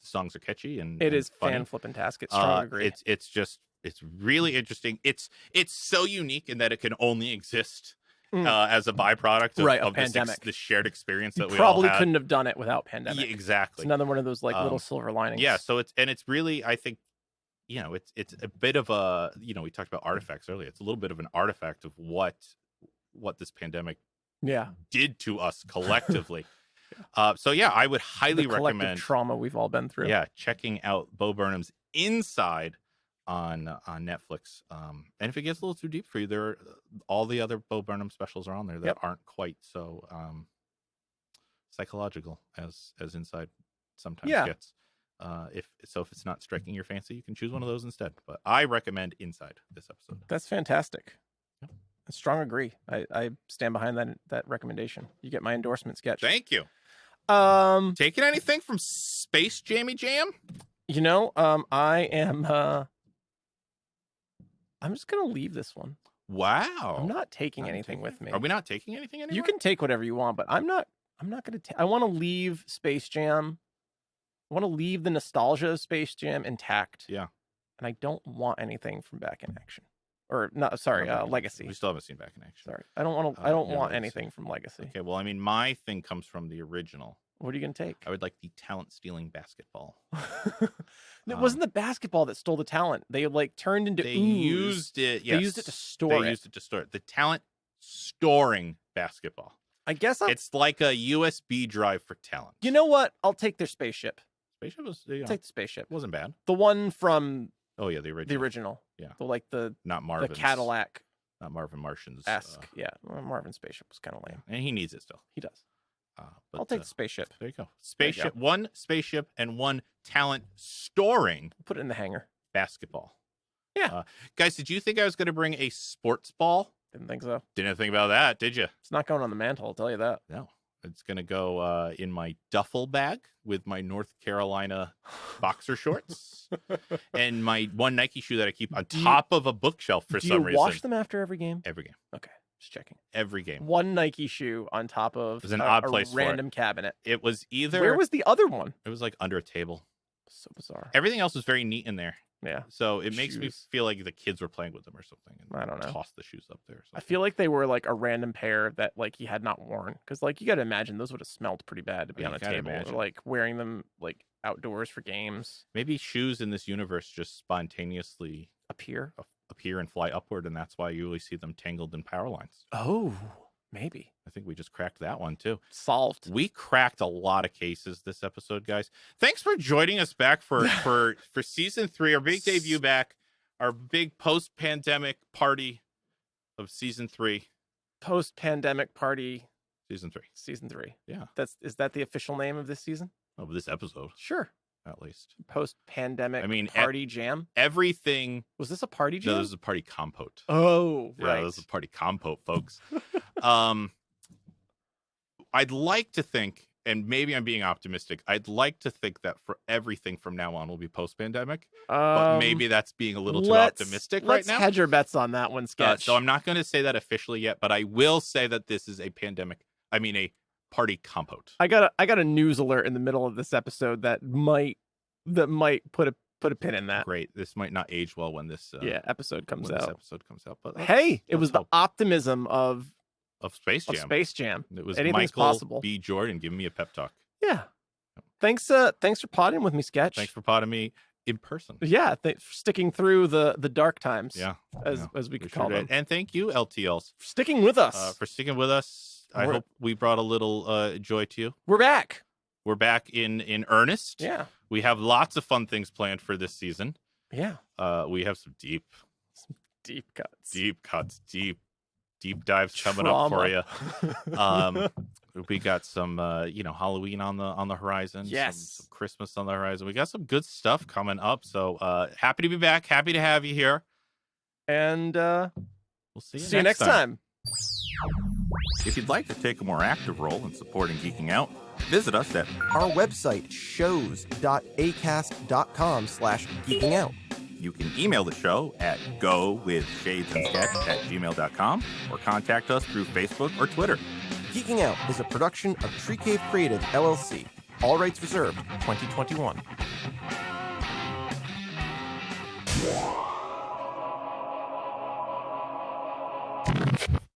songs are catchy and it is funny, fan flippin' tasket. Strong agree. It's really interesting. It's so unique in that it can only exist as a byproduct of pandemic. This shared experience that we probably all had. Couldn't have done it without pandemic. Yeah, exactly. It's another one of those little silver linings. Yeah. So it's really, I think, it's a bit of a, we talked about artifacts earlier. It's a little bit of an artifact of what this pandemic did to us collectively. So yeah, I would highly recommend trauma we've all been through. Yeah, checking out Bo Burnham's Inside on Netflix. And if it gets a little too deep for you, there are all the other Bo Burnham specials are on there that aren't quite so psychological as Inside sometimes gets. If it's not striking your fancy, you can choose one of those instead. But I recommend Inside this episode. That's fantastic. Yep. A strong agree. I stand behind that recommendation. You get my endorsement, Sketch. Thank you. Taking anything from Space Jammy Jam? You know, I am. I'm just gonna leave this one. Wow. I'm not taking anything with me. Are we not taking anything anymore? You can take whatever you want, but I'm not gonna take. I want to leave Space Jam. I want to leave the nostalgia of Space Jam intact. Yeah. And I don't want anything from Back in Action. Or not, sorry, Legacy. We still haven't seen Back in Action. Sorry. I don't want to I don't want anything from Legacy. Okay, well, I mean, my thing comes from the original. What are you going to take? I would like the talent stealing basketball. It wasn't the basketball that stole the talent. They like turned into They ooze. used it. Yes. They used it to store it. They used it to store it. The talent storing basketball. I guess it's like a USB drive for talent. You know what? I'll take their spaceship. Spaceship was take the spaceship. It wasn't bad. The one from the original. The original. Yeah. Not Marvin's. The Cadillac. Not Marvin Martian's. Yeah. Well, Marvin's spaceship was kind of lame. And he needs it still. He does. But, I'll take the spaceship. There you go. Spaceship. One spaceship and one talent storing. Put it in the hangar. Basketball. Yeah. Guys, did you think I was going to bring a sports ball? Didn't think so. Didn't think about that, did you? It's not going on the mantle, I'll tell you that. No. It's going to go in my duffel bag with my North Carolina boxer shorts and my one Nike shoe that I keep on top of a bookshelf for some reason. Do you wash them after every game? Every game. Okay. Just checking. Every game. One Nike shoe on top of an odd place random cabinet. It was either... Where was the other one? It was like under a table. So bizarre. Everything else was very neat in there. Yeah. So it makes me feel like the kids were playing with them or something. And I don't know. Tossed the shoes up there. I feel like they were like a random pair that like he had not worn. Because like you got to imagine those would have smelled pretty bad to be on a table. Or like wearing them like outdoors for games. Maybe shoes in this universe just spontaneously appear and fly upward. And that's why you really see them tangled in power lines. Oh, maybe. I think we just cracked that one too. Solved. We cracked a lot of cases this episode, guys. Thanks for joining us back for season 3, our big debut back, our big post-pandemic party of season 3. Post-pandemic party. Season 3. Season 3. Yeah. Is that the official name of this season? Of this episode. Sure. At least. Post-pandemic party jam? Everything. Was this a party jam? No, this is a party compote. Oh, right. Yeah, this is a party compote, folks. I'd like to think, and maybe I'm being optimistic, I'd like to think that for everything from now on will be post-pandemic. But maybe that's being a little too optimistic right now. Let's hedge our bets on that one, Sketch. So I'm not going to say that officially yet, but I will say that this is a party compote. I got a news alert in the middle of this episode that might put a pin in that. Great. This might not age well when this episode comes out. This episode comes out. But hey, it was the optimism of Space Jam. It was Anything's Michael possible. B. Jordan giving me a pep talk. Yeah. Thanks for potting with me, Sketch. Thanks for potting me in person. Yeah, thanks for sticking through the dark times. Yeah. As we could call them. And thank you, LTLs. For sticking with us. I hope we brought a little joy to you. We're back. We're back in earnest. Yeah. We have lots of fun things planned for this season. Yeah. We have some deep cuts. Deep dives coming up for you. We got some Halloween on the horizon. Yes. Some Christmas on the horizon. We got some good stuff coming up. So happy to be back. Happy to have you here. And we'll see you next time. If you'd like to take a more active role in supporting Geeking Out, visit us at our website, shows.acast.com/geekingout. You can email the show at gowithshadesandsketch@gmail.com or contact us through Facebook or Twitter. Geeking Out is a production of Tree Cave Creative, LLC. All rights reserved, 2021.